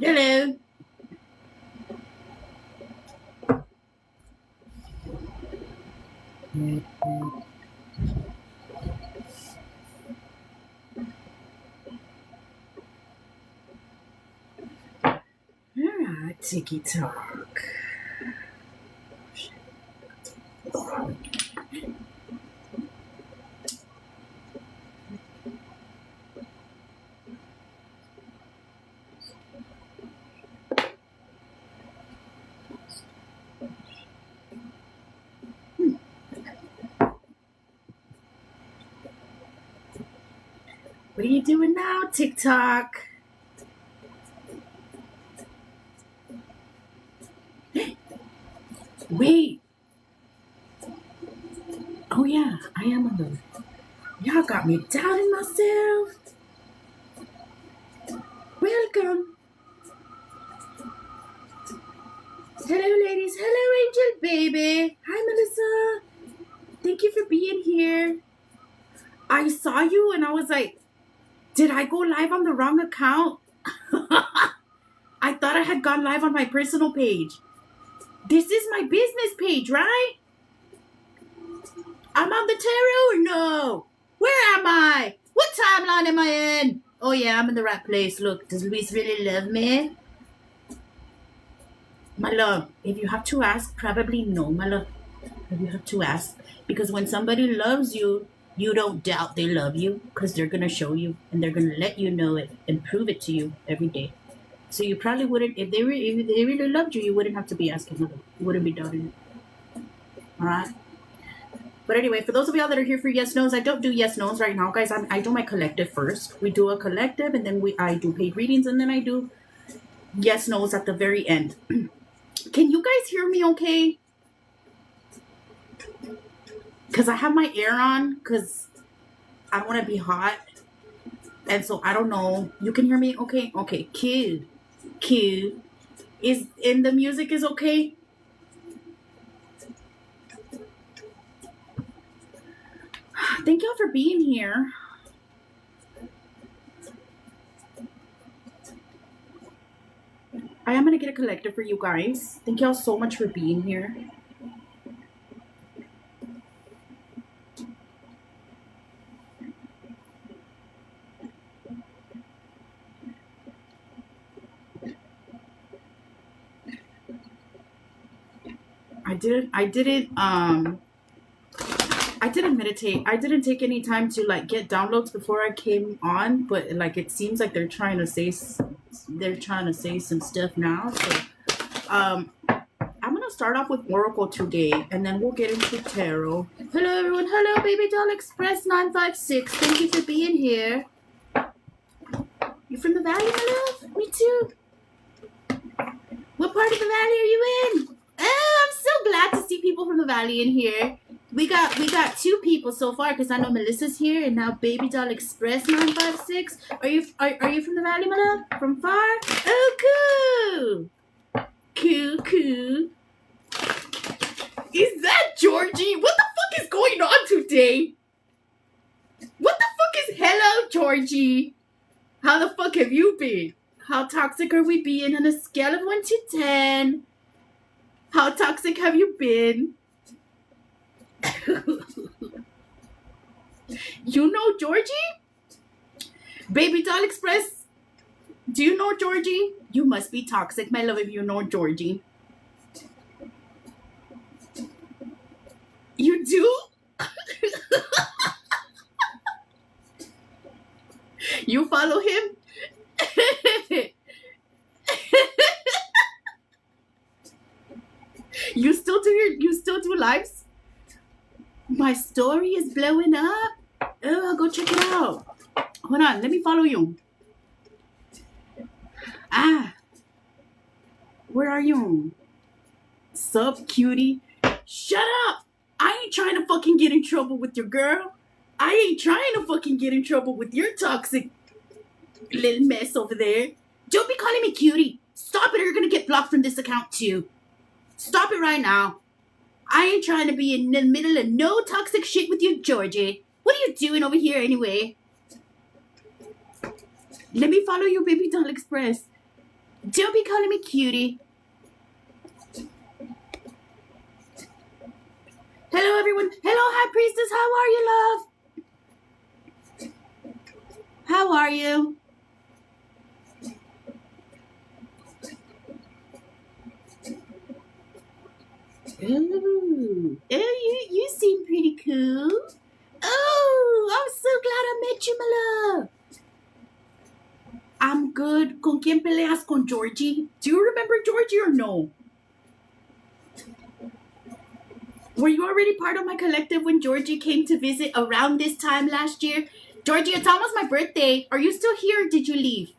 Hello. Alright, Tiki Talk. What are you doing now, TikTok? Wait. Oh yeah, I am a little. Y'all got me doubting myself. Welcome. Hello, ladies. Hello, Angel Baby. Hi, Melissa. Thank you for being here. I saw you and I was like, did I go live on the wrong account? I thought I had gone live on my personal page. This is my business page, right? I'm on the tarot or no? Where am I? What timeline am I in? Oh yeah, I'm in the right place. Look, does Luis really love me? My love, if you have to ask, probably no, my love. If you have to ask. Because when somebody loves you, you don't doubt they love you because they're going to show you and they're going to let you know it and prove it to you every day. So you probably wouldn't, if they really loved you, you wouldn't have to be asking them. You wouldn't be doubting it. All right? But anyway, for those of y'all that are here for yes nos, I don't do yes nos right now, guys. I do my collective first. We do a collective, and then I do paid readings, and then I do yes nos at the very end. Can you guys hear me okay? Because I have my air on because I don't want to be hot. And so I don't know. You can hear me okay? Okay, cute. Is in the music is okay? Thank y'all for being here. I am going to get a collective for you guys. Thank y'all so much for being here. I didn't meditate. I didn't take any time to like get downloads before I came on, but like it seems like they're trying to say some stuff now. So I'm gonna start off with Oracle today, and then we'll get into tarot. Hello everyone. Hello Baby Doll Express 956. Thank you for being here. You from the Valley, my love? Me too. What part of the Valley are you in? Oh, I'm so glad to see people from the Valley in here. We got two people so far because I know Melissa's here and now Baby Doll Express 956. Are you from the Valley, my love? From far? Oh, cool. Cool. Is that Georgie? What the fuck is going on today? What the fuck is hello, Georgie? How the fuck have you been? How toxic are we being on a scale of 1 to 10? How toxic have you been? You know Georgie? Baby Doll Express? Do you know Georgie? You must be toxic, my love, if you know Georgie. You do? You follow him? You still do lives? My story is blowing up. Oh, I'll go check it out. Hold on, let me follow you. Where are you? Sup, cutie? Shut up! I ain't trying to fucking get in trouble with your girl. I ain't trying to fucking get in trouble with your toxic little mess over there. Don't be calling me cutie. Stop it or you're gonna get blocked from this account too. Stop it right now. I ain't trying to be in the middle of no toxic shit with you, Georgie. What are you doing over here anyway? Let me follow you, Baby Doll Express. Don't be calling me cutie. Hello, everyone. Hello, High Priestess. How are you, love? How are you? Ooh, you seem pretty cool. Oh, I'm so glad I met you, my love. I'm good. ¿Con quién peleas? Con Georgie? Do you remember Georgie or no? Were you already part of my collective when Georgie came to visit around this time last year? Georgie, it's almost my birthday. Are you still here or did you leave?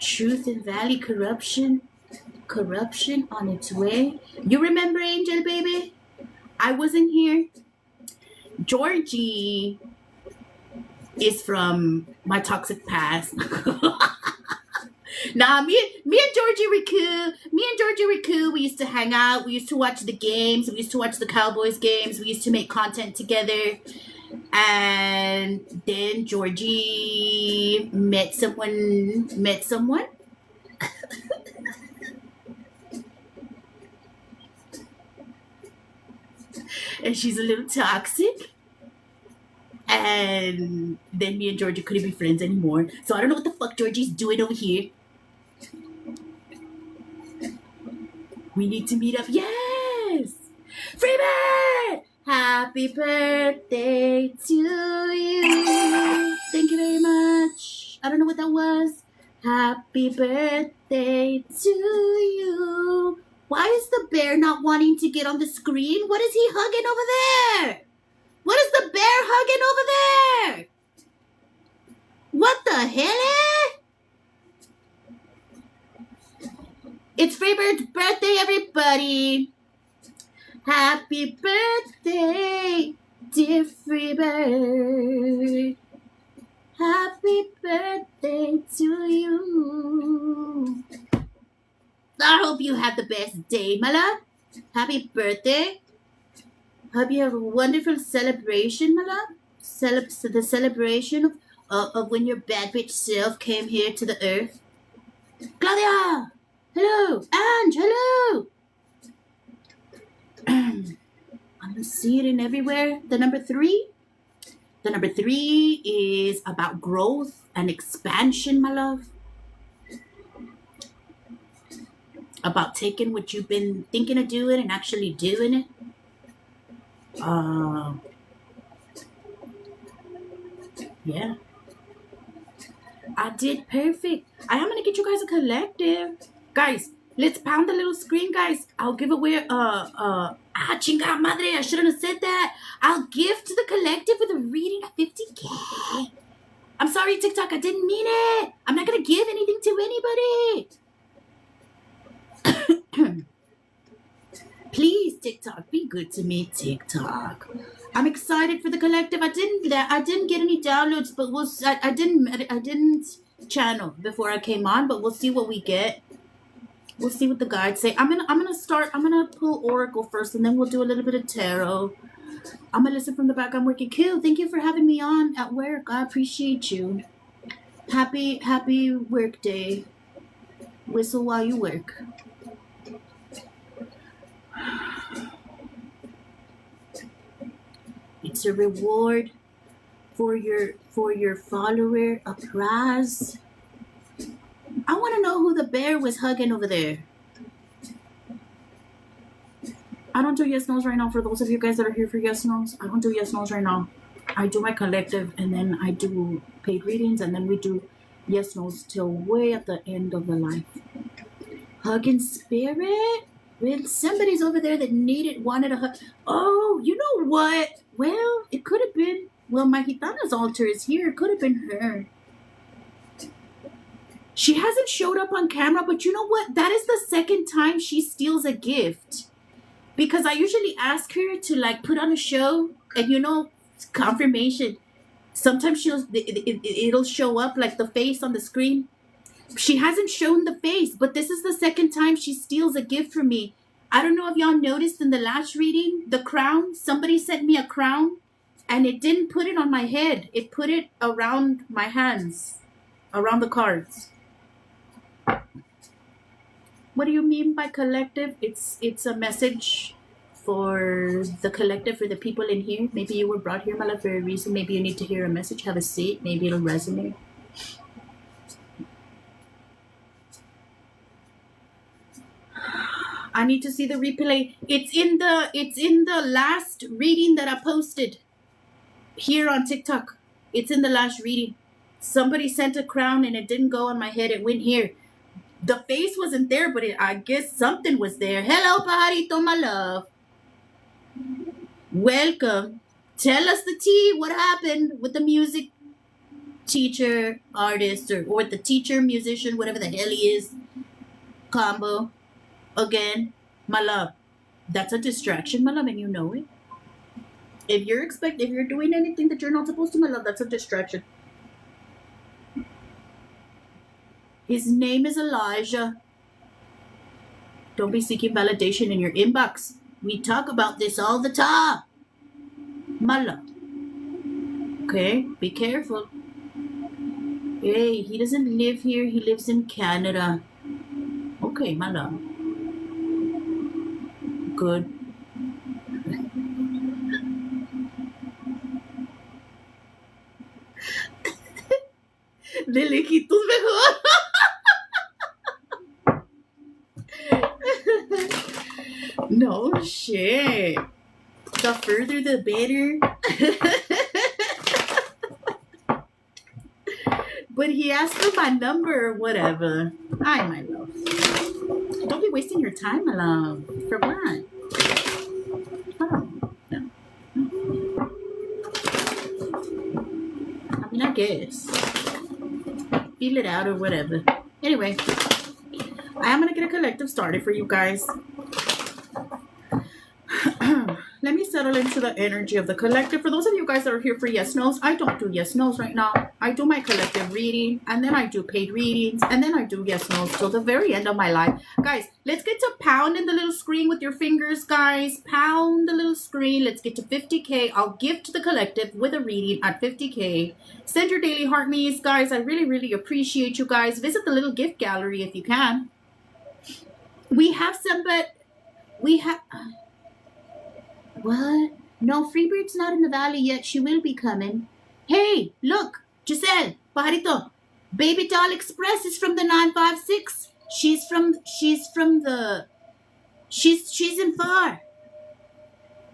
Truth and Valley corruption on its way. You remember Angel, baby? I wasn't here. Georgie is from my toxic past. Nah, me and Georgie were cool. We used to hang out. We used to watch the games. We used to watch the Cowboys games. We used to make content together. And then Georgie met someone. And she's a little toxic. And then me and Georgie couldn't be friends anymore. So I don't know what the fuck Georgie's doing over here. We need to meet up. Yes! Freebird! Happy birthday to you. Thank you very much. I don't know what that was. Happy birthday to you. Why is the bear not wanting to get on the screen? What is he hugging over there? What is the bear hugging over there? What the hell? It's Freebird's birthday, everybody. Happy birthday, dear Freebird. Happy birthday to you. I hope you had the best day, my love. Happy birthday. Hope you have a wonderful celebration, my love. The celebration of when your bad bitch self came here to the earth. Claudia! Hello! Ange, hello! I'm seeing it everywhere. The number 3? The number 3 is about growth and expansion, my love. About taking what you've been thinking of doing and actually doing it. Yeah. I did perfect. I am gonna get you guys a collective. Guys, let's pound the little screen, guys. I'll give away chinga madre, I shouldn't have said that. I'll gift the collective with a reading at 50K. I'm sorry, TikTok, I didn't mean it. I'm not gonna give anything to anybody. Please, TikTok, be good to me, TikTok. I'm excited for the collective. I didn't get any downloads, but I didn't channel before I came on, but we'll see what we get. We'll see what the guides say. I'm gonna pull Oracle first, and then we'll do a little bit of tarot. I'm gonna listen from the back. I'm working. Cool. Thank you for having me on at work. I appreciate you. Happy work day. Whistle while you work. It's a reward for your follower, a prize. I want to know who the bear was hugging over there. I don't do yes no's right now. For those of you guys that are here for yes no's, I don't do yes no's right now. I do my collective, and then I do paid readings, and then we do yes no's till way at the end of the life. Hugging spirit? Well, somebody's over there that wanted a hug. Oh, you know what? Well, it could have been. Well, my Gitana's altar is here. It could have been her. She hasn't showed up on camera, but you know what? That is the second time she steals a gift. Because I usually ask her to like put on a show, and confirmation. Sometimes it'll show up like the face on the screen. She hasn't shown the face, but this is the second time she steals a gift from me. I don't know if y'all noticed in the last reading, the crown. Somebody sent me a crown, and it didn't put it on my head. It put it around my hands. around the cards. What do you mean by collective? It's a message for the collective, for the people in here. Maybe you were brought here, my love, for a reason. Maybe you need to hear a message. Have a seat. Maybe it'll resonate. I need to see the replay. It's in the last reading that I posted here on TikTok. It's in the last reading. Somebody sent a crown and it didn't go on my head. It went here. The face wasn't there, but I guess something was there. Hello, Pajarito, my love. Welcome. Tell us the tea. What happened with the music teacher, artist, or the teacher, musician, whatever the hell he is, combo? Again, my love. That's a distraction, my love, and you know it. If you're doing anything that you're not supposed to, my love, that's a distraction. His name is Elijah. Don't be seeking validation in your inbox. We talk about this all the time. My love. Okay, be careful. Hey, he doesn't live here. He lives in Canada. Okay, my love. Good. De lejitos mejor. No shit. The further the better. But he asked for my number or whatever. Hi, my love. Don't be wasting your time, my love. For what? Oh, no. I mean, I guess. Feel it out or whatever. Anyway, I am going to get a collective started for you guys. Let me settle into the energy of the collective. For those of you guys that are here for yes no's, I don't do yes no's right now. I do my collective reading, and then I do paid readings, and then I do yes no's till the very end of my life. Guys, let's get to pounding the little screen with your fingers, guys. Pound the little screen. Let's get to 50K. I'll gift the collective with a reading at 50K. Send your daily heart needs, guys. I really, really appreciate you guys. Visit the little gift gallery if you can. We have some, but we have... What? No, Freebird's not in the valley yet. She will be coming. Hey, look, Giselle, Pajarito, Baby Doll Express is from the 956. She's in far.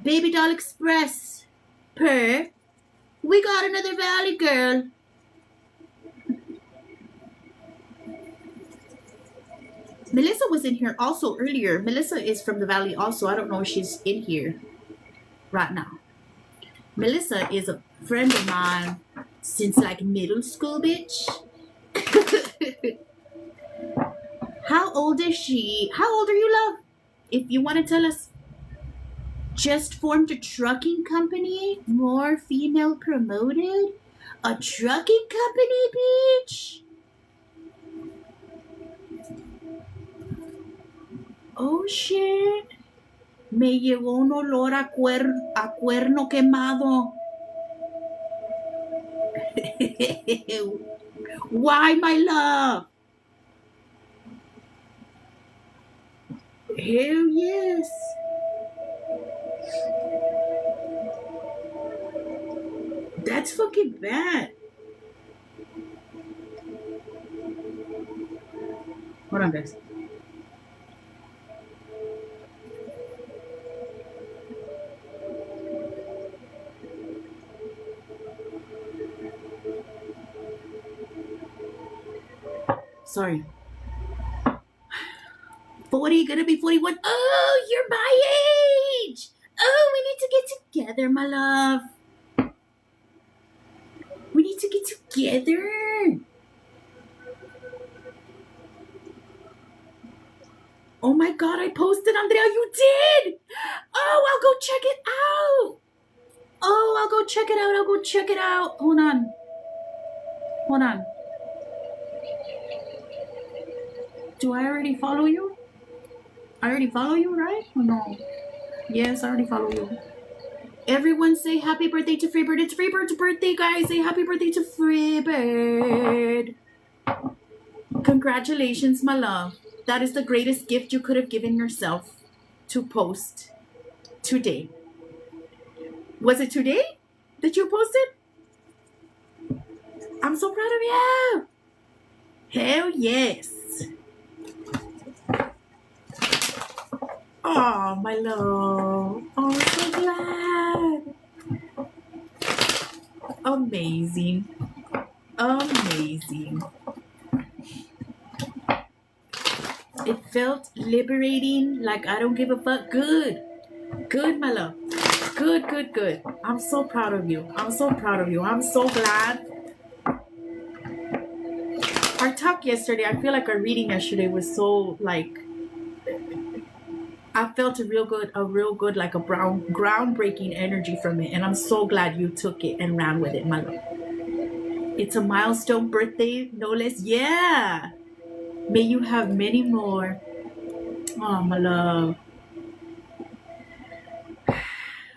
Baby Doll Express. We got another valley girl. Melissa was in here also earlier. Melissa is from the valley also. I don't know if she's in here right now. Melissa is a friend of mine since like middle school, bitch. How old is she? How old are you, love? If you want to tell us. Just formed a trucking company. More female promoted. A trucking company, bitch. Oh, shit. Me llegó un olor a cuerno quemado. Why, my love? Hell yes. That's fucking bad. Hold on, guys. Sorry. 40, gonna be 41. Oh, you're my age. Oh, we need to get together, my love. We need to get together. Oh my God, I posted, Andrea. You did. Oh, I'll go check it out. Oh, I'll go check it out. Hold on. Do I already follow you? I already follow you, right? Or no? Yes, I already follow you. Everyone say happy birthday to Freebird. It's Freebird's birthday, guys. Say happy birthday to Freebird. Congratulations, my love. That is the greatest gift you could have given yourself to post today. Was it today that you posted? I'm so proud of you. Hell yes. Oh, my love. Oh, I'm so glad. Amazing. Amazing. It felt liberating, like I don't give a fuck. Good. Good, my love. Good, good, good. I'm so proud of you. I'm so proud of you. I'm so glad. Our talk yesterday, I feel like our reading yesterday was so like, I felt a real good, like a groundbreaking energy from it. And I'm so glad you took it and ran with it, my love. It's a milestone birthday, no less. Yeah. May you have many more. Oh, my love.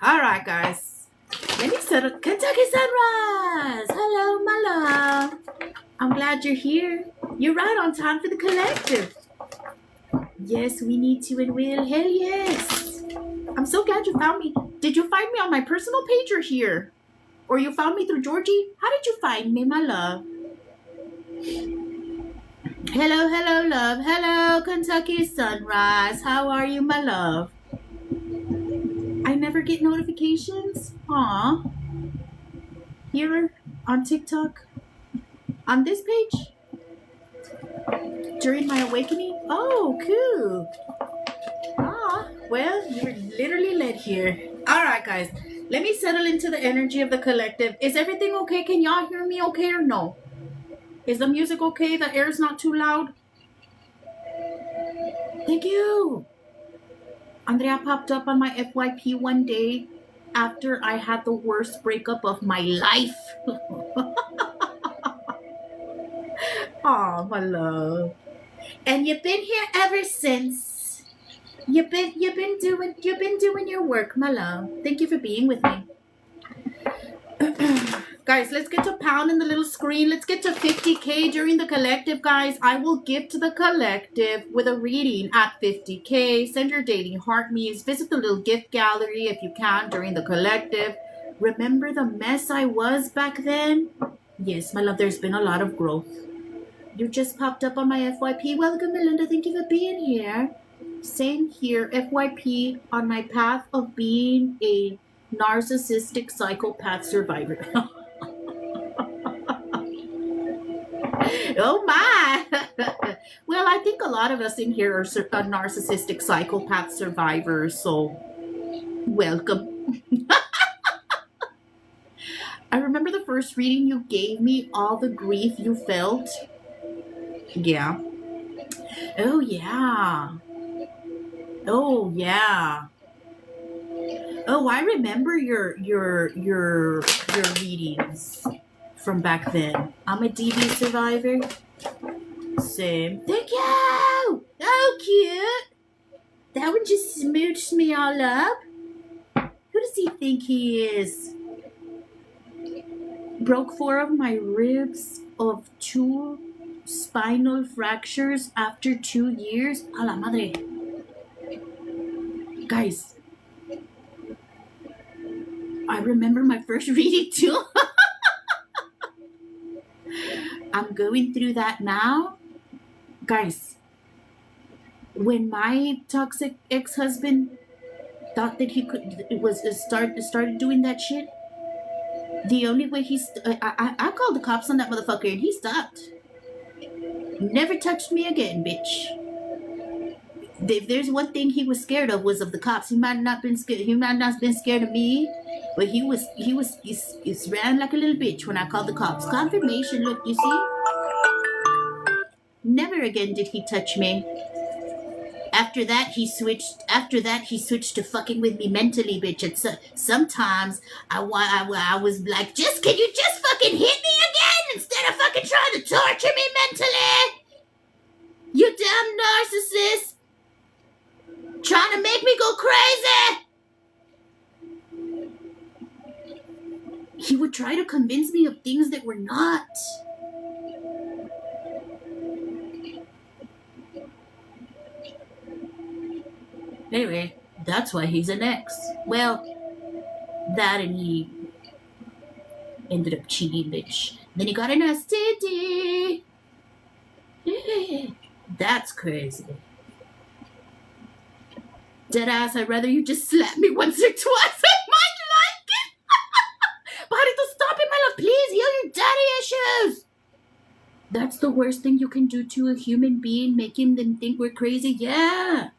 All right, guys. Let me settle. Kentucky Sunrise. Hello, my love. I'm glad you're here. You're right on time for the collective. Yes, we need to and will. Hell yes. I'm so glad you found me. Did you find me on my personal page or here? Or you found me through Georgie? How did you find me, my love? Hello, hello, love. Hello, Kentucky Sunrise. How are you, my love? I never get notifications. Aw. Here on TikTok. On this page. During my awakening. Oh, cool. Ah, well, you're literally led here. All right, guys. Let me settle into the energy of the collective. Is everything okay? Can y'all hear me okay or no? Is the music okay? The air's not too loud? Thank you. Andrea popped up on my FYP one day after I had the worst breakup of my life. Oh, my love. And you've been here ever since. You've been doing your work, my love. Thank you for being with me. Guys, let's get to pounding the little screen. Let's get to 50K during the collective, guys. I will gift the collective with a reading at 50K. Send your dating heart me's. Visit the little gift gallery if you can during the collective. Remember the mess I was back then? Yes, my love, there's been a lot of growth. You just popped up on my FYP. Welcome, Melinda. Thank you for being here. Same here, FYP on my path of being a narcissistic psychopath survivor. Oh my. Well, I think a lot of us in here are narcissistic psychopath survivors, so welcome. I remember the first reading you gave me, all the grief you felt. Yeah. Oh yeah. Oh yeah. Oh, I remember your readings from back then. I'm a DV survivor. Same. Thank you. Oh, cute. That one just smooched me all up. Who does he think he is? Broke 4 of my ribs of 2 spinal fractures after 2 years. A la madre. Guys, I remember my first reading too. I'm going through that now. Guys, when my toxic ex-husband thought that he could started doing that shit, the only way I called the cops on that motherfucker and he stopped. Never touched me again, bitch. If there's one thing he was scared of, was of the cops. He might not been scared. He might not have been scared of me, but he ran like a little bitch when I called the cops. Confirmation. Look, you see. Never again did he touch me. After that, he switched to fucking with me mentally, bitch. Sometimes I was like, can you just fucking hit me again instead of fucking trying to torture me mentally? You damn narcissist. Trying to make me go crazy. He would try to convince me of things that were not. Anyway, that's why he's an ex. Well, that and he ended up cheating, bitch. Then he got an STD. That's crazy. Deadass, I'd rather you just slap me once or twice. I might like it. But to stop it, my love. Please heal your daddy issues. That's the worst thing you can do to a human being, making them think we're crazy. Yeah.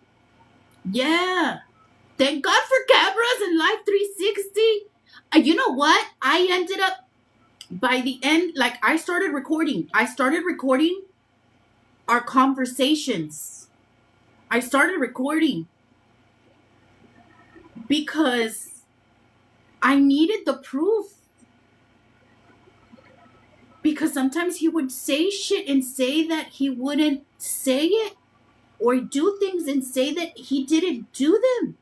Yeah. Thank God for cameras and Life 360. You know what? I ended up, by the end, like I started recording. I started recording our conversations. I started recording because I needed the proof. Because sometimes he would say shit and say that he wouldn't say it, or do things and say that he didn't do them.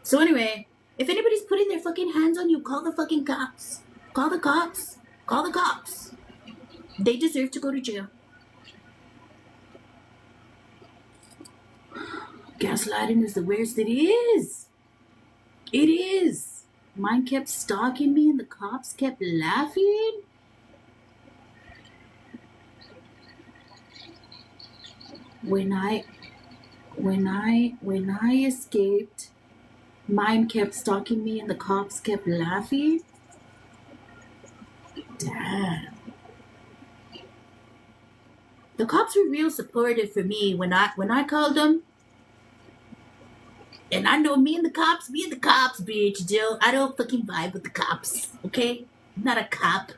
So anyway, if anybody's putting their fucking hands on you, call the fucking cops. Call the cops. Call the cops. They deserve to go to jail. Gaslighting is the worst. It is. It is. Mine kept stalking me and the cops kept laughing. When I escaped, mine kept stalking me and the cops kept laughing. Damn. The cops were real supportive for me when I called them. And I know me and the cops, bitch, Jill. I don't fucking vibe with the cops, okay? I'm not a cop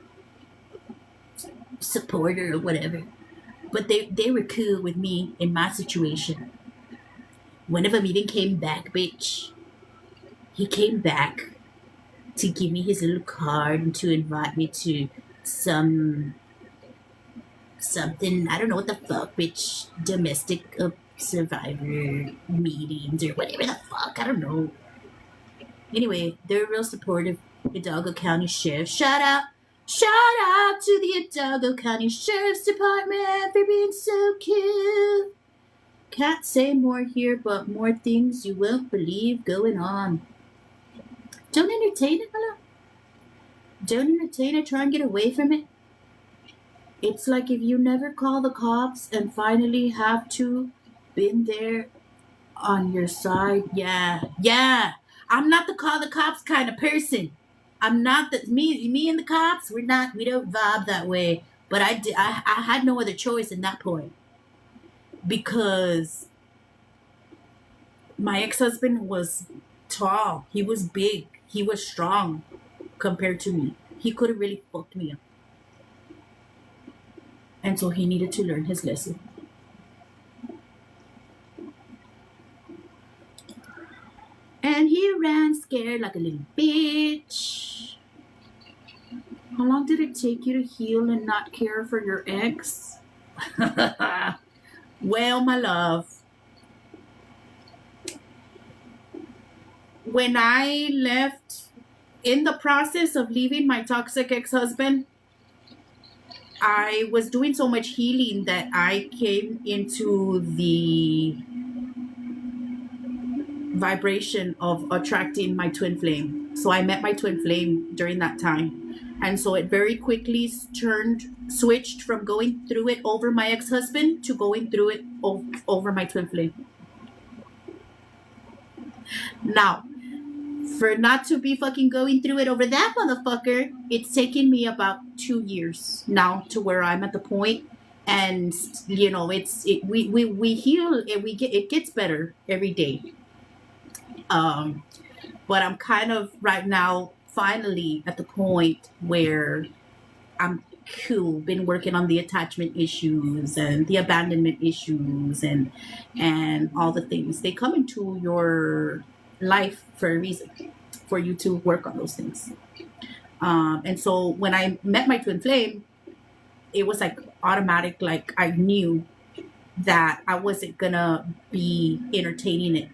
supporter or whatever. But they were cool with me in my situation. One of them even came back, bitch. He came back to give me his little card and to invite me to something, I don't know what the fuck, bitch, domestic survivor meetings or whatever the fuck, I don't know. Anyway, they're real supportive. Hidalgo County Sheriff. Shout out to the Hidalgo County Sheriff's Department for being so cute. Can't say more here, but more things you won't believe going on. Don't entertain it, hello. Don't entertain it. Try and get away from it. It's like if you never call the cops and finally have to, been there on your side. Yeah. I'm not the call the cops kind of person. I'm not the me and the cops. We don't vibe that way. But I had no other choice in that point because my ex-husband was tall. He was big. He was strong compared to me. He could have really fucked me up. And so he needed to learn his lesson. And he ran scared like a little bitch. How long did it take you to heal and not care for your ex? Well, my love, when I left, in the process of leaving my toxic ex-husband, I was doing so much healing that I came into the vibration of attracting my twin flame. So I met my twin flame during that time. And so it very quickly switched from going through it over my ex-husband to going through it over my twin flame. Now, for not to be fucking going through it over that motherfucker, it's taken me about 2 years now to where I'm at the point, and we heal and it gets better every day. But I'm kind of right now finally at the point where I'm cool, been working on the attachment issues and the abandonment issues and all the things. They come into your life for a reason, for you to work on those things. And so when I met my twin flame, it was like automatic, like I knew that I wasn't gonna be entertaining it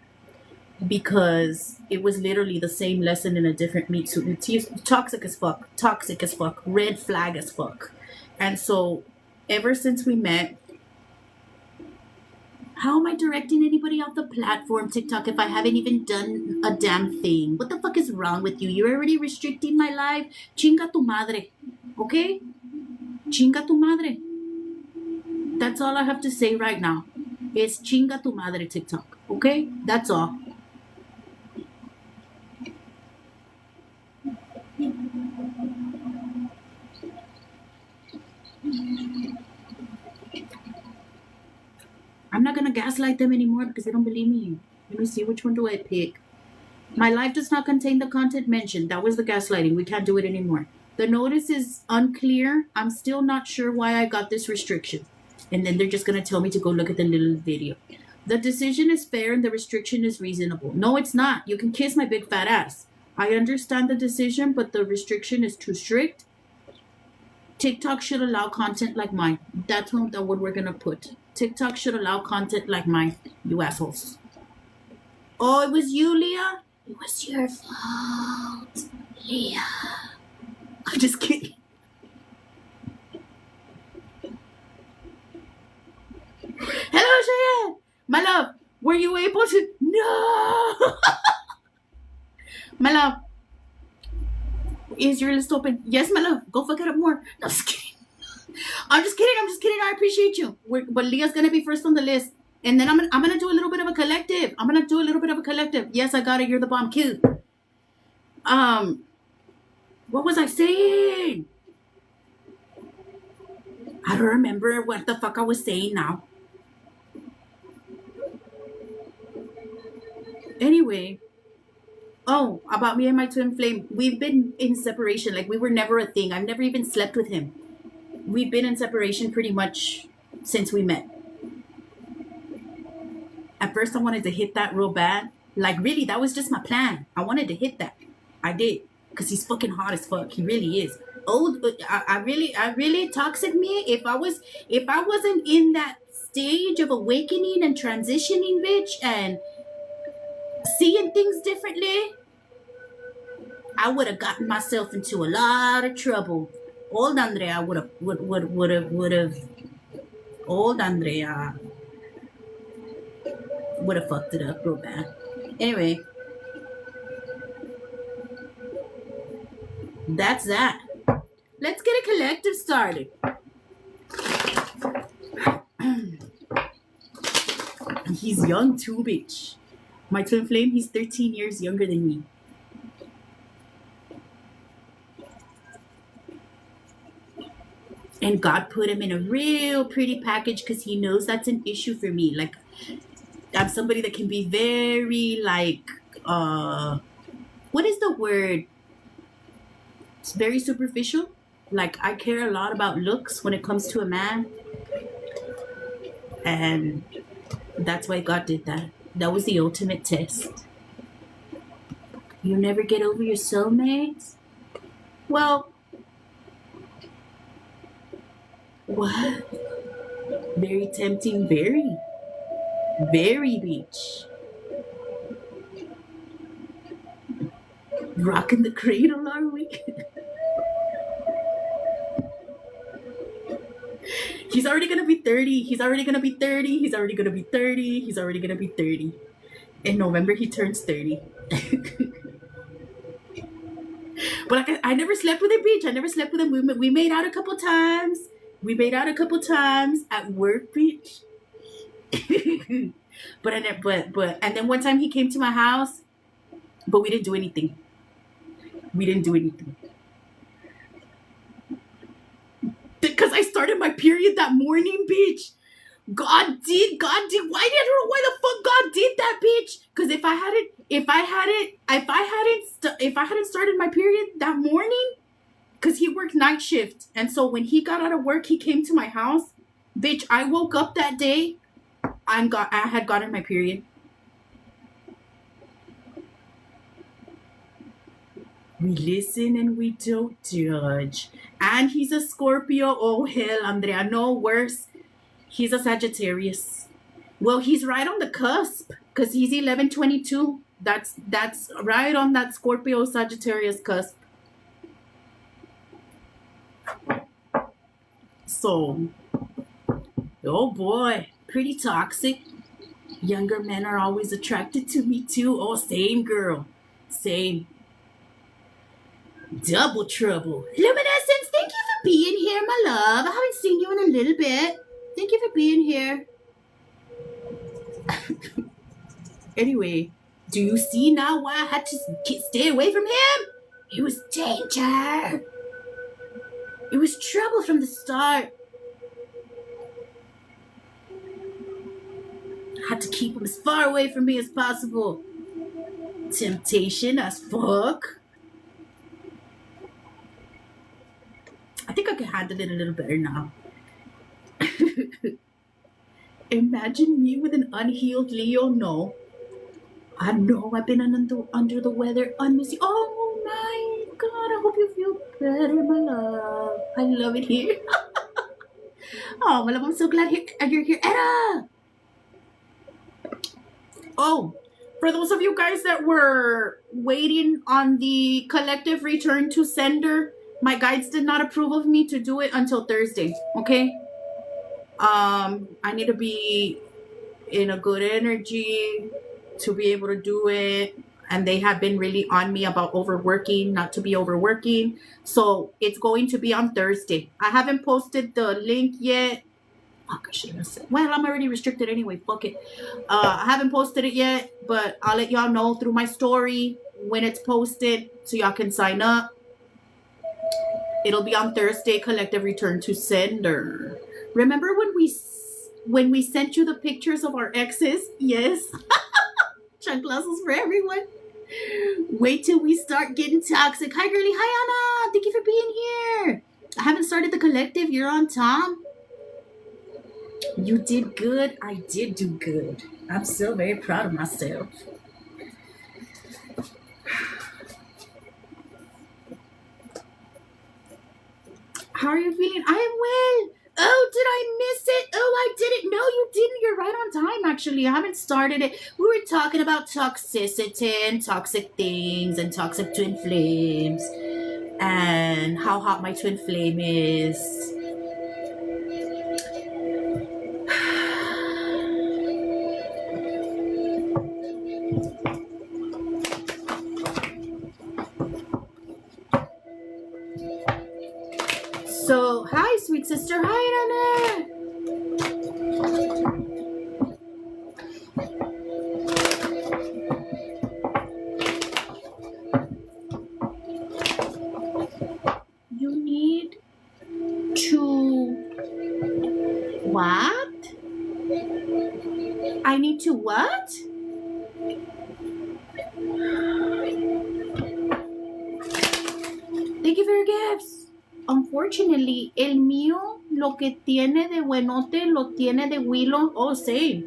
because it was literally the same lesson in a different meat suit. It's toxic as fuck, red flag as fuck. And so ever since we met, How am I directing anybody off the platform, TikTok, if I haven't even done a damn thing? What the fuck is wrong with you? You're already restricting my life. Chinga tu madre. Okay? Chinga tu madre. That's all I have to say right now. It's chinga tu madre, TikTok. Okay? That's all. I'm not gonna gaslight them anymore because they don't believe me. Let me see, which one do I pick? My life does not contain the content mentioned. That was the gaslighting. We can't do it anymore. The notice is unclear. I'm still not sure why I got this restriction. And then they're just gonna tell me to go look at the little video. The decision is fair and the restriction is reasonable. No, it's not. You can kiss my big fat ass. I understand the decision, but the restriction is too strict. TikTok should allow content like mine. That's what we're gonna put. TikTok should allow content like mine, you assholes. Oh, it was you, Leah? It was your fault, Leah. I'm just kidding. Hello, Cheyenne. My love, were you able to? No. My love, is your list open? Yes, my love. Go fuck it up more. No, I'm just kidding. I'm just kidding. I appreciate you. But Leah's gonna be first on the list. And then I'm gonna do a little bit of a collective. Yes, I got it. You're the bomb. Cute. What was I saying? I don't remember what the fuck I was saying now. Anyway. Oh, about me and my twin flame. We've been in separation. Like, we were never a thing. I've never even slept with him. We've been in separation pretty much since we met. At first, I wanted to hit that real bad. Like, really, that was just my plan. I wanted to hit that. I did. Because he's fucking hot as fuck. He really is. Oh, I really toxic me. If I wasn't in that stage of awakening and transitioning, bitch, and seeing things differently, I would have gotten myself into a lot of trouble. Old Andrea would have. Old Andrea would have fucked it up real bad. Anyway, that's that. Let's get a collective started. He's young too, bitch. My twin flame, he's 13 years younger than me. And God put him in a real pretty package because he knows that's an issue for me. Like, I'm somebody that can be very, like, what is the word? It's very superficial. Like, I care a lot about looks when it comes to a man. And that's why God did that. That was the ultimate test. You never get over your soulmates? Well, what? Very tempting, very. Very, beach. Rocking the cradle, are we? He's already gonna be 30. He's already gonna be 30. He's already gonna be 30. He's already gonna be 30. In November, he turns 30. But like, I never slept with him, bitch. I never slept with him. We made out a couple times. At work, bitch. but and then one time he came to my house, but we didn't do anything. Because I started my period that morning, bitch. God did. Why I don't know why the fuck God did that, bitch. Because if I hadn't started my period that morning, because he worked night shift, and so when he got out of work, he came to my house, bitch. I woke up that day, I had gotten my period. We listen and we don't judge. And he's a Scorpio. Oh hell, Andrea, no worse. He's a Sagittarius. Well, he's right on the cusp because he's 11/22. That's right on that Scorpio Sagittarius cusp. So, oh boy, pretty toxic. Younger men are always attracted to me too. Oh, same girl. Same. Double trouble. Luminescence, thank you for being here, my love. I haven't seen you in a little bit. Thank you for being here. Anyway, do you see now why I had to stay away from him? It was danger. It was trouble from the start. I had to keep him as far away from me as possible. Temptation as fuck. I think I can handle it a little better now. Imagine me with an unhealed Leo. No. I know I've been under the weather. Oh my God, I hope you feel better, my love. I love it here. Oh, my love, I'm so glad you're here. Etta! Oh, for those of you guys that were waiting on the collective return to sender, my guides did not approve of me to do it until Thursday, okay? I need to be in a good energy to be able to do it. And they have been really on me about overworking, not to be overworking. So it's going to be on Thursday. I haven't posted the link yet. Fuck, I should have said. Well, I'm already restricted anyway. Fuck it. I haven't posted it yet, but I'll let y'all know through my story when it's posted so y'all can sign up. It'll be on Thursday, collective return to sender. Remember when we sent you the pictures of our exes? Yes. Chanclazos for everyone. Wait till we start getting toxic. Hi, girly. Hi, Anna. Thank you for being here. I haven't started the collective. You're on, Tom. You did good. I did do good. I'm still very proud of myself. How are you feeling? I am well. Oh, did I miss it? Oh, I didn't. No, you didn't. You're right on time, actually. I haven't started it. We were talking about toxicity and toxic things and toxic twin flames and how hot my twin flame is. So, hi, sweet sister. Hi, Nana. You need to... What? I need to what? Thank you for your gifts. Unfortunately, el mío lo que tiene de buenote lo tiene de Willow. Oh, same.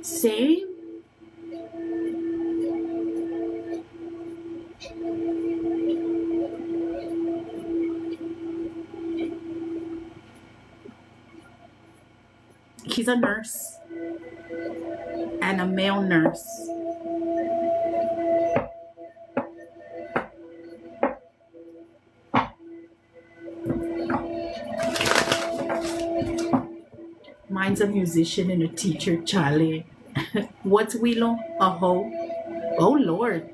Same. He's a nurse. And a male nurse. Mine's a musician and a teacher, Charlie. What's Willow? A hoe? Oh, Lord.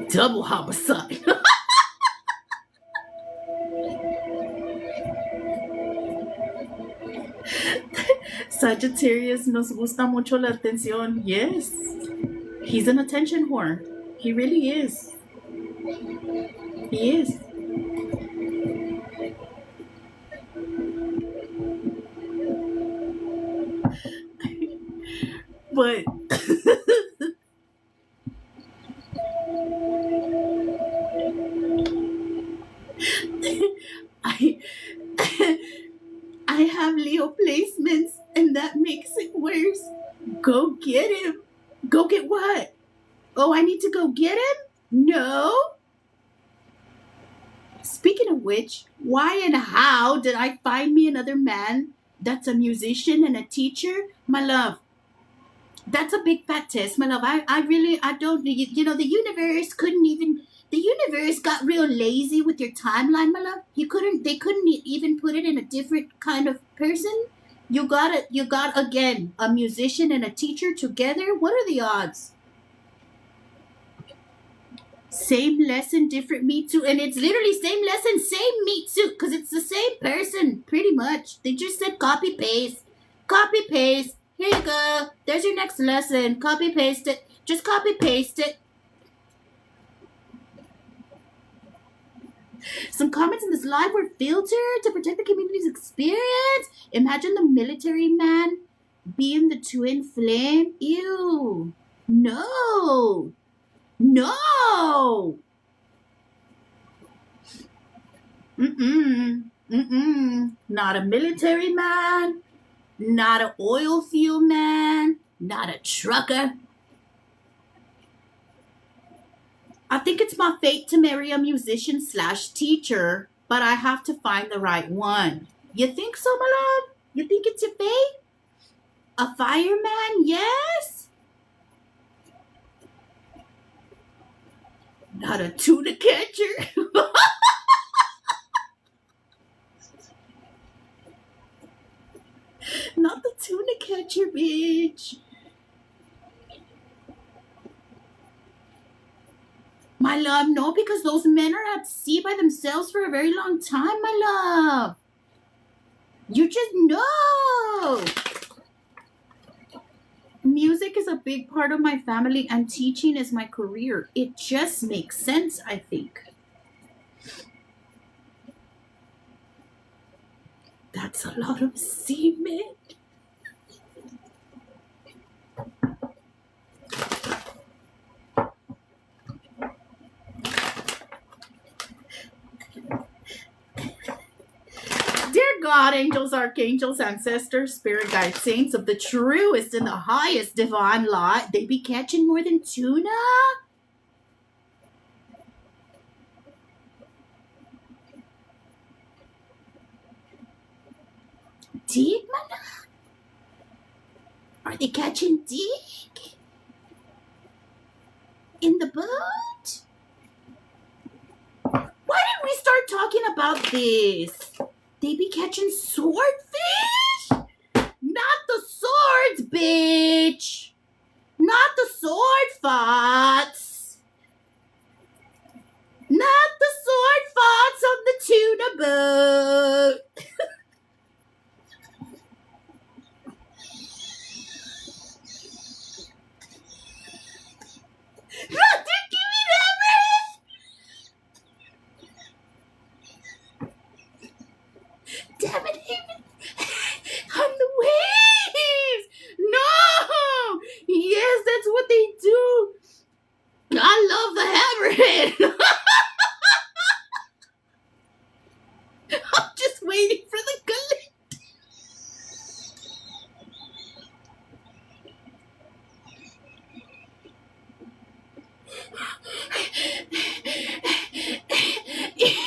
Double homicide. Sagittarius nos gusta mucho la atención. Yes. He's an attention whore. He really is. He is. But I have Leo placements, and that makes it worse. Go get him. Go get what? Oh, I need to go get him? No. Speaking of which, why and how did I find me another man that's a musician and a teacher? My love, that's a big fat test, my love. I don't, the universe got real lazy with your timeline, my love. They couldn't even put it in a different kind of person. You got again a musician and a teacher together. What are the odds? Same lesson, different meat suit, and it's literally same lesson, same meat suit, because it's the same person, pretty much. They just said copy paste, copy paste. Here you go. There's your next lesson. Copy paste it. Just copy paste it. Some comments in this live were filtered to protect the community's experience. Imagine the military man being the twin flame. Ew. No. No. Not a military man, not an oil field man, not a trucker. I think it's my fate to marry a musician slash teacher, but I have to find the right one. You think so, my love? You think it's your fate? A fireman? Yes? Not a tuna catcher? Not the tuna catcher, bitch. My love, no, because those men are at sea by themselves for a very long time, my love. You just know. Music is a big part of my family and teaching is my career. It just makes sense, I think. That's a lot of semen. Dear God, angels, archangels, ancestors, spirit guides, saints of the truest and the highest divine light, they be catching more than tuna? Dick, my love? Are they catching dick? In the boat? Why didn't we start talking about this? They be catching swordfish? Not the swords, bitch. Not the sword farts. Not the sword farts on the tuna boat. Give me that, man. Damn it, Haven. On the waves. No. Yes, that's what they do. I love the hammerhead. I'm just waiting for the gullet.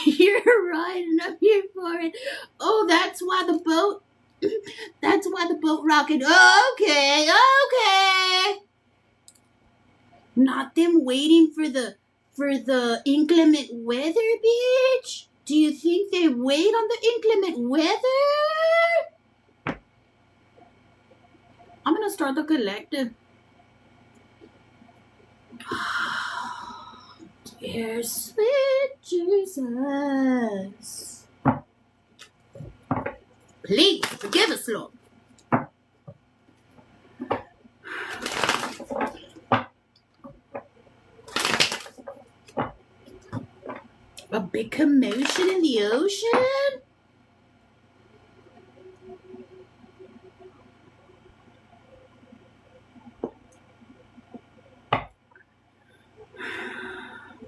You're right, and I'm here for it. Oh, that's why the boat rocking. Okay. Not them waiting for the inclement weather, bitch. Do you think they wait on the inclement weather? I'm gonna start the collective. Dear sweet Jesus, please forgive us, Lord. A big commotion in the ocean?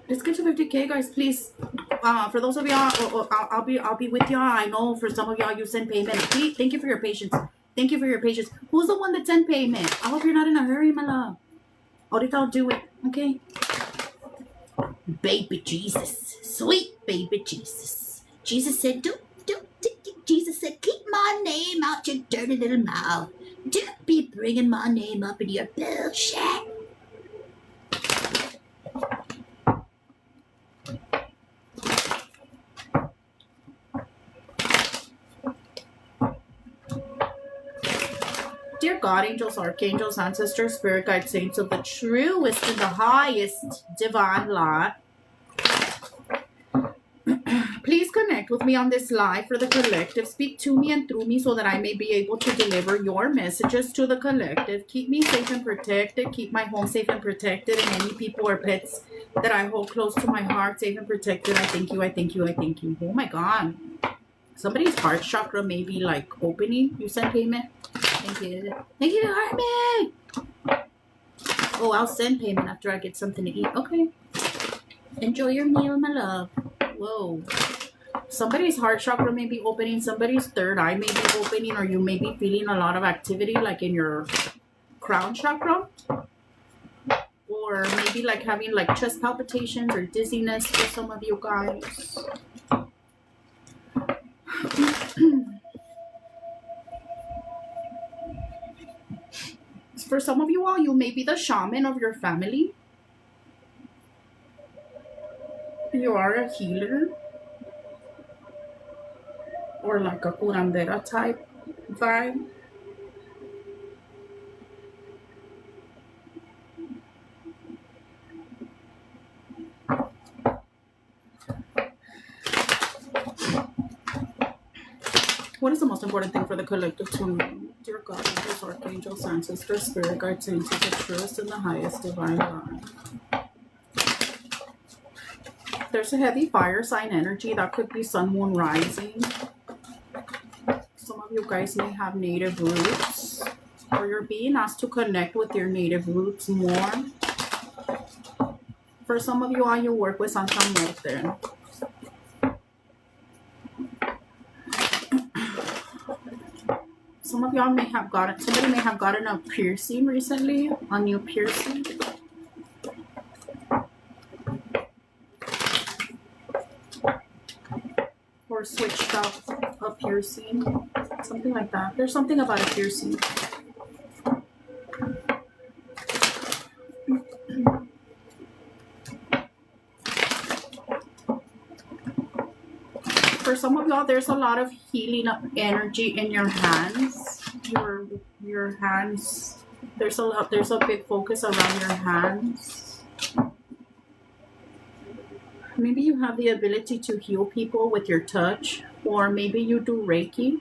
Let's get to 50K, guys, please. For those of y'all, I'll be with y'all. I know for some of y'all you send payment. Please, thank you for your patience. Thank you for your patience. Who's the one that sent payment? I hope you're not in a hurry, my love. Ahorita I'll do it, okay? Baby Jesus, sweet baby Jesus. Jesus said, Jesus said, keep my name out your dirty little mouth. Don't be bringing my name up in your bullshit. Dear God, angels, archangels, ancestors, spirit guides, saints of the truest and the highest divine light, please connect with me on this live for the collective. Speak to me and through me so that I may be able to deliver your messages to the collective. Keep me safe and protected. Keep my home safe and protected, and any people or pets that I hold close to my heart safe and protected. I thank you, I thank you, I thank you. Oh my God. Somebody's heart chakra may be like opening. You send payment? Thank you. Thank you, Armin. Oh, I'll send payment after I get something to eat. Okay. Enjoy your meal, my love. Whoa. Somebody's heart chakra may be opening. Somebody's third eye may be opening, or you may be feeling a lot of activity like in your crown chakra. Or maybe like having like chest palpitations or dizziness for some of you guys. For some of you all, you may be the shaman of your family. You are a healer. Or like a curandera type vibe. What is the most important thing for the collective to know? Dear God, angels, archangels, ancestors, spirit guides, saints of the truest and the highest divine light. There's a heavy fire sign energy. That could be sun, moon, rising. Some of you guys may have native roots, or you're being asked to connect with your native roots more. For some of you all, you work with Santa Muerte. Some of y'all may have gotten, somebody may have gotten a piercing recently, a new piercing. Or switched out a piercing, something like that. There's something about a piercing. For some of y'all, there's a lot of healing up energy in your hands. Your hands. There's a big focus around your hands. Maybe you have the ability to heal people with your touch, or maybe you do Reiki.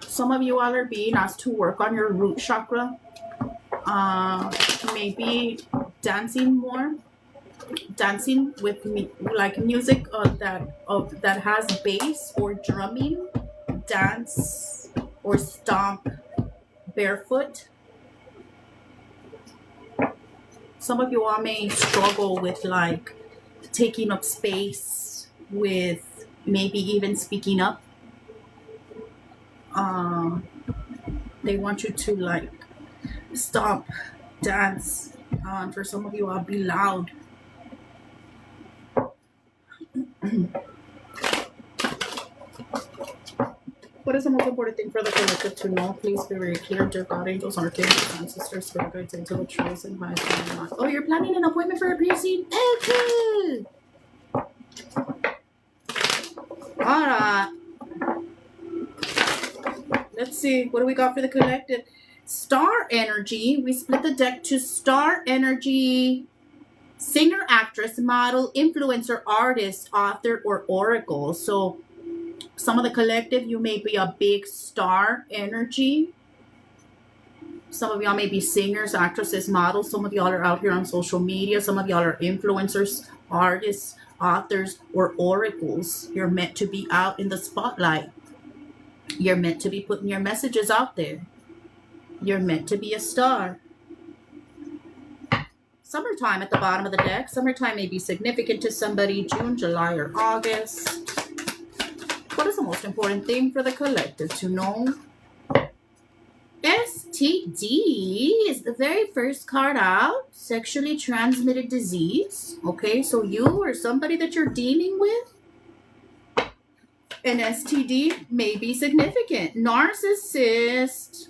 Some of you all are being asked to work on your root chakra. Maybe dancing more. Dancing with like music that has bass or drumming. Dance or stomp barefoot. Some of you all may struggle with like taking up space, with maybe even speaking up. They want you to like stomp, dance. For some of you all, be loud. What is the most important thing for the collective to know? Please be very clear. Dear God, angels, archangels, ancestors, spirit guides, into the truth and highest divine light. Oh, you're planning an appointment for a piercing? Okay. Alright. Let's see. What do we got for the collective? Star energy. We split the deck to star energy. Singer, actress, model, influencer, artist, author, or oracle. So some of the collective, you may be a big star energy. Some of y'all may be singers, actresses, models. Some of y'all are out here on social media. Some of y'all are influencers, artists, authors, or oracles. You're meant to be out in the spotlight. You're meant to be putting your messages out there. You're meant to be a star. Summertime at the bottom of the deck. Summertime may be significant to somebody. June, July, or August. What is the most important thing for the collective to know? STD is the very first card out. Sexually transmitted disease. Okay, so you or somebody that you're dealing with, an STD may be significant. Narcissist.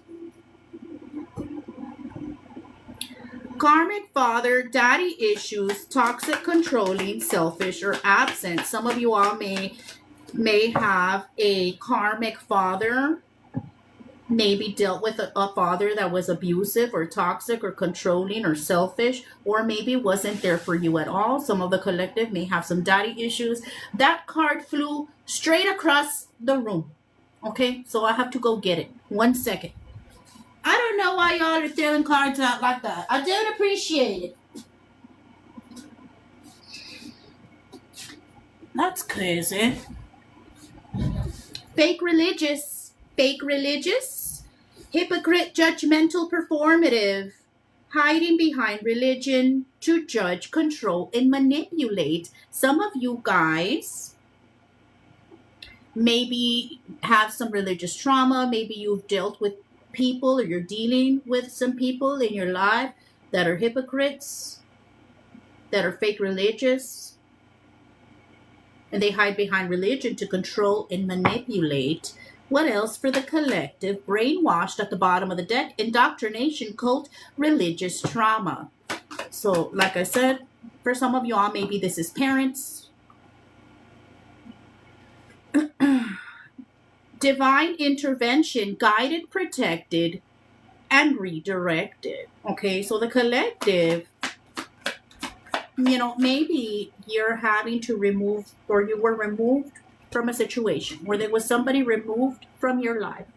Karmic father, daddy issues, toxic, controlling, selfish, or absent. Some of you all may may have a karmic father, maybe dealt with a father that was abusive or toxic or controlling or selfish, or maybe wasn't there for you at all. Some of the collective may have some daddy issues. That card flew straight across the room. Okay, so I have to go get it. 1 second. I don't know why y'all are throwing cards out like that. I don't appreciate it. That's crazy. Fake religious. Fake religious. Hypocrite, judgmental, performative. Hiding behind religion to judge, control, and manipulate. Some of you guys maybe have some religious trauma. Maybe you've dealt with people or you're dealing with some people in your life that are hypocrites, that are fake religious, and they hide behind religion to control and manipulate. What else for the collective? Brainwashed at the bottom of the deck. Indoctrination, cult, religious trauma. So, like I said, for some of y'all, maybe this is parents. Divine intervention, guided, protected, and redirected. Okay, so the collective, maybe you're having to remove, or you were removed from a situation where there was somebody removed from your life.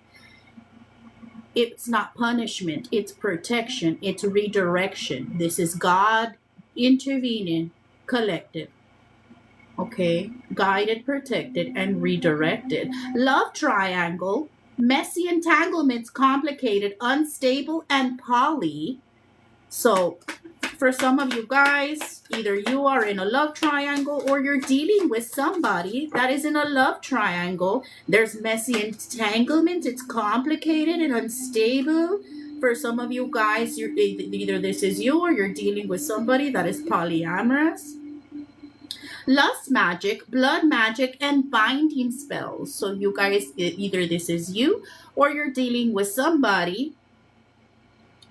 It's not punishment, it's protection, it's redirection. This is God intervening, collective. Okay, guided, protected, and redirected. Love triangle, messy entanglements, complicated, unstable, and poly. So for some of you guys, either you are in a love triangle or you're dealing with somebody that is in a love triangle. There's messy entanglement. It's complicated and unstable. For some of you guys, you're either this is you or you're dealing with somebody that is polyamorous. Lust magic, blood magic, and binding spells. So you guys, either this is you or you're dealing with somebody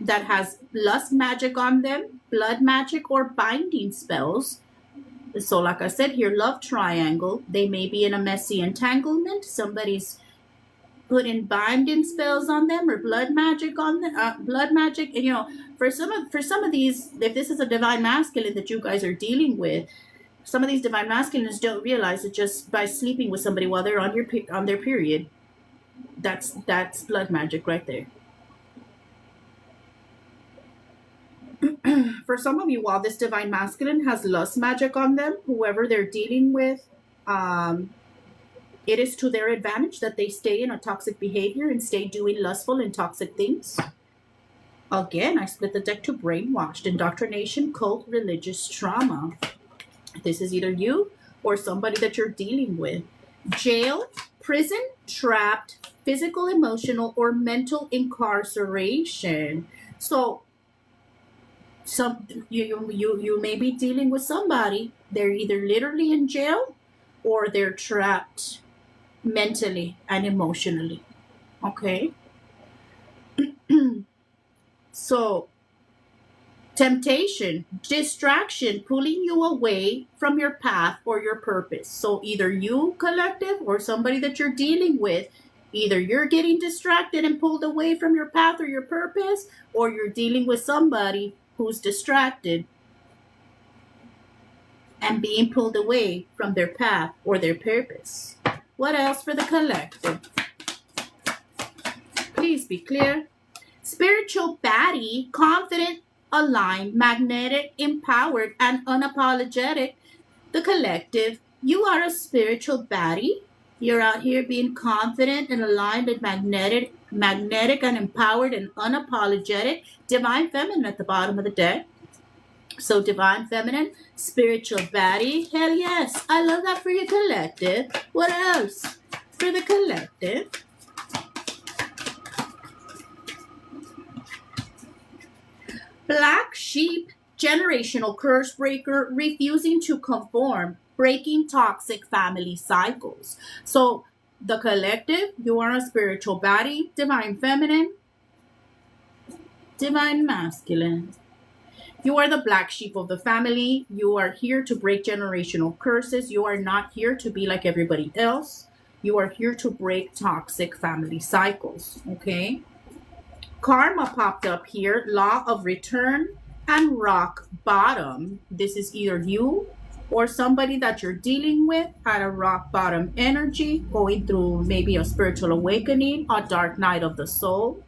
that has lust magic on them, blood magic, or binding spells. So like I said here, love triangle, they may be in a messy entanglement. Somebody's putting binding spells on them or blood magic on them. Blood magic, and for some of these, if this is a divine masculine that you guys are dealing with, some of these divine masculines don't realize that just by sleeping with somebody while they're on their period, that's blood magic right there. For some of you, while this divine masculine has lust magic on them, whoever they're dealing with, it is to their advantage that they stay in a toxic behavior and stay doing lustful and toxic things. Again, I split the deck to brainwashed, indoctrination, cult, religious trauma. This is either you or somebody that you're dealing with. Jail, prison, trapped, physical, emotional, or mental incarceration. So you may be dealing with somebody, they're either literally in jail or they're trapped mentally and emotionally. Okay. So temptation, distraction, pulling you away from your path or your purpose. So either you, collective, or somebody that you're dealing with, either you're getting distracted and pulled away from your path or your purpose, or you're dealing with somebody who's distracted and being pulled away from their path or their purpose. What else for the collective? Please be clear. Spiritual baddie, confident, aligned, magnetic, empowered, and unapologetic. The collective, you are a spiritual baddie. You're out here being confident and aligned and magnetic and empowered and unapologetic. Divine feminine at the bottom of the deck. So divine feminine, spiritual baddie. Hell yes. I love that for your collective. What else for the collective? Black sheep, generational curse breaker, refusing to conform, breaking toxic family cycles. So the collective, you are a spiritual body, divine feminine, divine masculine. You are the black sheep of the family. You are here to break generational curses. You are not here to be like everybody else. You are here to break toxic family cycles, okay? Karma popped up here, law of return and rock bottom. This is either you or somebody that you're dealing with at a rock bottom energy, going through maybe a spiritual awakening, a dark night of the soul.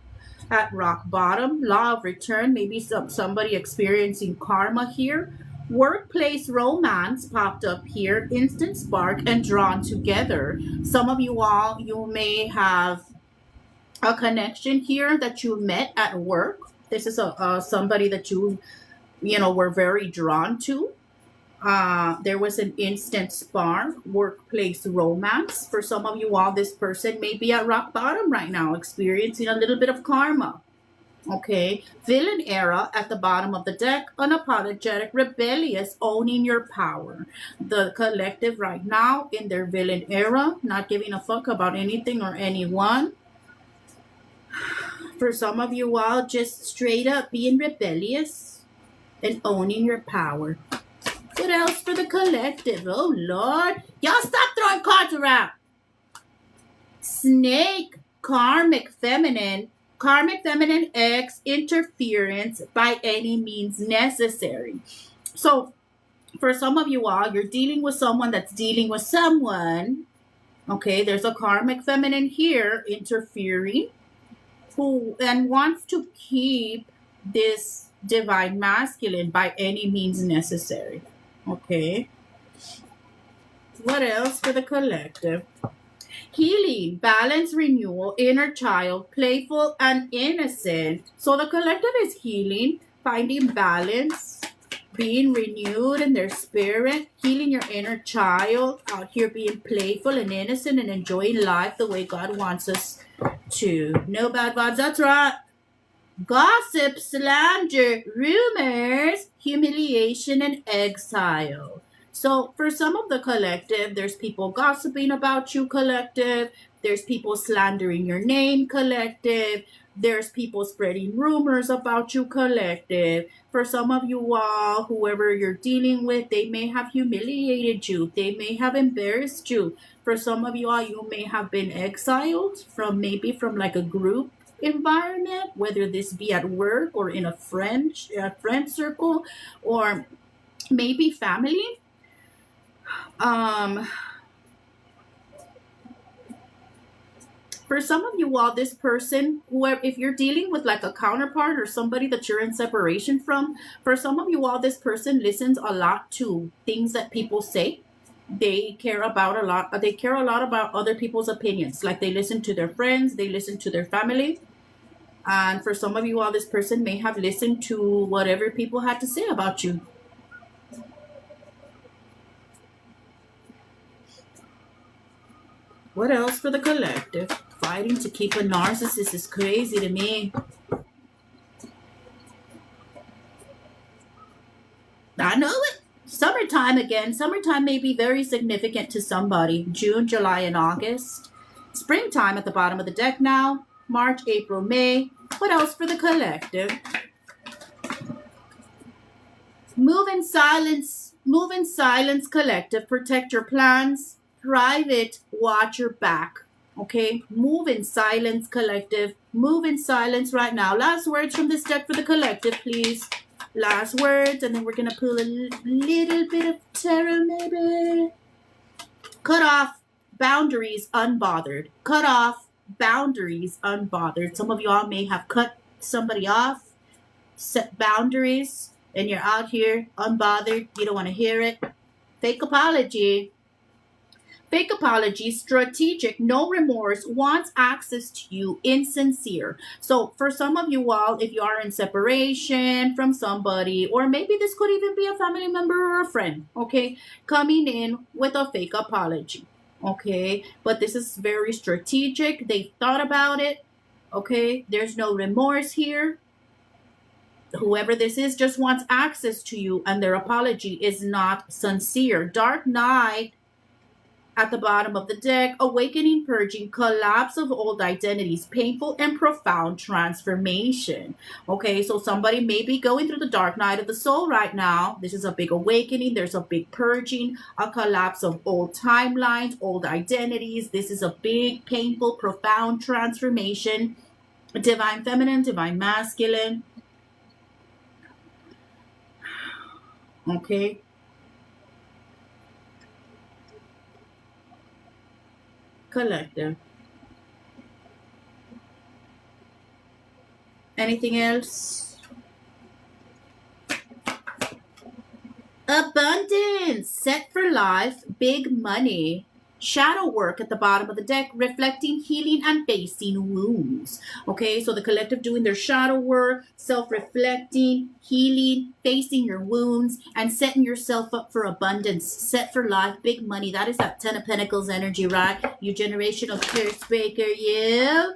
At rock bottom, law of return, maybe somebody experiencing karma here. Workplace romance popped up here, instant spark and drawn together. Some of you all, you may have a connection here that you met at work. This is somebody that you were very drawn to. There was an instant spark, workplace romance. For some of you all, this person may be at rock bottom right now, experiencing a little bit of karma. Okay, villain era at the bottom of the deck, unapologetic, rebellious, owning your power. The collective right now in their villain era, not giving a fuck about anything or anyone. For some of you all, just straight up being rebellious and owning your power. What else for the collective? Oh, Lord. Y'all stop throwing cards around. Snake, karmic feminine X, interference by any means necessary. So, for some of you all, you're dealing with someone that's dealing with someone. Okay, there's a karmic feminine here interfering who and wants to keep this divine masculine by any means necessary. Okay. What else for the collective? Healing, balance, renewal, inner child, playful and innocent. So the collective is healing, finding balance, being renewed in their spirit, healing your inner child, out here being playful and innocent and enjoying life the way God wants us to. No bad vibes, that's right. Gossip, slander, rumors, humiliation, and exile. So for some of the collective, there's people gossiping about you, collective. There's people slandering your name, collective. There's people spreading rumors about you, collective. For some of you all, whoever you're dealing with, they may have humiliated you. They may have embarrassed you. For some of you all, you may have been exiled from like a group environment, whether this be at work or in a friend circle or maybe family. For some of you all, this person, whoever, if you're dealing with like a counterpart or somebody that you're in separation from, for some of you all, this person listens a lot to things that people say. They care a lot about other people's opinions. Like they listen to their friends, they listen to their family. And for some of you all, this person may have listened to whatever people had to say about you. What else for the collective? Fighting to keep a narcissist is crazy to me. I know it. Summertime again. Summertime may be very significant to somebody. June, July, and August. Springtime at the bottom of the deck now. March, April, May. What else for the collective? Move in silence, collective. Protect your plans. Private, watch your back. Okay? Move in silence, collective. Move in silence right now. Last words from this deck for the collective, please. Last words, and then we're going to pull a little bit of tarot, maybe. Cut off, boundaries, unbothered. Cut off, boundaries, unbothered. Some of y'all may have cut somebody off, set boundaries, and you're out here unbothered. You don't want to hear it. Fake apology. Fake apology, strategic, no remorse, wants access to you, insincere. So for some of you all, if you are in separation from somebody, or maybe this could even be a family member or a friend, okay, coming in with a fake apology, okay, but this is very strategic. They thought about it, okay, there's no remorse here. Whoever this is just wants access to you, and their apology is not sincere. Dark Knight At the bottom of the deck, awakening, purging, collapse of old identities, painful and profound transformation. Okay, so somebody may be going through the dark night of the soul right now. This is a big awakening. There's a big purging, a collapse of old timelines, old identities. This is a big, painful, profound transformation. Divine feminine, divine masculine. Okay. Collective. Anything else? Abundance, set for life, big money. Shadow work at the bottom of the deck, reflecting, healing, and facing wounds. Okay, so the collective doing their shadow work, self-reflecting, healing, facing your wounds, and setting yourself up for abundance. Set for life, big money. That is that 10 of Pentacles energy, right? You generational curse breaker, you.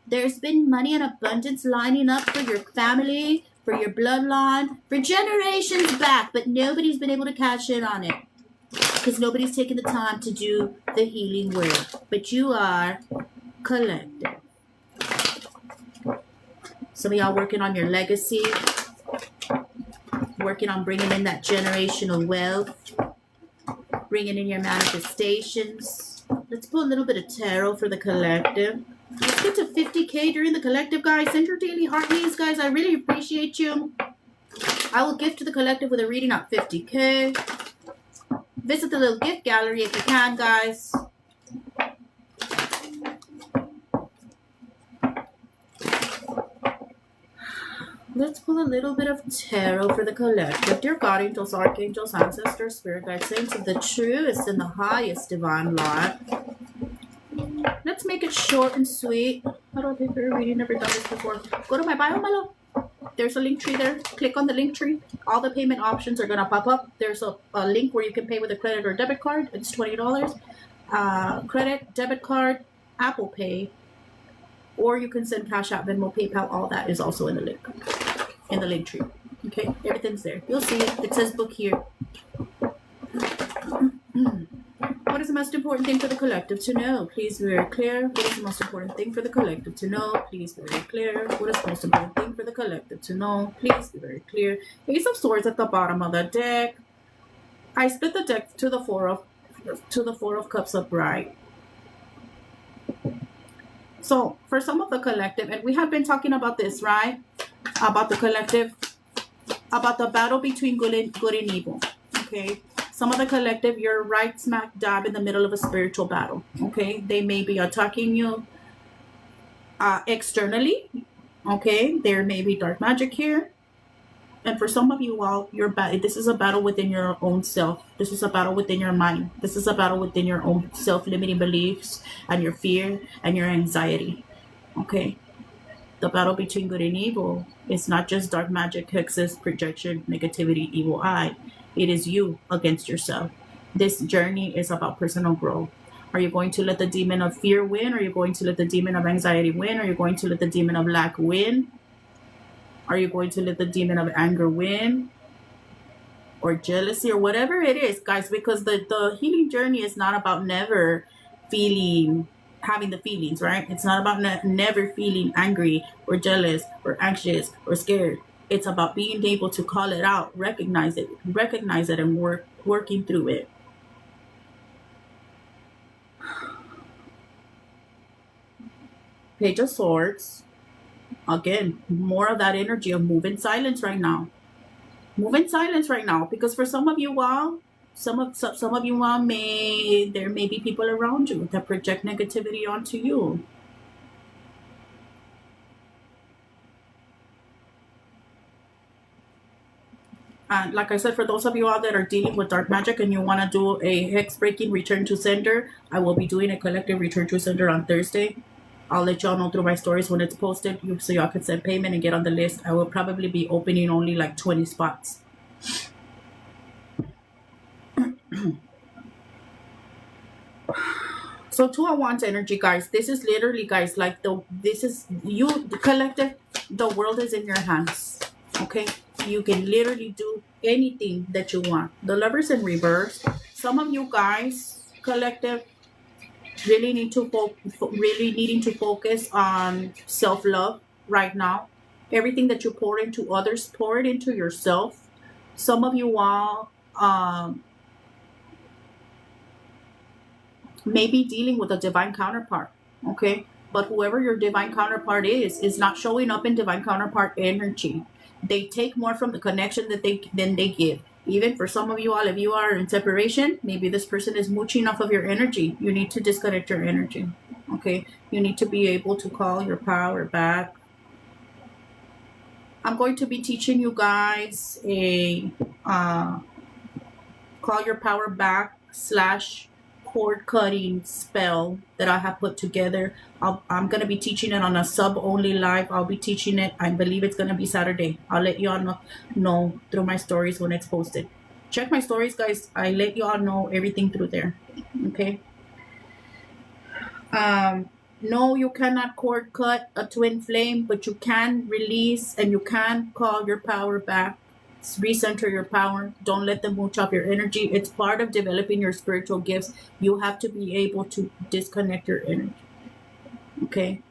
There's been money and abundance lining up for your family, for your bloodline, for generations back, but nobody's been able to cash in on it because nobody's taken the time to do the healing work. But you are collective. Some of y'all working on your legacy, working on bringing in that generational wealth, bringing in your manifestations. Let's put a little bit of tarot for the collective. Let's get to 50K during the collective, guys. Send your daily heart needs, guys. I really appreciate you. I will gift to the collective with a reading at 50K. Visit the little gift gallery if you can, guys. Let's pull a little bit of tarot for the collective. Dear God, angels, archangels, ancestors, spirit guides, saints of the truest and the highest divine light. Let's make it short and sweet. How do I pay for a reading? Never done this before. Go to my bio, my love. There's a link tree there. Click on the link tree. All the payment options are going to pop up. There's a link where you can pay with a credit or debit card. It's $20. Credit, debit card, Apple Pay, or you can send Cash App, Venmo, PayPal. All that is also in the link tree. Okay, everything's there. You'll see it. It says book here. What is the most important thing for the collective to know? Please be very clear. What is the most important thing for the collective to know? Please be very clear. What is the most important thing for the collective to know? Please be very clear. Ace of Swords at the bottom of the deck. I split the deck to the Four of Cups upright. So for some of the collective, and we have been talking about this, right? About the collective, about the battle between good and evil. Okay. Some of the collective, you're right smack dab in the middle of a spiritual battle. Okay. They may be attacking you externally. Okay. There may be dark magic here. And for some of you all, this is a battle within your own self. This is a battle within your mind. This is a battle within your own self-limiting beliefs and your fear and your anxiety. Okay. The battle between good and evil is not just dark magic, hexes, projection, negativity, evil eye. It is you against yourself. This journey is about personal growth. Are you going to let the demon of fear win? Are you going to let the demon of anxiety win? Are you going to let the demon of lack win? Are you going to let the demon of anger win? Or jealousy or whatever it is, guys, because the healing journey is not about never having the feelings, right? It's not about never feeling angry or jealous or anxious or scared. It's about being able to call it out, recognize it, and working through it. Page of Swords. Again, more of that energy of move in silence right now. Move in silence right now, because for some of you all, some of you all there may be people around you that project negativity onto you. And like I said, for those of you out that are dealing with dark magic and you want to do a hex breaking return to sender, I will be doing a collective return to sender on Thursday. I'll let y'all know through my stories when it's posted, so y'all can send payment and get on the list. I will probably be opening only like 20 spots. So 2 of Wands energy, guys. This is literally, guys, like the collective. The world is in your hands. Okay, you can literally do anything that you want. The Lovers in reverse. Some of you guys collective, really really needing to focus on self-love right now. Everything that you pour into others, pour it into yourself. Some of you all may be dealing with a divine counterpart, okay? But whoever your divine counterpart is not showing up in divine counterpart energy. They take more from the connection that than they give. Even for some of you all, if you are in separation, maybe this person is mooching off of your energy. You need to disconnect your energy, okay? You need to be able to call your power back. I'm going to be teaching you guys a call your power back / cord cutting spell that I have put together. I'm going to be teaching it on a sub only live. I'll be teaching it. I believe it's going to be Saturday. I'll let you all know through my stories when it's posted. Check my stories, guys. I let you all know everything through there. Okay. No, you cannot cord cut a twin flame, but you can release and you can call your power back. Recenter your power. Don't let them mooch off your energy. It's part of developing your spiritual gifts. You have to be able to disconnect your energy. Okay?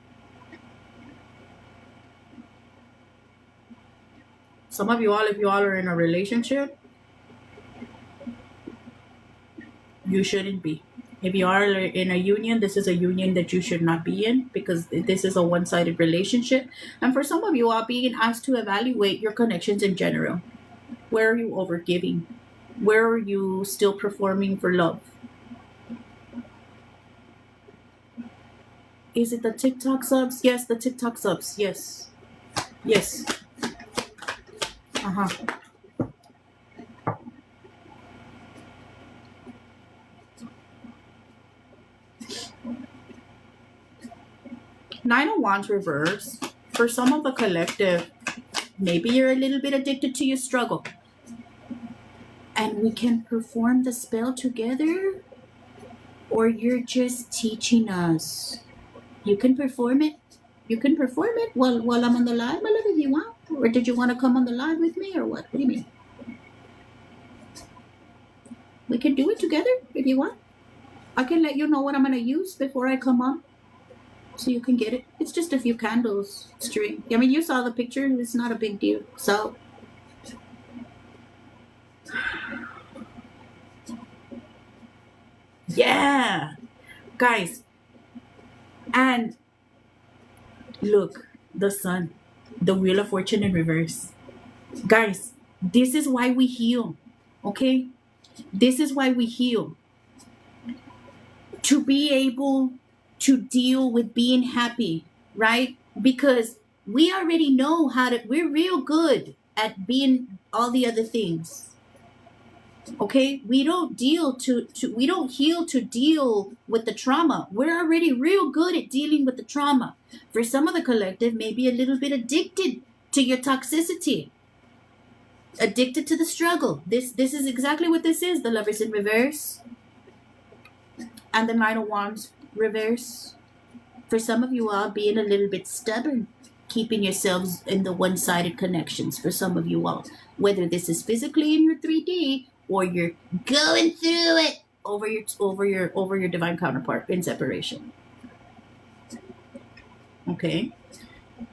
Some of you all, if you all are in a relationship, you shouldn't be. If you are in a union, this is a union that you should not be in, because this is a one-sided relationship. And for some of you all, being asked to evaluate your connections in general. Where are you overgiving? Where are you still performing for love? Is it the TikTok subs? Yes, the TikTok subs. Yes. Yes. Uh-huh. Nine of Wands reverse. For some of the collective, maybe you're a little bit addicted to your struggle. And we can perform the spell together, or you're just teaching us. You can perform it. You can perform it while I'm on the live, my love, if you want. Or did you want to come on the live with me, or what? What do you mean? We can do it together if you want. I can let you know what I'm going to use before I come on, so you can get it. It's just a few candles, string. I mean, you saw the picture. It's not a big deal. So yeah, guys. And look, the sun, the Wheel of Fortune in reverse. Guys, this is why we heal, okay? This is why we heal. To be able to deal with being happy, right? Because we already know we're real good at being all the other things. Okay, we don't heal to deal with the trauma. We're already real good at dealing with the trauma. For some of the collective, maybe a little bit addicted to your toxicity, addicted to the struggle. This is exactly what this is. The Lovers in reverse and the Nine of Wands reverse. For some of you all, being a little bit stubborn, keeping yourselves in the one-sided connections. For some of you all, whether this is physically in your 3D, or you're going through it over your divine counterpart in separation. Okay?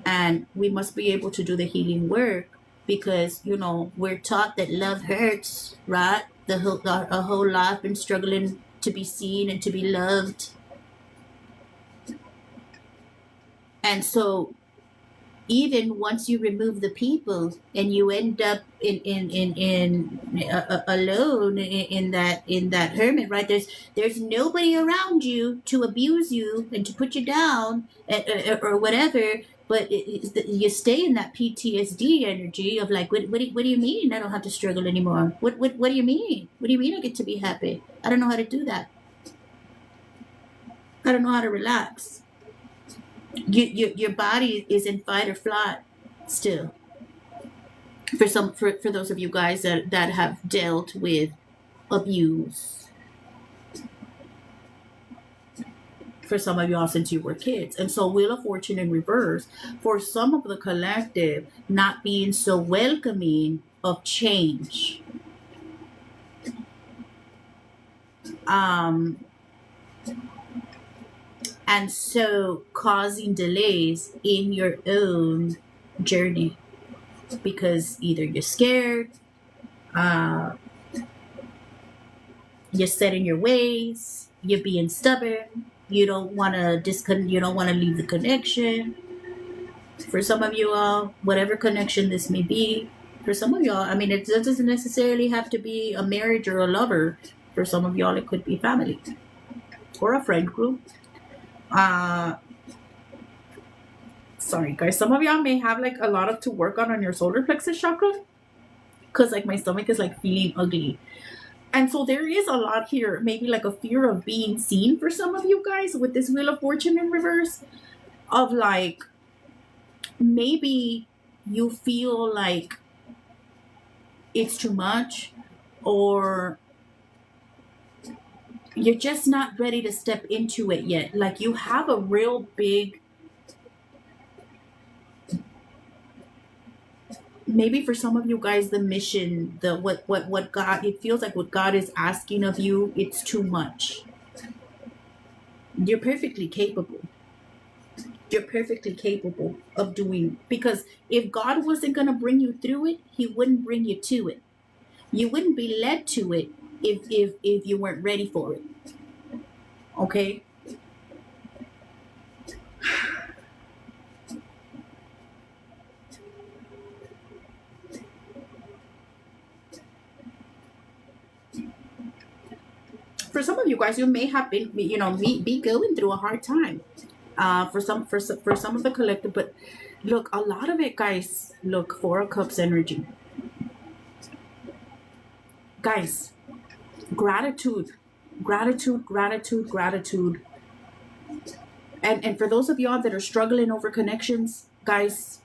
And we must be able to do the healing work, because we're taught that love hurts, right? A whole life been struggling to be seen and to be loved. And so even once you remove the people and you end up alone in that hermit, right? There's nobody around you to abuse you and to put you down, or whatever. But you stay in that PTSD energy of like, what do you mean I don't have to struggle anymore? What do you mean? What do you mean I get to be happy? I don't know how to do that. I don't know how to relax. Your body is in fight or flight still. For those of you guys that have dealt with abuse. For some of y'all, since you were kids. And so Wheel of Fortune in reverse, for some of the collective, not being so welcoming of change. and so causing delays in your own journey because either you're scared, uh, you're set in your ways, you're being stubborn, you don't want to you don't want to leave the connection. For some of you all, whatever connection this may be, for some of y'all, I mean, it doesn't necessarily have to be a marriage or a lover. For some of y'all, it could be family or a friend group. Sorry guys, some of y'all may have like a lot of to work on your solar plexus chakra, because like my stomach is like feeling ugly. And so there is a lot here, maybe like a fear of being seen for some of you guys with this Wheel of Fortune in reverse, of like maybe you feel like it's too much, or you're just not ready to step into it yet. Like you have a real big, maybe for some of you guys, the mission, the what God, it feels like what God is asking of you, it's too much. You're perfectly capable. You're perfectly capable of doing, because if God wasn't going to bring you through it, he wouldn't bring you to it. You wouldn't be led to it if you weren't ready for it. Okay? For some of you guys, you may have been, be going through a hard time. For some of the collective, but look, a lot of it, guys. Look, Four of Cups energy, guys. Gratitude, gratitude, gratitude, gratitude. And for those of y'all that are struggling over connections, guys,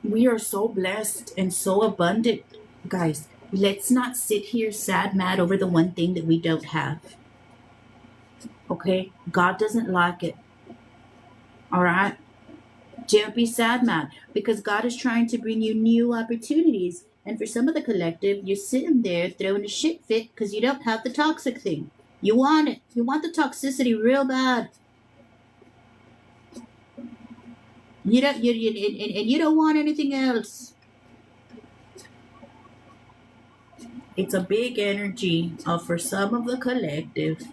we are so blessed and so abundant, guys. Let's not sit here sad, mad over the one thing that we don't have. Okay? God doesn't like it. All right? Don't be sad, mad, because God is trying to bring you new opportunities. And for some of the collective, you're sitting there throwing a shit fit because you don't have the toxic thing. You want it. You want the toxicity real bad. You don't. And you don't want anything else. It's a big energy for some of the collective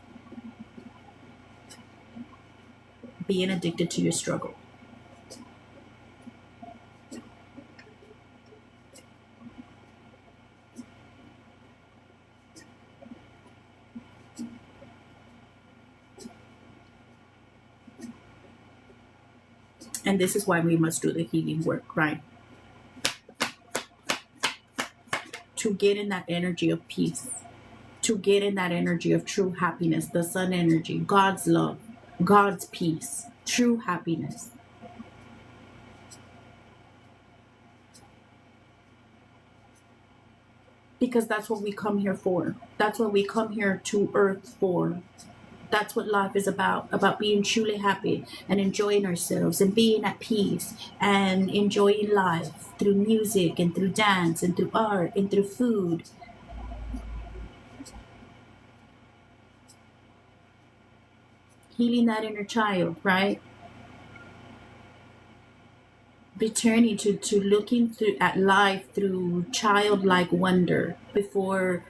being addicted to your struggle. And this is why we must do the healing work, right? To get in that energy of peace, to get in that energy of true happiness, the sun energy, God's love, God's peace, true happiness. Because that's what we come here for. That's what we come here to Earth for. That's what life is about being truly happy and enjoying ourselves and being at peace and enjoying life through music and through dance and through art and through food. Healing that inner child, right? Returning to looking at life through childlike wonder before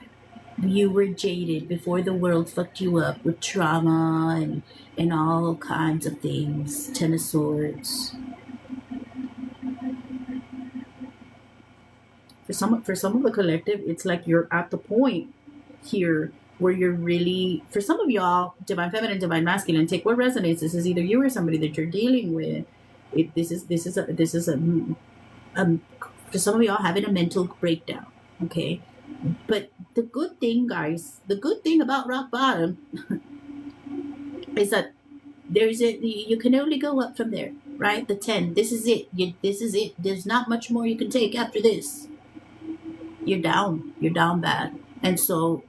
you were jaded, before the world fucked you up with trauma and all kinds of things. Ten of Swords. For some of the collective, it's like you're at the point here where you're really, for some of y'all, divine feminine, divine masculine, take what resonates. This is either you or somebody that you're dealing with. This is for some of y'all having a mental breakdown. Okay. But the good thing, guys, the good thing about rock bottom is that you can only go up from there, right? The 10, this is it. This is it. There's not much more you can take after this. You're down bad. And so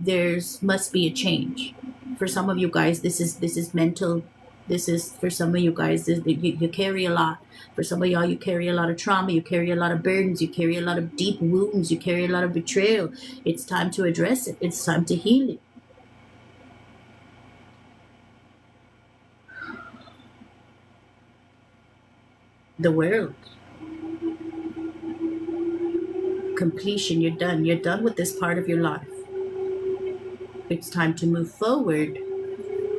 must be a change. For some of you guys, this is mental This is for some of you guys. You carry a lot. For some of y'all, you carry a lot of trauma. You carry a lot of burdens. You carry a lot of deep wounds. You carry a lot of betrayal. It's time to address it. It's time to heal it. The world. Completion. You're done. You're done with this part of your life. It's time to move forward.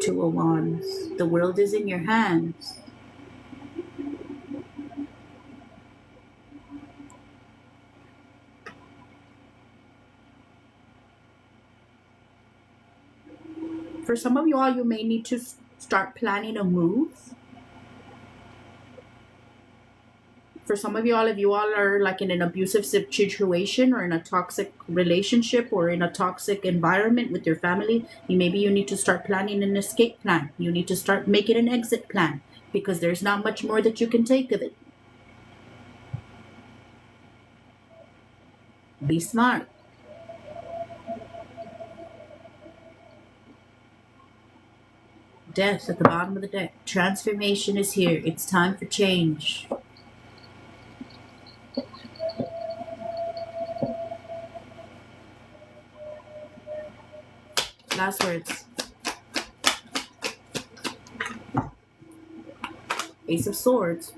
Two of Wands. The world is in your hands. For some of you all, you may need to start planning a move. For some of you all, if you all are like in an abusive situation or in a toxic relationship or in a toxic environment with your family, maybe you need to start planning an escape plan. You need to start making an exit plan because there's not much more that you can take of it. Be smart. Death at the bottom of the deck. Transformation is here. It's time for change. Last words. Ace of Swords.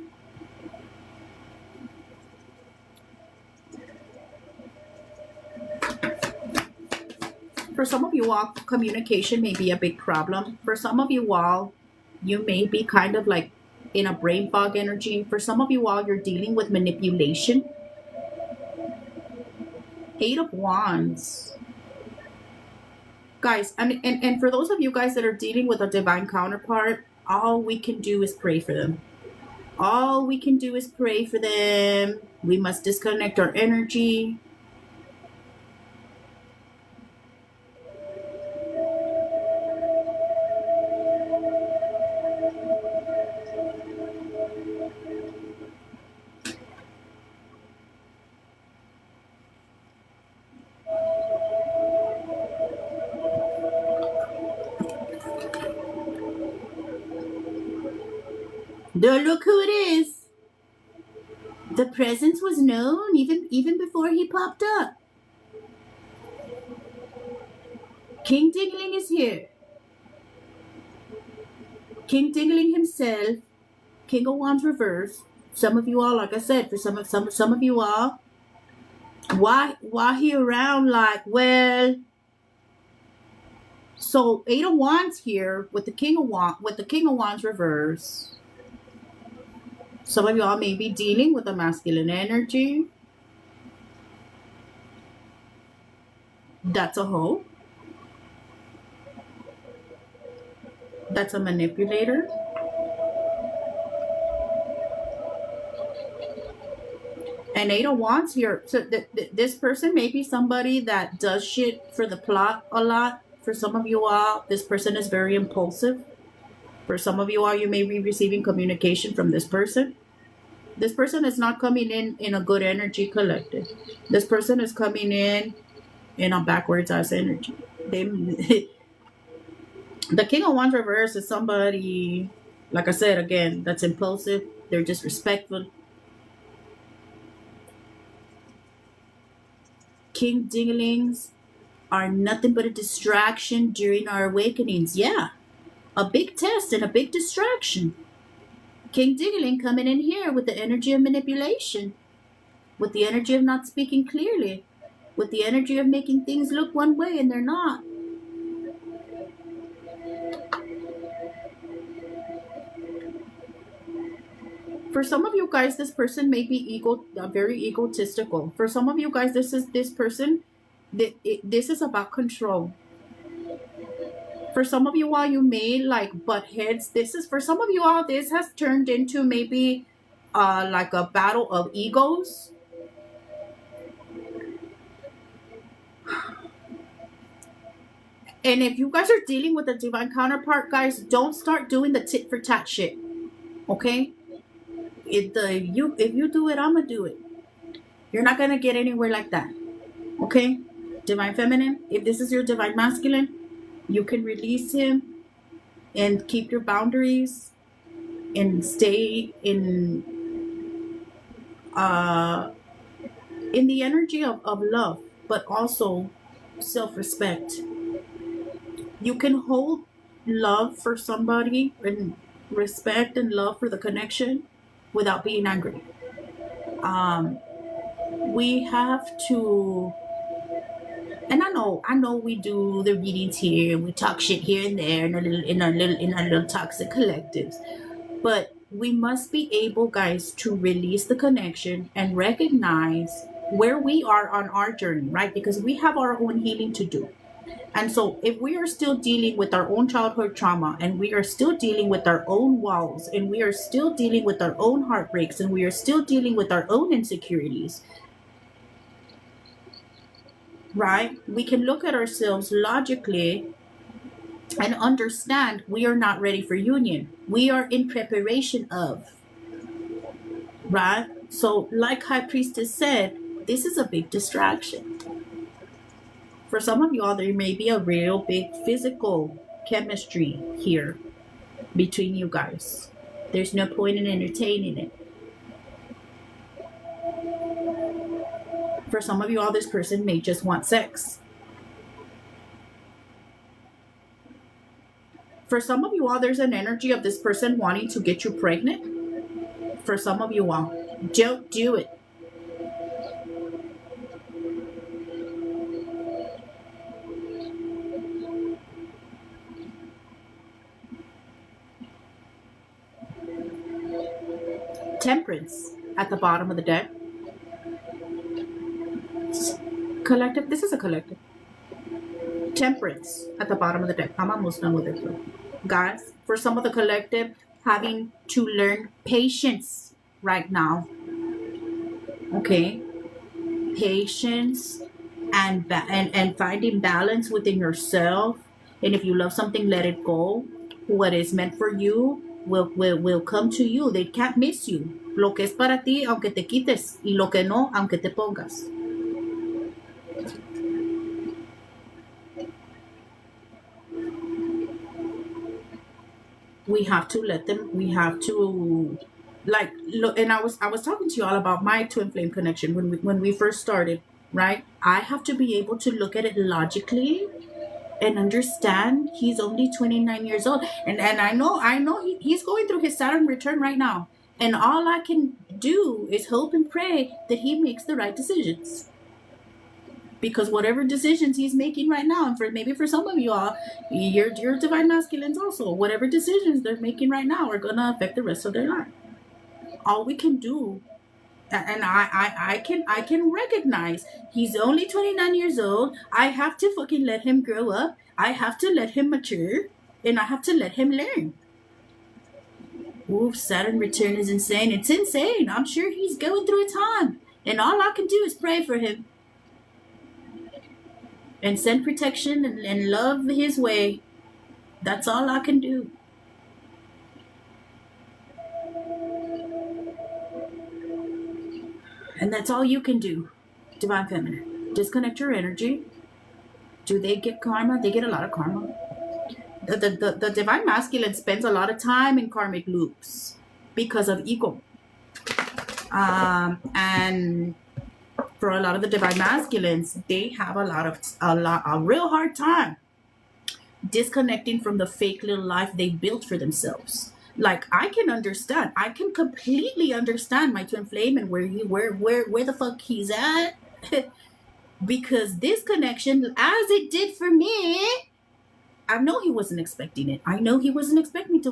For some of you all, communication may be a big problem. For some of you all, you may be kind of like in a brain fog energy. For some of you all, you're dealing with manipulation. Eight of Wands. Guys, and for those of you guys that are dealing with a divine counterpart, all we can do is pray for them. All we can do is pray for them. We must disconnect our energy. Look who it is. The presence was known even before he popped up. King Dingling is here. King Dingling himself. King of Wands reverse. Some of you all, like I said, for some of you all, why he around like, well, so Eight of Wands here with the King of Wands reverse. Some of y'all may be dealing with a masculine energy. That's a hoe. That's a manipulator. And Eight of Wands here. So this person may be somebody that does shit for the plot a lot. For some of you all, this person is very impulsive. For some of you all, you may be receiving communication from this person. This person is not coming in a good energy collective. This person is coming in a backwards ass energy. The King of Wands reverse is somebody, like I said again, that's impulsive. They're disrespectful. King Dinglings are nothing but a distraction during our awakenings. Yeah. A big test and a big distraction. King Dingling coming in here with the energy of manipulation, with the energy of not speaking clearly, with the energy of making things look one way and they're not. For some of you guys, this person may be very egotistical. For some of you guys, this is about control. For some of you all, you may like butt heads. For some of you all, this has turned into maybe like a battle of egos. And if you guys are dealing with a divine counterpart, guys, don't start doing the tit for tat shit. Okay? If you do it, I'm gonna do it. You're not gonna get anywhere like that. Okay? Divine feminine, if this is your divine masculine, you can release him. and keep your boundaries and stay uh, in the energy of love, but also self-respect. You can hold love for somebody and respect and love for the connection without being angry. Um, we have to, and I know we do the readings here, we talk shit here and there in our little toxic collectives, but we must be able, guys, to release the connection and recognize where we are on our journey, right? Because we have our own healing to do. And so, if we are still dealing with our own childhood trauma, and we are still dealing with our own walls, and we are still dealing with our own heartbreaks, and we are still dealing with our own insecurities, right? We can look at ourselves logically and understand we are not ready for union. We are in preparation of, right? So, like High Priestess said, this is a big distraction. For some of y'all, there may be a real big physical chemistry here between you guys. There's no point in entertaining it. For some of you all, this person may just want sex. For some of you all, there's an energy of this person wanting to get you pregnant. For some of you all, don't do it. Temperance at the bottom of the deck. Collective, this is a collective. Temperance at the bottom of the deck. I'm almost done with it. Guys, for some of the collective, having to learn patience right now. Okay? Patience and finding balance within yourself. And if you love something, let it go. What is meant for you will come to you. They can't miss you. Lo que es para ti, aunque te quites, y lo que no, aunque te pongas. We have to let them. We have to, like, look. And I was talking to you all about my twin flame connection when we first started, right? I have to be able to look at it logically and understand he's only 29 years old, and I know he's going through his Saturn return right now, and all I can do is hope and pray that he makes the right decisions, because whatever decisions he's making right now, and maybe for some of you all, your divine masculines also, whatever decisions they're making right now are gonna affect the rest of their life. All we can do, and I can recognize he's only 29 years old. I have to fucking let him grow up. I have to let him mature, and I have to let him learn. Ooh, Saturn return is insane. It's insane. I'm sure he's going through a time, and all I can do is pray for him and send protection and love his way. That's all I can do. And that's all you can do, Divine Feminine. Disconnect your energy. Do they get karma? They get a lot of karma. The Divine Masculine spends a lot of time in karmic loops because of ego. And for a lot of the Divine Masculines, they have a real hard time disconnecting from the fake little life they built for themselves. Like, I can completely understand my twin flame and where the fuck he's at. Because this connection, as it did for me, I know he wasn't expecting it. I know he wasn't expecting any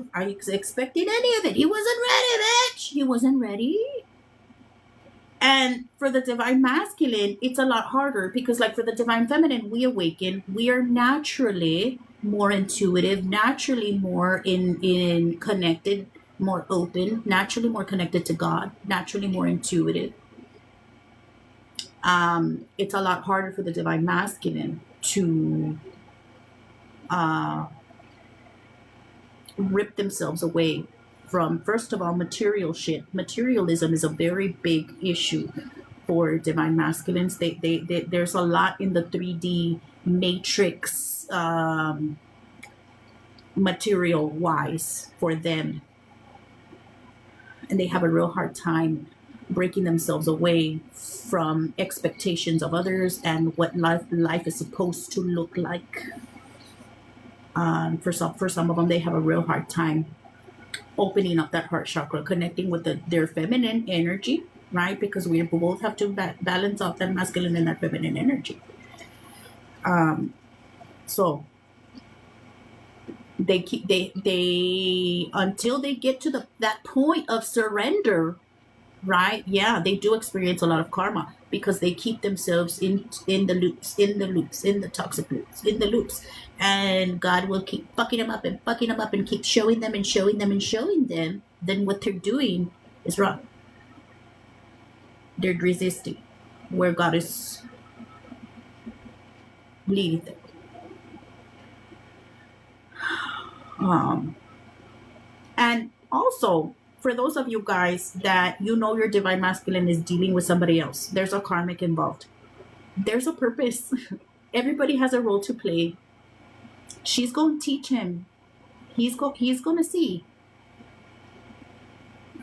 of it. He wasn't ready, bitch. He wasn't ready. And for the Divine Masculine, it's a lot harder because, like, for the Divine Feminine, we awaken. We are naturally more intuitive, naturally more in connected, more open, naturally more connected to God, naturally more intuitive. It's a lot harder for the Divine Masculine to rip themselves away from, first of all, material shit. Materialism is a very big issue for Divine Masculines. They there's a lot in the 3D matrix material wise for them, and they have a real hard time breaking themselves away from expectations of others and what life is supposed to look like. For some of them, they have a real hard time opening up that heart chakra, connecting with their feminine energy, right? Because we both have to balance out that masculine and that feminine energy. So they until they get to that point of surrender, right? Yeah, they do experience a lot of karma because they keep themselves in the loops, in the toxic loops, in the loops, and God will keep fucking them up and fucking them up and keep showing them and showing them and showing them. Then what they're doing is wrong. They're resisting where God is leading them. And also, for those of you guys that you know your divine masculine is dealing with somebody else, there's a karmic involved. There's a purpose. Everybody has a role to play. She's going to teach him. He's going to see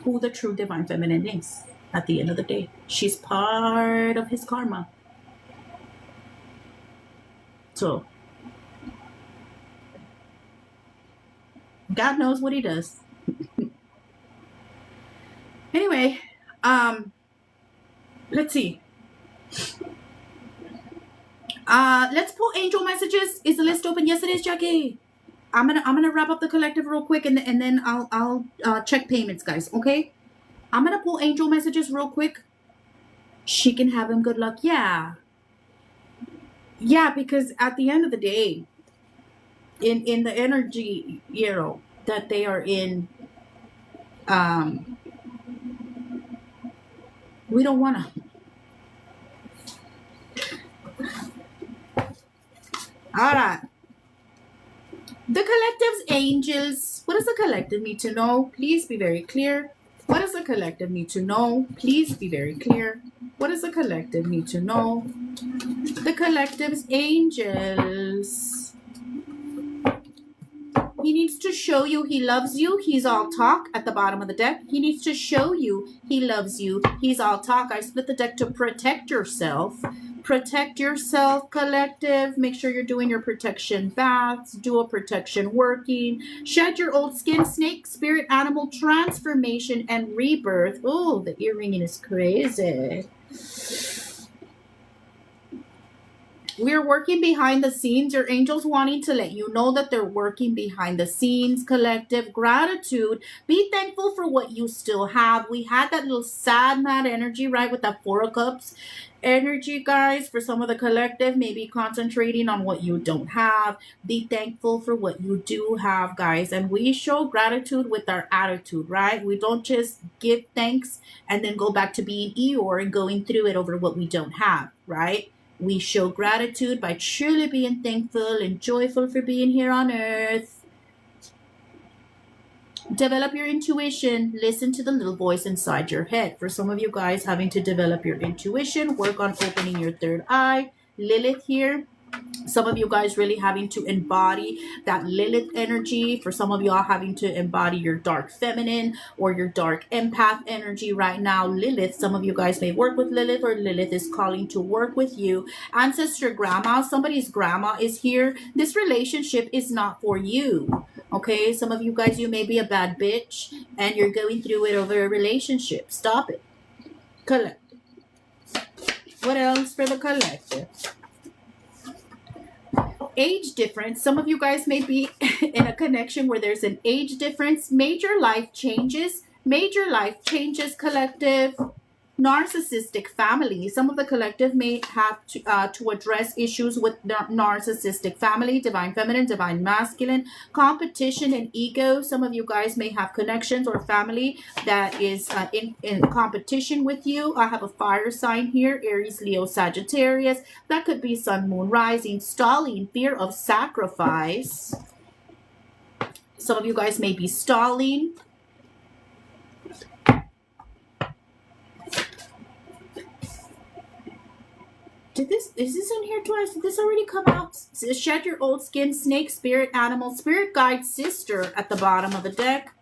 who the true divine feminine is at the end of the day. She's part of his karma. So God knows what he does. Anyway, let's see. Let's pull angel messages. Is the list open? Yes, it is, Jackie. I'm gonna wrap up the collective real quick, and then I'll check payments, guys. Okay. I'm gonna pull angel messages real quick. She can have him. Good luck. Yeah. Yeah, because at the end of the day, in the energy, that they are in, we don't want to. All right. The collective's angels. What does the collective need to know? Please be very clear. What does the collective need to know? Please be very clear. What does the collective need to know? The collective's angels. He needs to show you he loves you. He's all talk at the bottom of the deck. He needs to show you he loves you. He's all talk. I split the deck to protect yourself. Protect yourself, collective. Make sure you're doing your protection baths. Do a protection working. Shed your old skin, snake, spirit, animal, transformation, and rebirth. Oh, the earringing is crazy. We're working behind the scenes. Your angels wanting to let you know that they're working behind the scenes. Collective gratitude. Be thankful for what you still have. We had that little sad, mad energy, right, with that 4 of Cups energy, guys. For some of the collective, maybe concentrating on what you don't have. Be thankful for what you do have, guys. And we show gratitude with our attitude, right? We don't just give thanks and then go back to being Eeyore and going through it over what we don't have, right? We show gratitude by truly being thankful and joyful for being here on earth. Develop your intuition. Listen to the little voice inside your head. For some of you guys having to develop your intuition, work on opening your third eye. Lilith here. Some of you guys really having to embody that Lilith energy. For some of y'all having to embody your dark feminine or your dark empath energy right now. Lilith, some of you guys may work with Lilith, or Lilith is calling to work with you. Ancestor grandma, somebody's grandma is here. This relationship is not for you. Okay, some of you guys, you may be a bad bitch and you're going through it over a relationship. Stop it. Collective. What else for the collective? Age difference. Some of you guys may be in a connection where there's an age difference. Major life changes. Collective. Narcissistic family. Some of the collective may have to address issues with narcissistic family, divine feminine, divine masculine, competition and ego. Some of you guys may have connections or family that is in competition with you. I have a fire sign here, Aries, Leo, Sagittarius. That could be sun, moon, rising, stalling, fear of sacrifice. Some of you guys may be stalling. Is this in here twice? Did this already come out? Shed your old skin, snake, spirit, animal, spirit guide, sister at the bottom of the deck.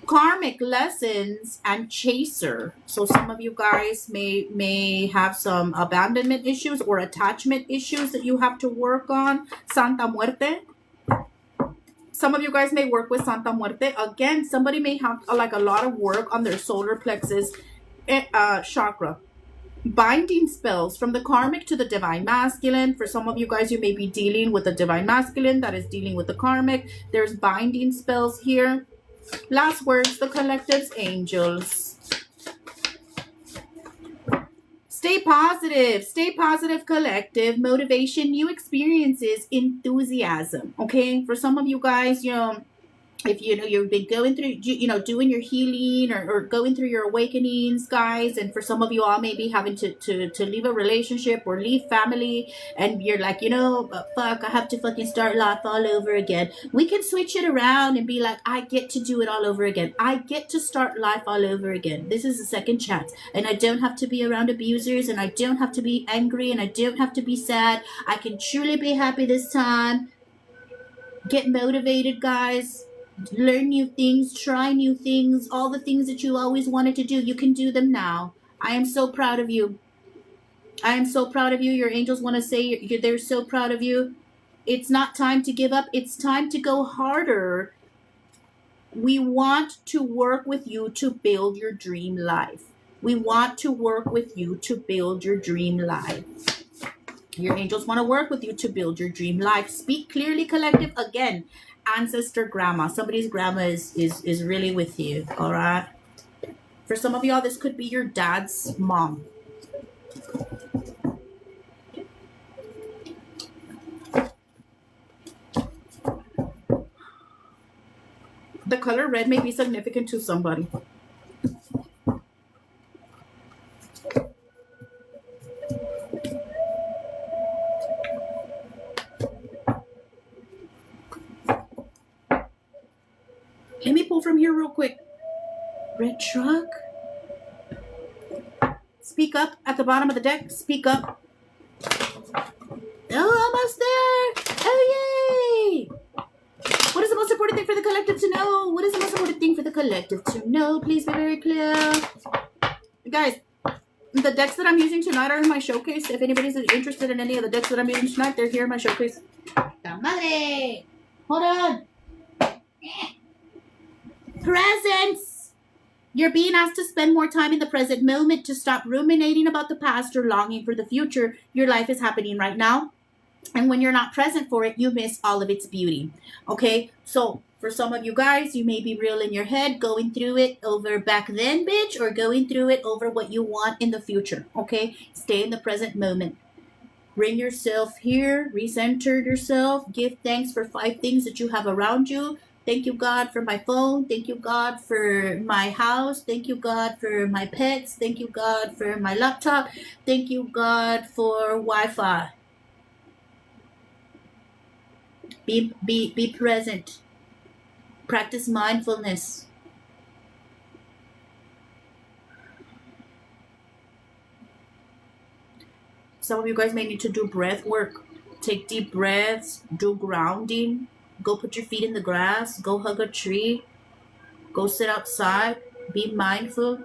Karmic lessons and chaser. So some of you guys may have some abandonment issues or attachment issues that you have to work on. Santa Muerte. Some of you guys may work with Santa Muerte. Again, somebody may have like a lot of work on their solar plexus chakra. Binding spells from the karmic to the divine masculine. For some of you guys, you may be dealing with the divine masculine that is dealing with the karmic. There's binding spells here. Last words, the collective's angels. Stay positive, collective. Motivation, new experiences, enthusiasm. Okay, for some of you guys, if you've been going through, doing your healing or going through your awakenings, guys, and for some of you all maybe having to leave a relationship or leave family, and you're like, fuck, I have to fucking start life all over again. We can switch it around and be like, I get to do it all over again. I get to start life all over again. This is a second chance, and I don't have to be around abusers, and I don't have to be angry, and I don't have to be sad. I can truly be happy this time. Get motivated, guys. Learn new things, try new things, all the things that you always wanted to do. You can do them now. I am so proud of you. I am so proud of you. Your angels want to say they're so proud of you. It's not time to give up. It's time to go harder. We want to work with you to build your dream life. We want to work with you to build your dream life. Your angels want to work with you to build your dream life. Speak clearly, collective. Again, ancestor grandma. Somebody's grandma is really with you. All right. For some of y'all, this could be your dad's mom. The color red may be significant to somebody. Let me pull from here real quick. Red truck. Speak up at the bottom of the deck. Speak up. Oh, almost there. Oh, yay. What is the most important thing for the collective to know? What is the most important thing for the collective to know? Please be very clear. Guys, the decks that I'm using tonight are in my showcase. If anybody's interested in any of the decks that I'm using tonight, they're here in my showcase. La madre. Hold on. Presence. You're being asked to spend more time in the present moment, to stop ruminating about the past or longing for the future. Your life is happening right now. And when you're not present for it, you miss all of its beauty. Okay? So for some of you guys, you may be real in your head, going through it over back then, bitch, or going through it over what you want in the future. Okay? Stay in the present moment. Bring yourself here. Recenter yourself. Give thanks for 5 things that you have around you. Thank you, God, for my phone. Thank you, God, for my house. Thank you, God, for my pets. Thank you, God, for my laptop. Thank you, God, for Wi-Fi. Be present. Practice mindfulness. Some of you guys may need to do breath work. Take deep breaths. Do grounding. Go put your feet in the grass. Go hug a tree. Go sit outside. Be mindful.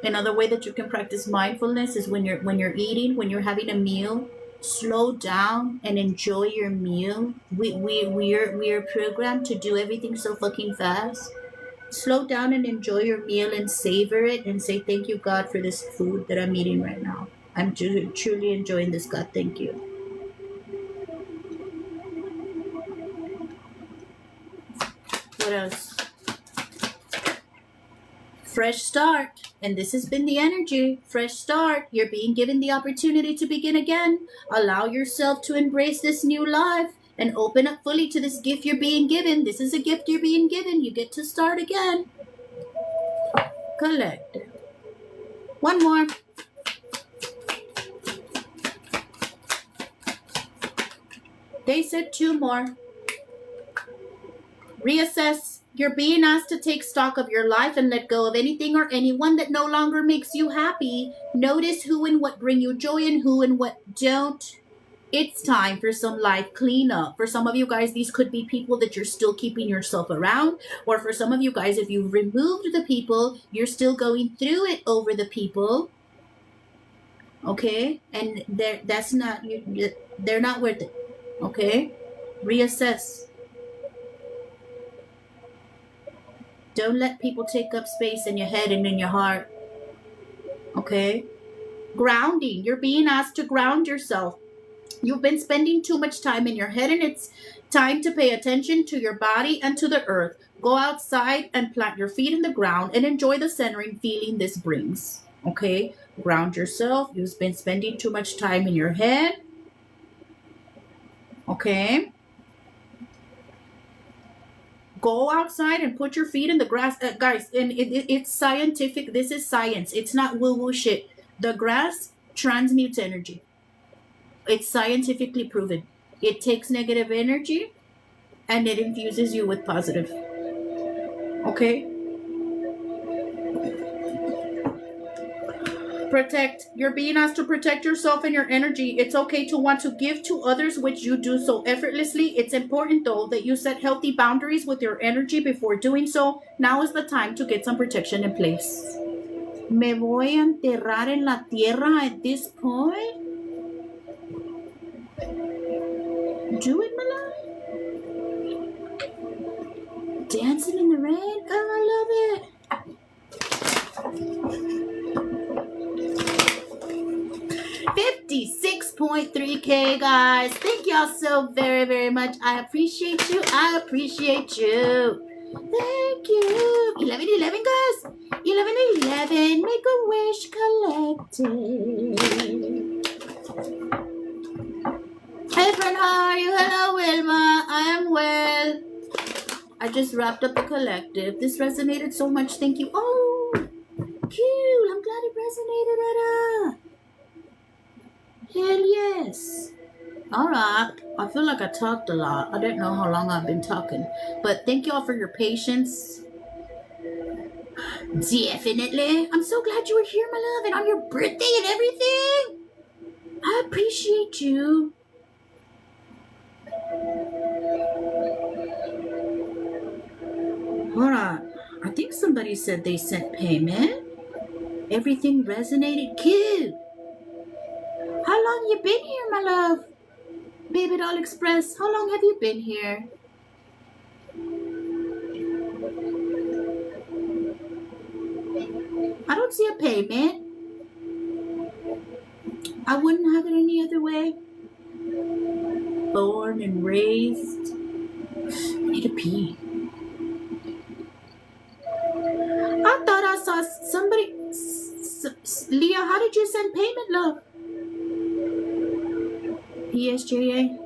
Another way that you can practice mindfulness is when you're eating, when you're having a meal. Slow down and enjoy your meal. We are programmed to do everything so fucking fast. Slow down and enjoy your meal and savor it and say thank you, God, for this food that I'm eating right now. I'm truly enjoying this, God. Thank you. What else? Fresh start. And this has been the energy. Fresh start. You're being given the opportunity to begin again. Allow yourself to embrace this new life and open up fully to this gift you're being given. This is a gift you're being given. You get to start again. Collective. One more. They said 2 more. Reassess You're being asked to take stock of your life and let go of anything or anyone that no longer makes you happy. Notice who and what bring you joy and who and what don't. It's time for some life cleanup. For some of you guys, these could be people that you're still keeping yourself around. Or for some of you guys, if you've removed the people, you're still going through it over the people. Okay? And they're not worth it. Okay? Reassess. Don't let people take up space in your head and in your heart. Okay? Grounding. You're being asked to ground yourself. You've been spending too much time in your head, and it's time to pay attention to your body and to the earth. Go outside and plant your feet in the ground and enjoy the centering feeling this brings. Okay? Ground yourself. You've been spending too much time in your head. Okay? Go outside and put your feet in the grass. Guys, and it's scientific. This is science. It's not woo-woo shit. The grass transmutes energy. It's scientifically proven. It takes negative energy and it infuses you with positive. Okay? Protect. You're being asked to protect yourself and your energy. It's okay to want to give to others, which you do so effortlessly. It's important, though, that you set healthy boundaries with your energy before doing so. Now is the time to get some protection in place. Me voy a enterrar en la tierra at this point. Do it, my love. Dancing in the rain. Oh, I love it. 56.3K, guys. Thank y'all so very, very much. I appreciate you. I appreciate you. Thank you. 11-11, guys. 11-11. Make a wish collective. Hey, friend, how are you? Hello, Wilma. I am well. I just wrapped up the collective. This resonated so much. Thank you. Oh, cute. I'm glad it resonated, Ada. Hell yes. All right. I feel like I talked a lot. I don't know how long I've been talking. But thank you all for your patience. Definitely. I'm so glad you were here, my love. And on your birthday and everything. I appreciate you. Hold on. I think somebody said they sent payment. Everything resonated. Cute. How long you been here, my love? Baby Doll Express, how long have you been here? I don't see a payment. I wouldn't have it any other way. Born and raised. I need to pee. I thought I saw somebody. Leah, how did you send payment, love? PSJA.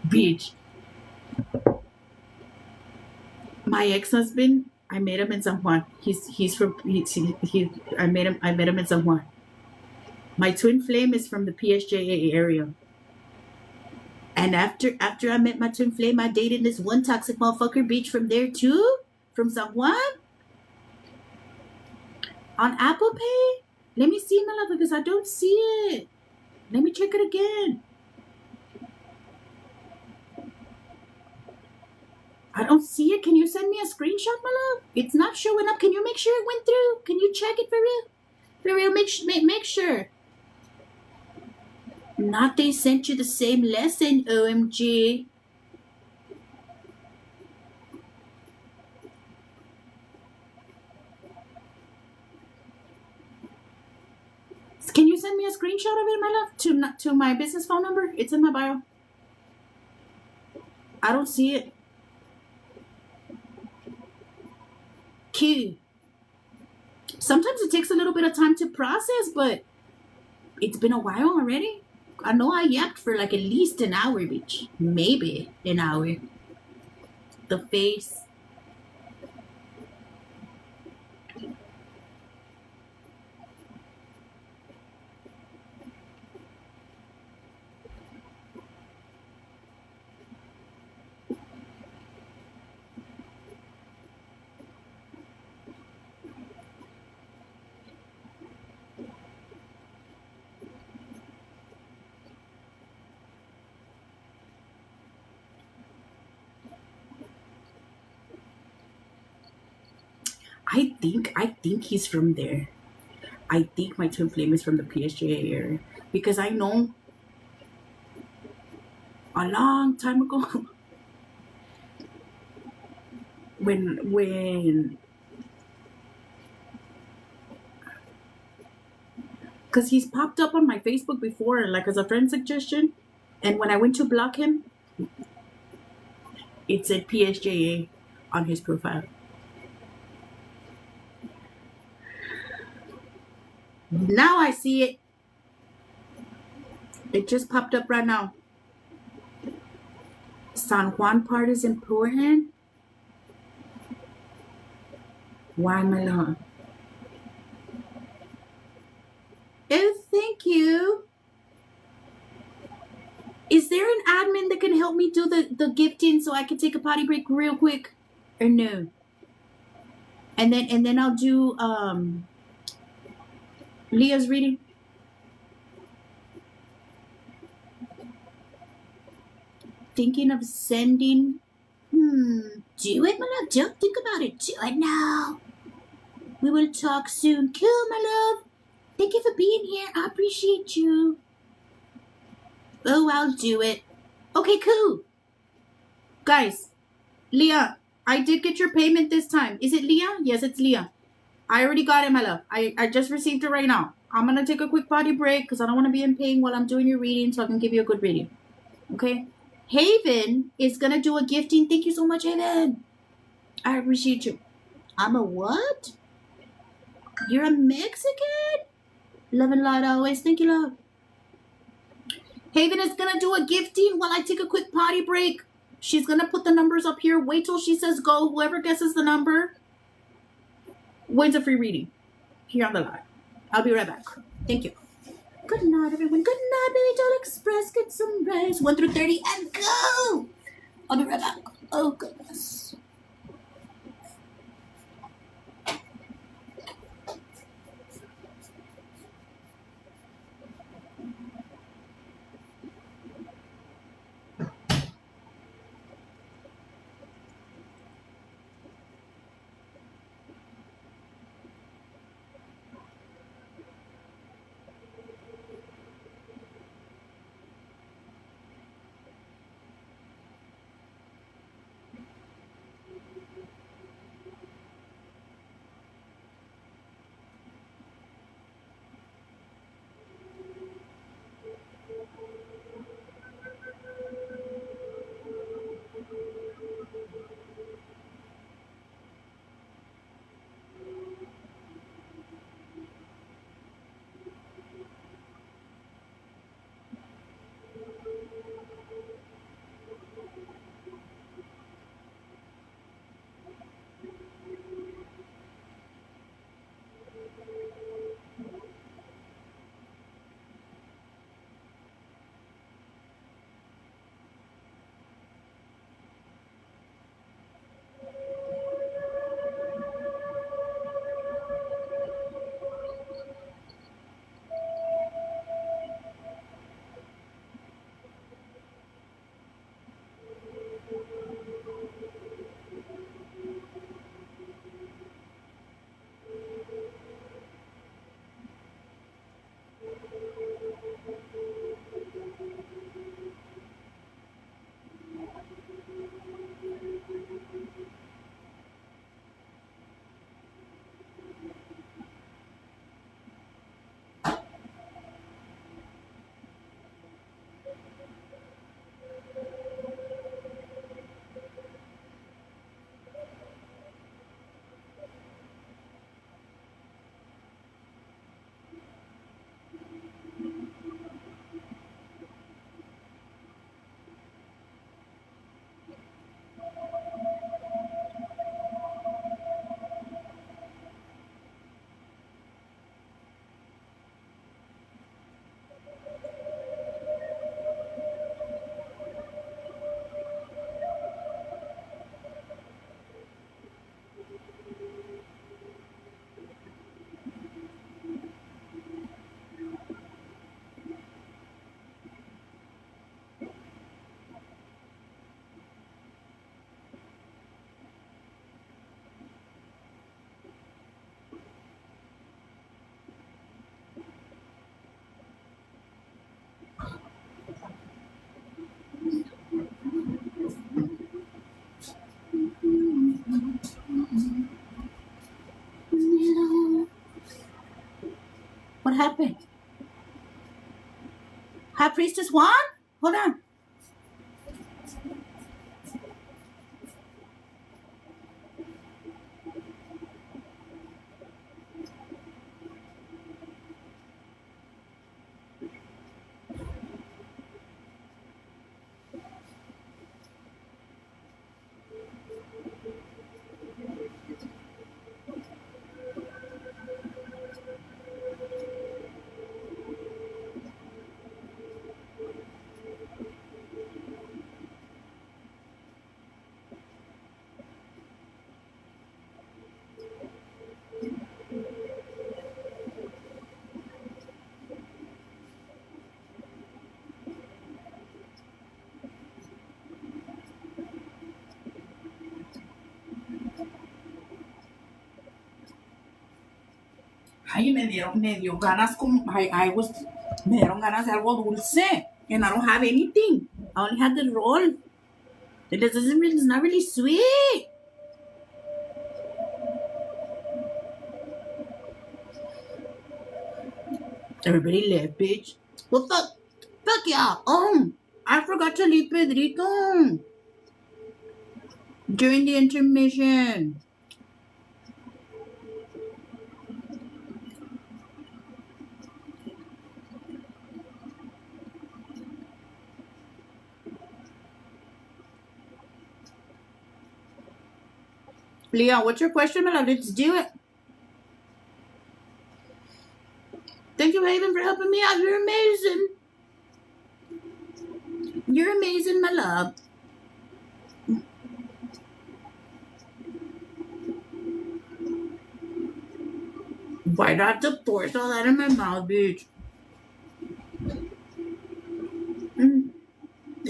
Bitch. My ex-husband, I met him in San Juan. I met him in San Juan. My twin flame is from the PSJA area. And after I met my twin flame, I dated this one toxic motherfucker bitch from there too? From San Juan? On Apple Pay? Let me see, my love, because I don't see it. Let me check it again. I don't see it. Can you send me a screenshot, my love? It's not showing up. Can you make sure it went through? Can you check it for real? For real, make sure. Not they sent you the same lesson, OMG. Can you send me a screenshot of it, my love? To my business phone number? It's in my bio. I don't see it. Q. Sometimes it takes a little bit of time to process, but it's been a while already. I know I yapped for like at least an hour, bitch. Maybe an hour. The face. I think he's from there. I think my twin flame is from the PSJ area because I know a long time ago when because he's popped up on my Facebook before, like as a friend suggestion, and when I went to block him, it said PSJA on his profile. Now I see it. It just popped up right now. San Juan part is important. Why, my love? Oh, thank you. Is there an admin that can help me do the gifting so I can take a potty break real quick? Or no? And then I'll do Leah's reading. Thinking of sending. Do it, my love. Don't think about it. Do it now. We will talk soon. Cool, my love. Thank you for being here. I appreciate you. Oh, I'll do it. Okay, cool. Guys, Leah, I did get your payment this time. Is it Leah? Yes, it's Leah. I already got it, my love. I just received it right now. I'm going to take a quick potty break because I don't want to be in pain while I'm doing your reading so I can give you a good reading. Okay? Haven is going to do a gifting. Thank you so much, Haven. I appreciate you. I'm a what? You're a Mexican? Love and light always. Thank you, love. Haven is going to do a gifting while I take a quick potty break. She's going to put the numbers up here. Wait till she says go. Whoever guesses the number wins a free reading here on the live. I'll be right back. Thank you. Good night, everyone. Good night, baby doll express. Get some rest. 1 through 30 and go. I'll be right back. Oh, goodness. What happened? High Priestess Juan? Hold on. Ay, me dio ganas como, me dieron ganas de algo dulce. And I don't have anything. I only had the roll. It's not really sweet. Everybody left, bitch. Well, fuck yeah. I forgot to leave Pedrito during the intermission. Leon, what's your question, my love? Let's do it. Thank you, Haven, for helping me out. You're amazing. You're amazing, my love. Why not to force all that in my mouth, bitch?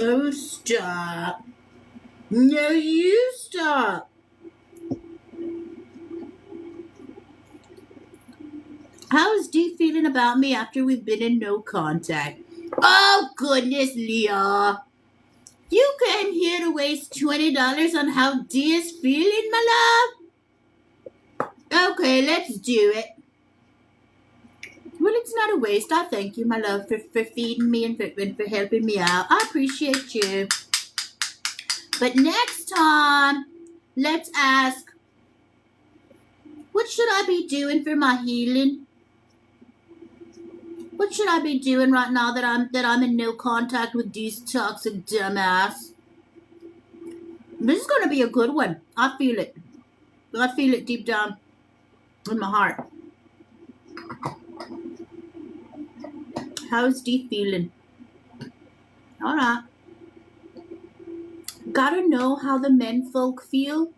Oh, stop. No, you stop. How is Dee feeling about me after we've been in no contact? Oh, goodness, Leah. You came here to waste $20 on how Dee is feeling, my love? Okay, let's do it. Well, it's not a waste. I thank you, my love, for feeding me and for helping me out. I appreciate you. But next time, let's ask, what should I be doing for my healing? What should I be doing right now that I'm in no contact with these toxic dumbass? This is gonna be a good one. I feel it. I feel it deep down in my heart. How's Dee feeling? Alright. Gotta know how the men folk feel.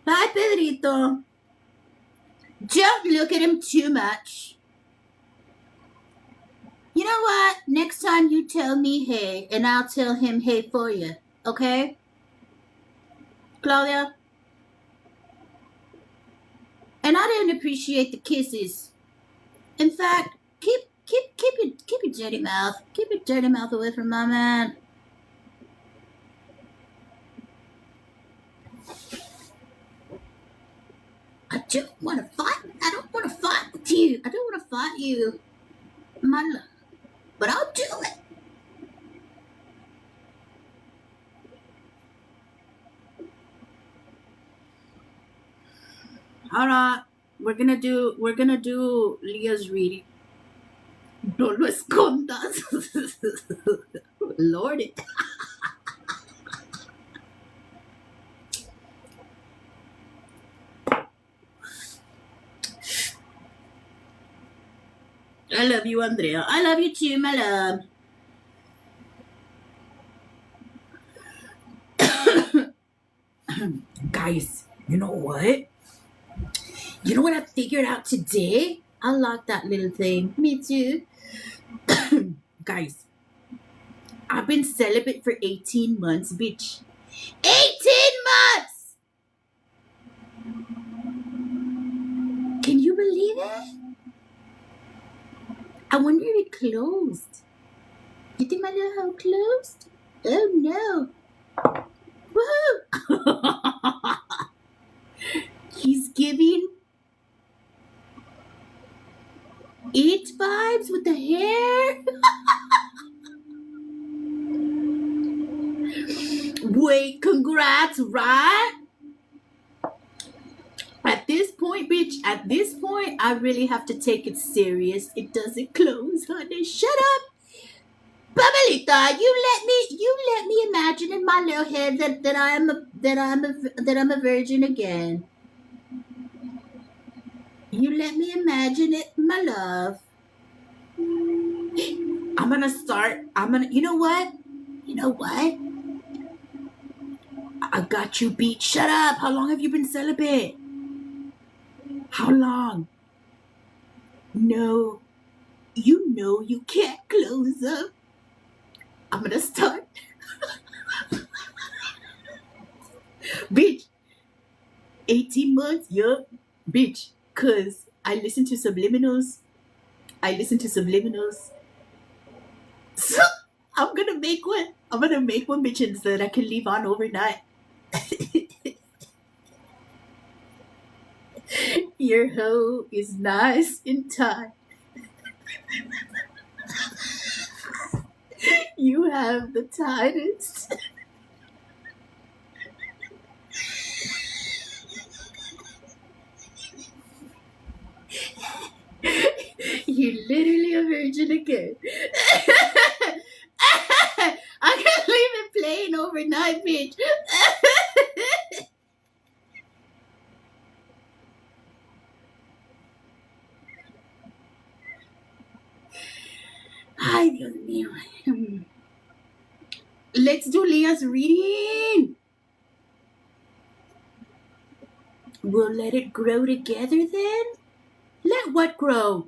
Bye, Pedrito. Don't look at him too much. You know what? Next time you tell me hey, and I'll tell him hey for you. Okay? Claudia? And I didn't appreciate the kisses. In fact, keep your dirty mouth. Keep your dirty mouth away from my man. I don't want to fight. I don't want to fight with you. I don't want to fight you, my love. But I'll do it. All right, we're gonna do Leah's reading. No lo escondas, Lordy. I love you, Andrea. I love you too, my love. Guys, you know what? You know what I figured out today? I like that little thing. Me too. Guys, I've been celibate for 18 months, bitch. 18 months! Can you believe it? I wonder if it closed. You think my little hole closed? Oh no. Woohoo! He's giving it vibes with the hair. Wait, congrats, right? At this point, bitch, at this point, I really have to take it serious. It doesn't close, honey. Shut up. Babelita, you let me imagine in my little head that I'm a virgin again. You let me imagine it, my love. You know what? You know what? I got you beat. Shut up. How long have you been celibate? How long? No. You know you can't close up. I'm gonna start. Bitch. 18 months? Yup. Bitch. Cause I listen to subliminals. So I'm gonna make one. Bitch, and so that I can leave on overnight. Your hoe is nice and tight. You have the tightest. You're literally a virgin again. I can leave it playing overnight, bitch. Ay, Dios mío. Let's do Leah's reading. We'll let it grow together then? Let what grow?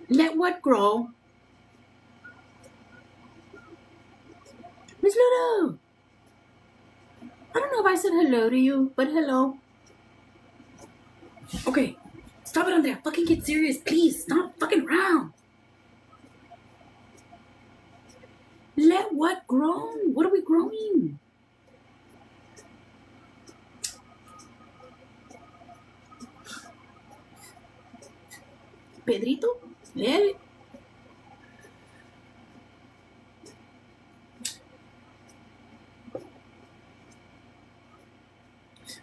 Let what grow? Miss Ludo. I don't know if I said hello to you, but hello. Okay, stop it on there. Fucking get serious, please. Stop fucking around. Let what grow? What are we growing? Pedrito, let it.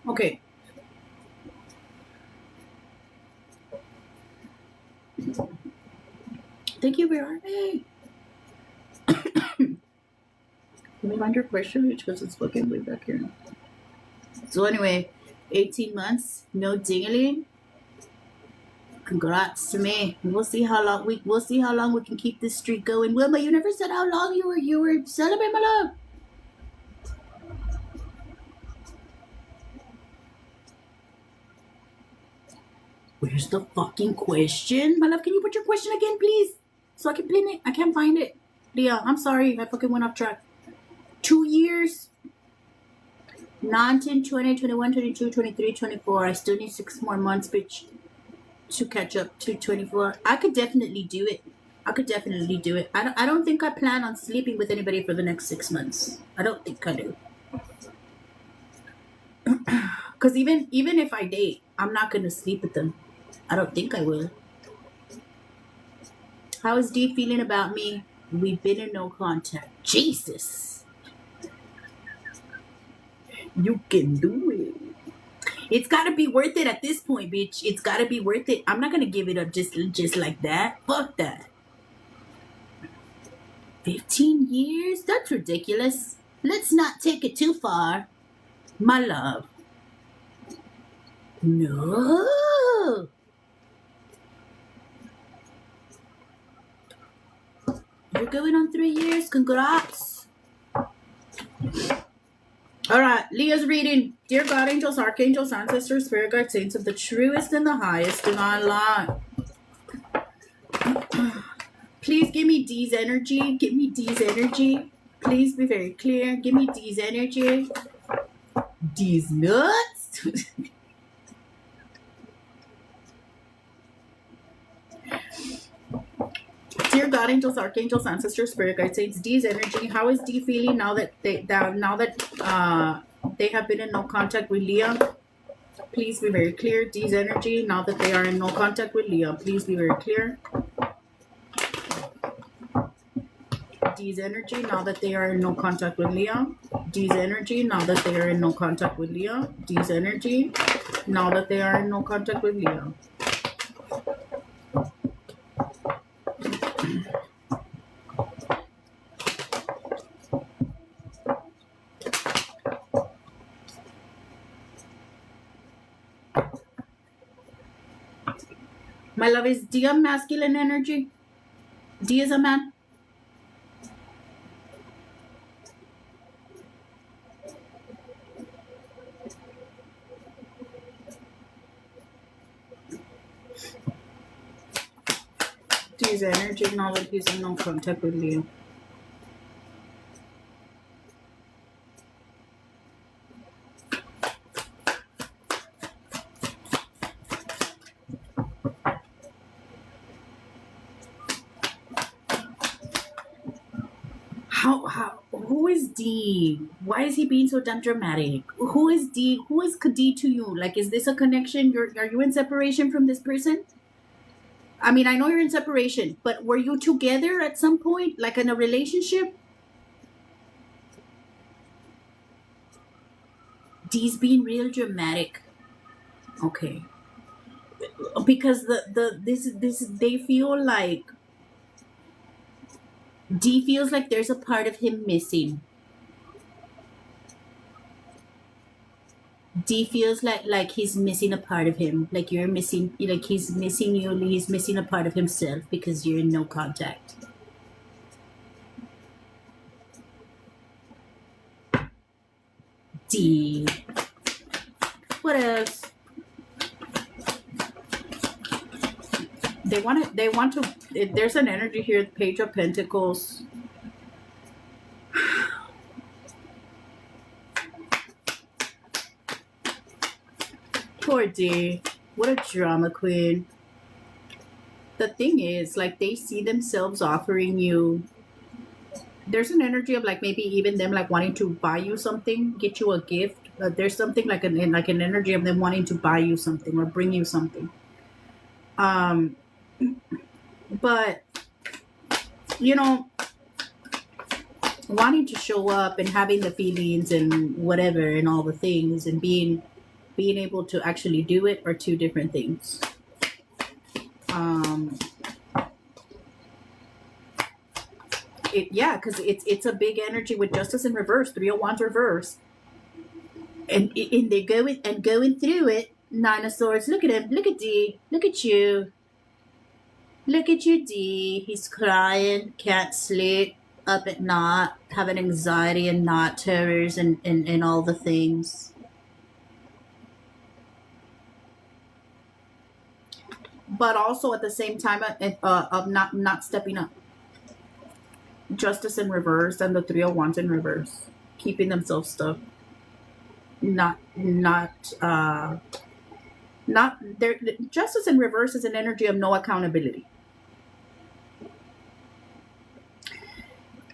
Okay. Thank you, where are they? Let me find your question because it's fucking way back here. So anyway, 18 months, no dingling. Congrats to me. We'll see how long we can keep this streak going. Wilma, you never said how long you were celebrating, my love. Where's the fucking question? My love, can you put your question again, please? So I can pin it. I can't find it. Leah, I'm sorry. I fucking went off track. 2 years. 19, 20, 21, 22, 23, 24. I still need 6 more months, bitch, to catch up to 24. I could definitely do it. I don't think I plan on sleeping with anybody for the next 6 months. I don't think I do. Because even if I date, I'm not going to sleep with them. I don't think I will. How is Dee feeling about me? We've been in no contact. Jesus. You can do it. It's got to be worth it at this point, bitch. It's got to be worth it. I'm not going to give it up just like that. Fuck that. 15 years? That's ridiculous. Let's not take it too far. My love. No. You're going on 3 years. Congrats. All right, Leah's reading. Dear God, angels, archangels, ancestors, spirit guides, saints of the truest and the highest, do not lie. Please give me Dee's energy. Please be very clear. Give me Dee's energy. Dee's nuts. God, angels, archangels, ancestors, spirit guides, saints, D's energy. How is D feeling now that they have been in no contact with Leah? Please be very clear. D's energy now that they are in no contact with Leah. Please be very clear. D's energy now that they are in no contact with Leah. D's energy now that they are in no contact with Leah. D's energy now that they are in no contact with Leah. My love, is D a masculine energy? D is a man? D's energy now that he's in no contact with Leo. Who is D? Why is he being so damn dramatic? Who is D? Who is D to you? Like, is this a connection? Are you in separation from this person? I mean, I know you're in separation, but were you together at some point, like in a relationship? D's being real dramatic. Okay. Because they feel like D feels like there's a part of him missing. D feels like he's missing a part of him. Like you're missing, like he's missing you. He's missing a part of himself because you're in no contact. D. What else? They want to, there's an energy here, Page of Pentacles. Poor D. What a drama queen. The thing is, like, they see themselves offering you, there's an energy of like maybe even them like wanting to buy you something, get you a gift. There's something like an energy of them wanting to buy you something or bring you something. But, you know, wanting to show up and having the feelings and whatever and all the things and being able to actually do it are two different things. Because it's a big energy with Justice in reverse, 3 of Wands reverse. And they're going through it. 9 of Swords. Look at him. Look at D. Look at you. Look at you, D. He's crying, can't sleep, up at night, having anxiety and night terrors and all the things. But also at the same time of not stepping up. Justice in reverse and the 3 of Wands in reverse. Keeping themselves stuck. Not there. Justice in reverse is an energy of no accountability.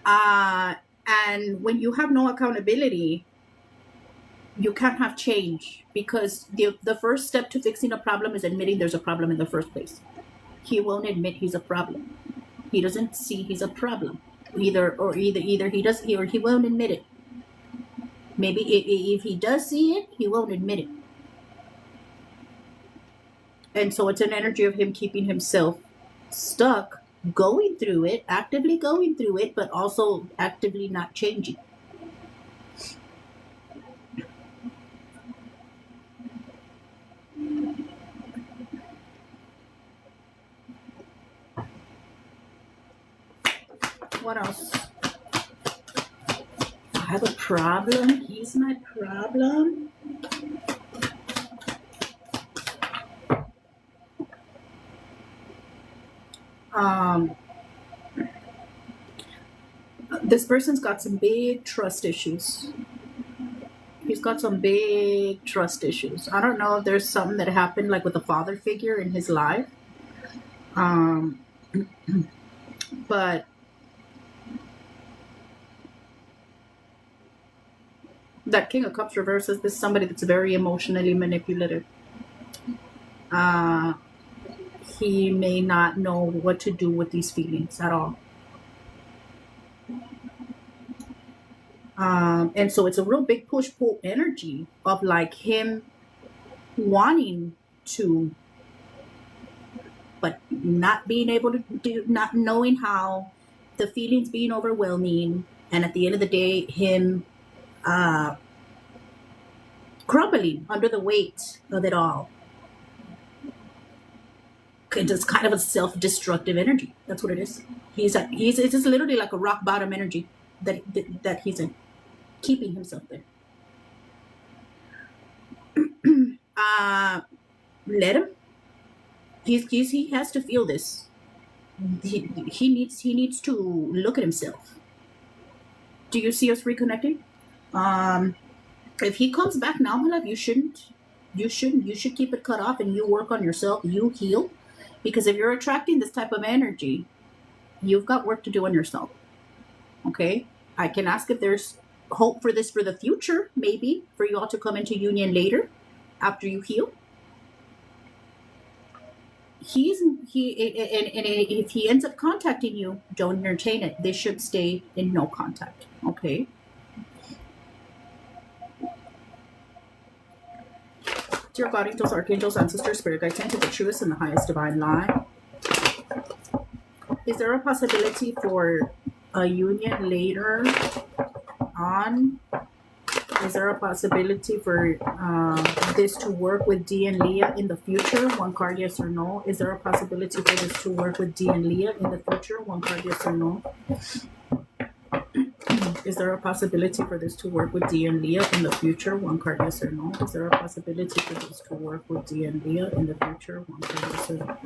And when you have no accountability, you can't have change, because the first step to fixing a problem is admitting there's a problem in the first place. He won't admit he's a problem. He doesn't see he's a problem. Either he won't admit it. Maybe if he does see it, he won't admit it. And so it's an energy of him keeping himself stuck, going through it, actively going through it, but also actively not changing. What else? I have a problem. He's my problem. This person's got some big trust issues. He's got some big trust issues. I don't know if there's something that happened like with a father figure in his life. But that King of Cups reverses this somebody that's very emotionally manipulative. Uh, he may not know what to do with these feelings at all. And so it's a real big push-pull energy of like him wanting to, but not being able to do, not knowing how, the feelings being overwhelming, and at the end of the day, him crumbling under the weight of it all. It's kind of a self-destructive energy. That's what it is. He's it's just literally like a rock bottom energy that he's in, keeping himself there. Let him. He has to feel this. He needs to look at himself. Do you see us reconnecting? If he comes back now, my love, you shouldn't. You should keep it cut off and you work on yourself. You heal. Because if you're attracting this type of energy, you've got work to do on yourself. Okay? I can ask if there's hope for this for the future, maybe, for you all to come into union later after you heal. And if he ends up contacting you, don't entertain it. They should stay in no contact. Okay? Dear God, angels, archangels, ancestors, spirit guides, into the truest and the highest divine lie. Is there a possibility for a union later on? Is there a possibility for this to work with D and Leah in the future? One card, yes or no. Is there a possibility for this to work with D and Leah in the future? One card, yes or no. Is there a possibility for this to work with D and Leah in the future? One card, yes or no. Is there a possibility for this to work with D and Leah in the future? One card, yes or no.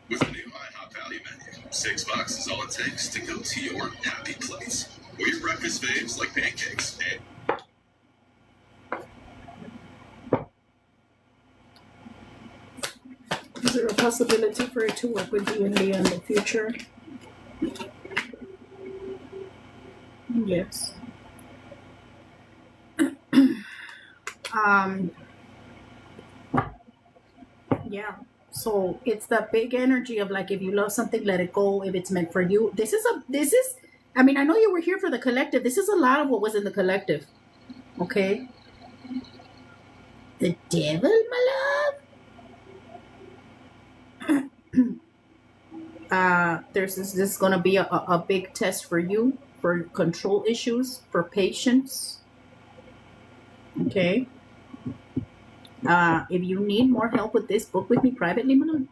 With the new IHOP Value Menu, $6 is all it takes to go to your happy place. Or your breakfast faves like pancakes and... Is there a possibility for it to work with D and Leah in the future? Yes. Yeah. So it's that big energy of like, if you love something, let it go. If it's meant for you, this is I mean, I know you were here for the collective. This is a lot of what was in the collective. Okay. The devil, my love. This is going to be a big test for you, for control issues, for patience. Okay. If you need more help with this, book with me privately, my love.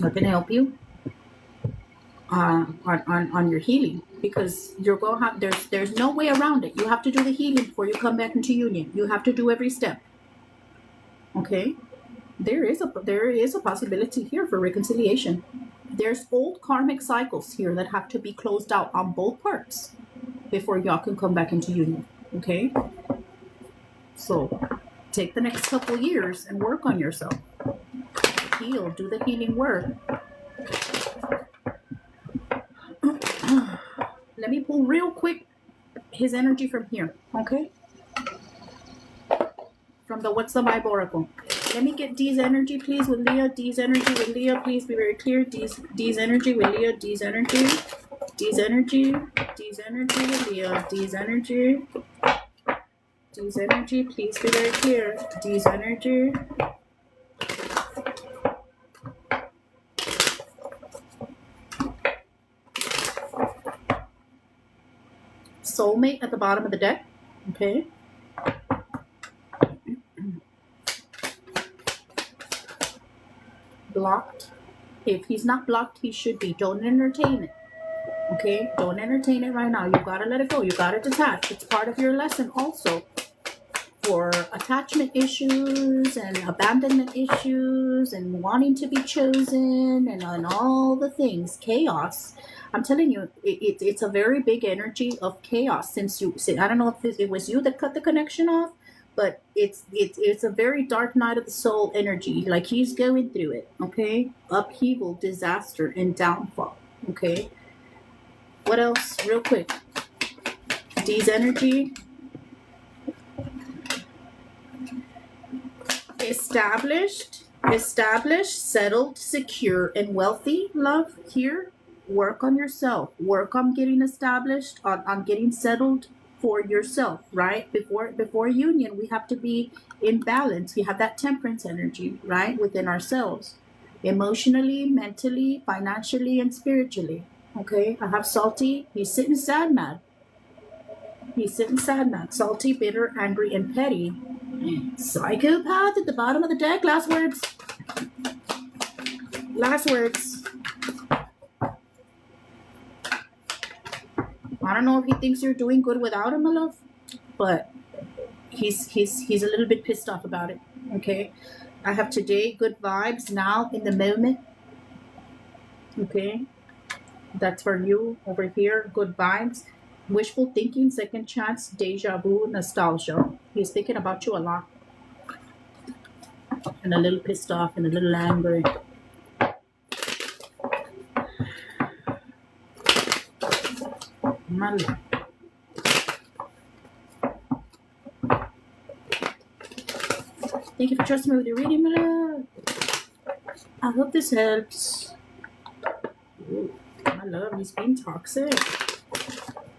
I can help you on your healing, because you're going to have, there's no way around it. You have to do the healing before you come back into union. You have to do every step. Okay. There is a possibility here for reconciliation. There's old karmic cycles here that have to be closed out on both parts before y'all can come back into union. Okay. So take the next couple years and work on yourself. Heal. Do the healing work. Let me pull real quick his energy from here. Okay. From the What's the Vibe Oracle. Let me get D's energy, please, with Leah. D's energy with Leah. Please be very clear. D's energy with Leah. D's energy. D's energy. D's energy with Leah. D's energy. D's energy. Please be very clear. D's energy. Soulmate at the bottom of the deck. Okay. blocked. If he's not blocked, he should be. Don't entertain it. Okay? Don't entertain it right now. You gotta let it go. You gotta detach. It's part of your lesson also for attachment issues and abandonment issues and wanting to be chosen and all the things. Chaos. I'm telling you, it's a very big energy of chaos. Since I don't know if it was you that cut the connection off, but it's a very dark night of the soul energy. Like he's going through it. Okay, upheaval, disaster, and downfall. Okay. What else? Real quick. D's energy. Established, settled, secure, and wealthy. Love here. Work on yourself. Work on getting established, on getting settled for yourself, right? Before union, we have to be in balance. We have that temperance energy, right? Within ourselves. Emotionally, mentally, financially, and spiritually. Okay? I have salty. He's sitting sad mad. Salty, bitter, angry, and petty. Psychopath at the bottom of the deck. Last words. I don't know if he thinks you're doing good without him, my love, but he's a little bit pissed off about it. Okay. I have today good vibes, now in the moment. Okay. That's for you over here. Good vibes. Wishful thinking, second chance, deja vu, nostalgia. He's thinking about you a lot. And a little pissed off and a little angry. My love. Thank you for trusting me with your reading, my love. I hope this helps. Ooh, my love, he's being toxic.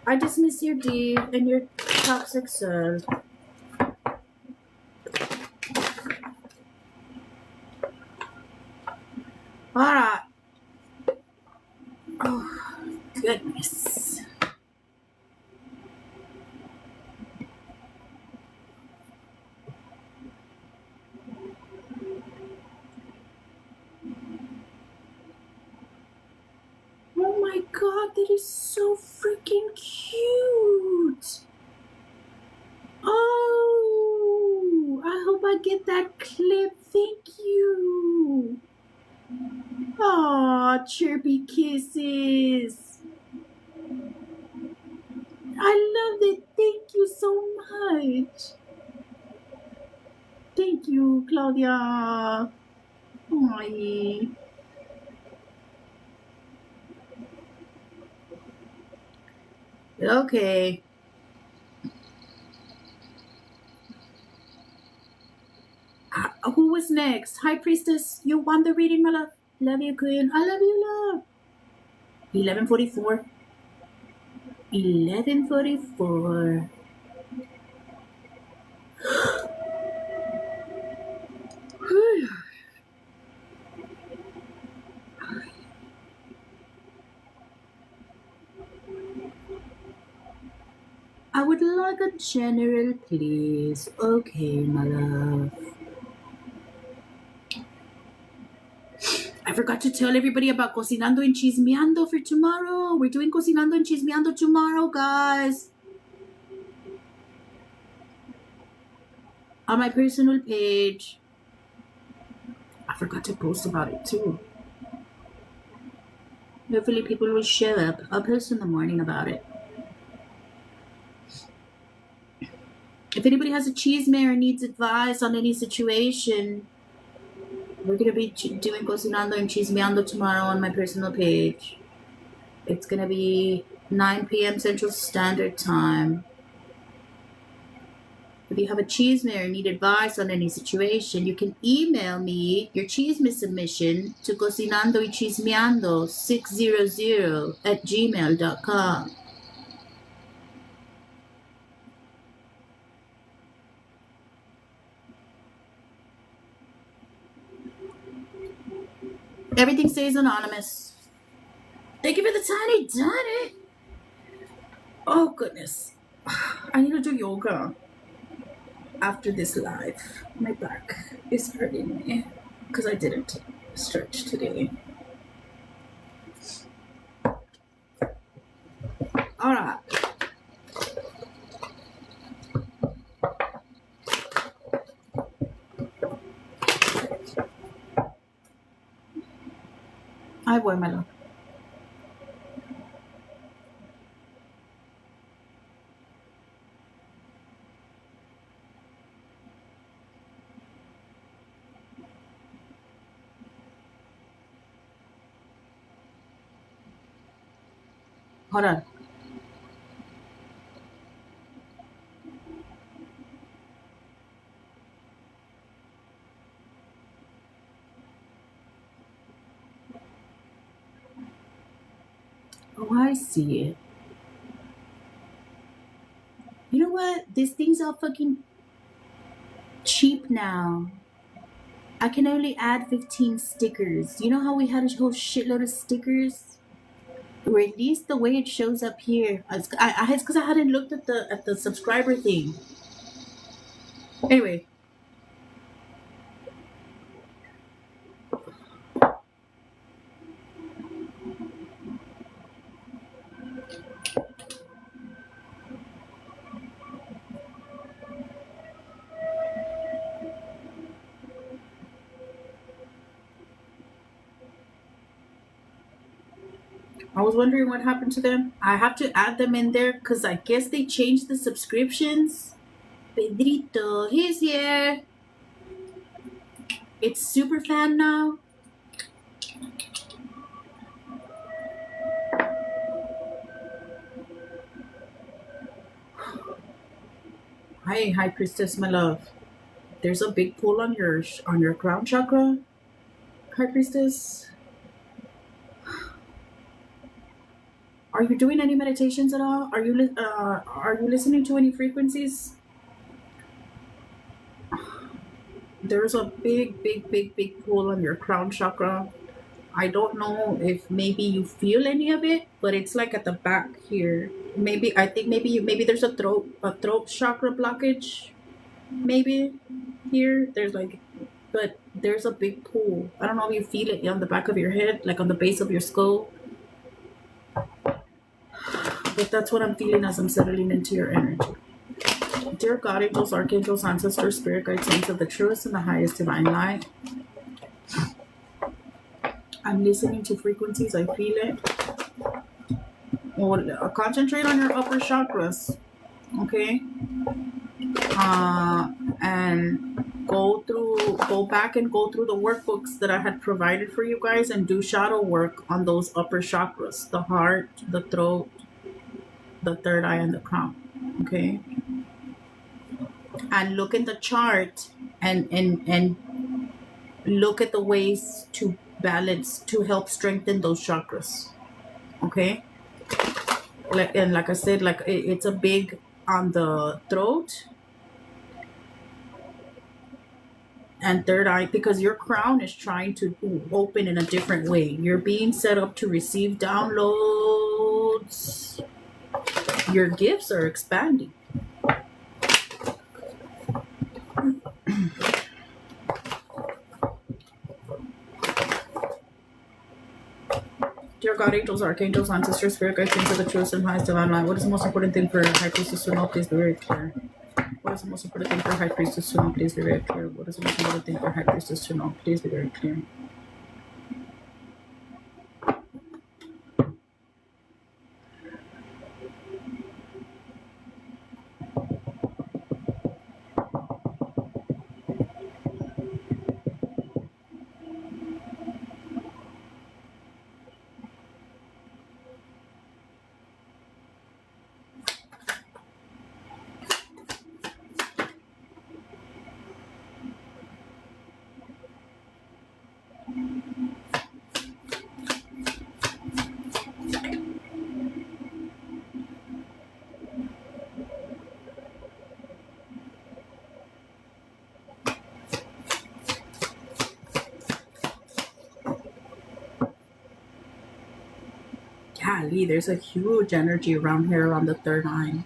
I dismiss your D and your toxic self. Alright. Oh, goodness. Oh my god, that is so freaking cute. Oh, I hope I get that clip. Thank you. Aw, chirpy kisses. I love it. Thank you so much. Thank you, Claudia. Aw. Okay. Who was next? High Priestess, you won the reading, my love. Love you, Queen. I love you, love. 11:44. 11:44. I would like a general, please. Okay, my love. I forgot to tell everybody about Cocinando and Chismeando for tomorrow. We're doing Cocinando and Chismeando tomorrow, guys. On my personal page. I forgot to post about it too. Hopefully people will show up. I'll post in the morning about it. If anybody has a chisme or needs advice on any situation, we're going to be doing Cocinando and Chismeando tomorrow on my personal page. It's going to be 9 p.m. Central Standard Time. If you have a chisme or need advice on any situation, you can email me your chisme submission to cocinandoychismeando600@gmail.com. Everything stays anonymous. Thank you for the tiny donut. Oh, goodness. I need to do yoga after this live. My back is hurting me because I didn't stretch today. All right. Ay, voy, my love. Hold on. Oh, I see it. You know what? These things are fucking cheap now. I can only add 15 stickers. You know how we had a whole shitload of stickers? Or at least the way it shows up here. It's because I hadn't looked at the subscriber thing. Anyway. I was wondering what happened to them. I have to add them in there because I guess they changed the subscriptions. Pedrito, he's here. It's super fan now. Hi, High Priestess, my love. There's a big pull on your crown chakra, High Priestess. Are you doing any meditations at all? Are you listening to any frequencies? There's a big pull on your crown chakra. I don't know if maybe you feel any of it, but it's like at the back here. I think maybe there's a throat chakra blockage. Maybe here but there's a big pull. I don't know if you feel it on the back of your head, like on the base of your skull. But that's what I'm feeling as I'm settling into your energy. Dear God, angels, archangels, ancestors, spirit guides, saints of the truest and the highest divine light. I'm listening to frequencies. I feel it. Well, concentrate on your upper chakras, okay? And go back and go through the workbooks that I had provided for you guys and do shadow work on those upper chakras, the heart, the throat, the third eye, and the crown, okay? And look in the chart and look at the ways to balance, to help strengthen those chakras, okay? Like I said, it's a big on the throat and third eye, because your crown is trying to open in a different way. You're being set up to receive downloads. Your gifts are expanding. Dear God, angels, archangels, ancestors, spirit guides, saints of the truest and highest divine light. What is the most important thing for High Priestess to know? Please be very clear. What is the most important thing for High Priestess to know? Please be very clear. What is the most important thing for High Priestess to know? Please be very clear. Golly, there's a huge energy around here around the third eye.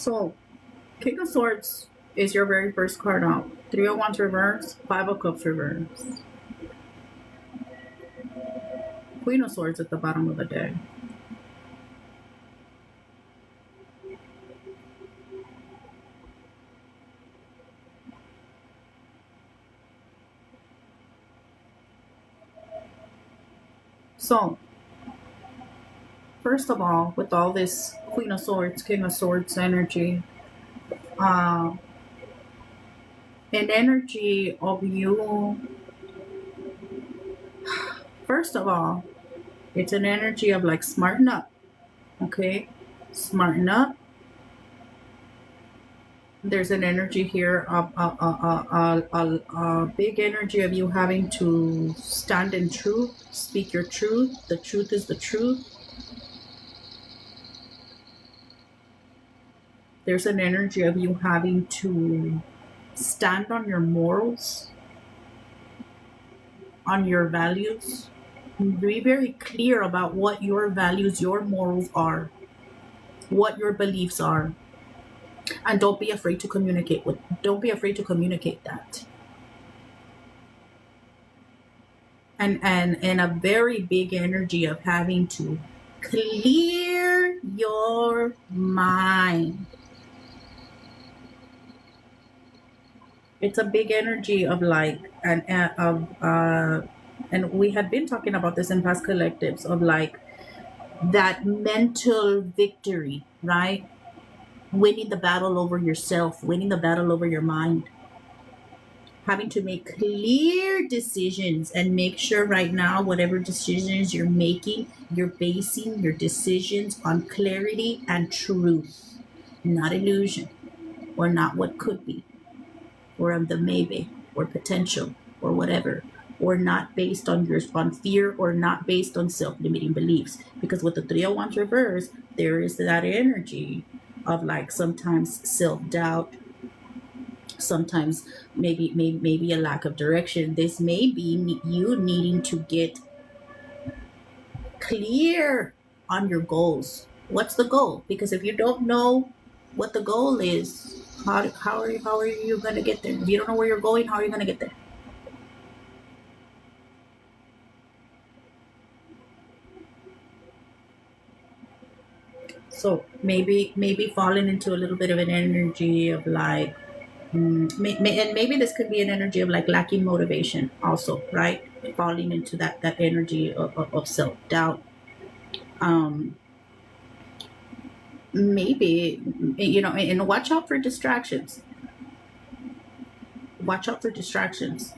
So, King of Swords is your very first card out. Three of Wands reverse, Five of Cups reverse. Queen of Swords at the bottom of the deck. So, first of all, with all this Queen of Swords, King of Swords energy, an energy of you, first of all, it's an energy of like smarten up, okay? Smarten up. There's an energy here of a big energy of you having to stand in truth, speak your truth. The truth is the truth. There's an energy of you having to stand on your morals, on your values. Be very clear about what your values, your morals are, what your beliefs are. And don't be afraid to communicate that. And a very big energy of having to clear your mind. It's a big energy of like and we had been talking about this in past collectives of like that mental victory, right? Winning the battle over yourself, winning the battle over your mind, having to make clear decisions and make sure right now, whatever decisions you're making, you're basing your decisions on clarity and truth, not illusion or not what could be or the maybe or potential or whatever, or not based on fear or not based on self-limiting beliefs. Because with the Three of Wands reverse, there is that energy of like sometimes self-doubt, sometimes maybe a lack of direction. This may be you needing to get clear on your goals. What's the goal? Because if you don't know what the goal is, how are you going to get there? If you don't know where you're going, how are you going to get there? So maybe falling into a little bit of an energy of like, and maybe this could be an energy of like lacking motivation also, right? Falling into that energy of self-doubt. Maybe, and watch out for distractions. Watch out for distractions.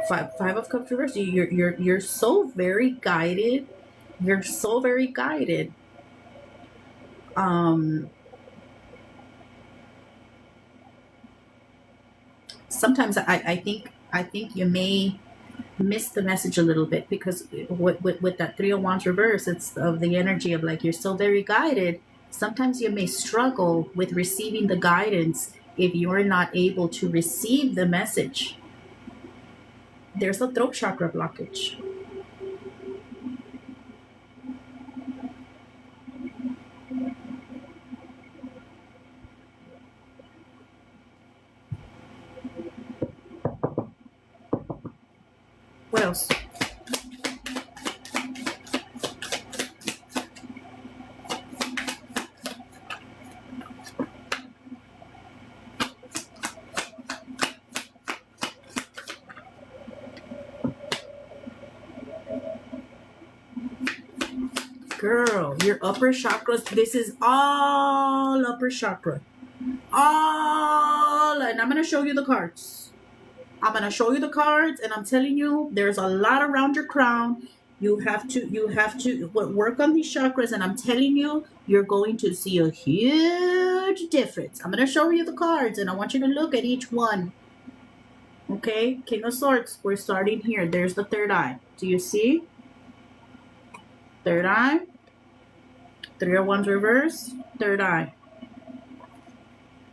Five of Cups reverse. You're so very guided. You're so very guided. Sometimes I think you may miss the message a little bit, because with that Three of Wands reverse, it's of the energy of like you're so very guided. Sometimes you may struggle with receiving the guidance if you're not able to receive the message. There's a throat chakra blockage. What else? Girl, your upper chakras, this is all upper chakra. And I'm going to show you the cards. I'm going to show you the cards, and I'm telling you, there's a lot around your crown. You have to work on these chakras, and I'm telling you, you're going to see a huge difference. I'm going to show you the cards, and I want you to look at each one. Okay, King of Swords, we're starting here. There's the third eye. Do you see? Third eye. Three of Wands reverse, third eye.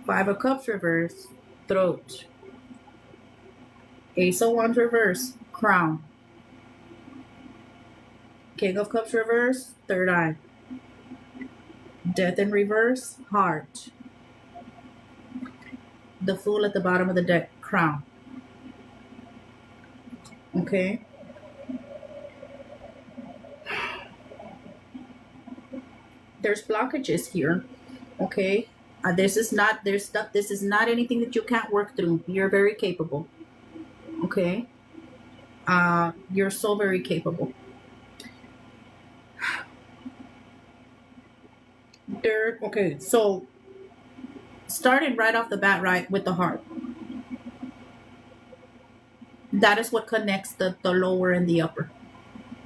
Five of Cups reverse, throat. Ace of Wands reverse, crown. King of Cups reverse, third eye. Death in reverse, heart. The Fool at the bottom of the deck, crown. Okay. There's blockages here. Okay. This is not anything that you can't work through. You're very capable. Okay. You're so very capable. Okay, so starting right off the bat, right, with the heart. That is what connects the lower and the upper,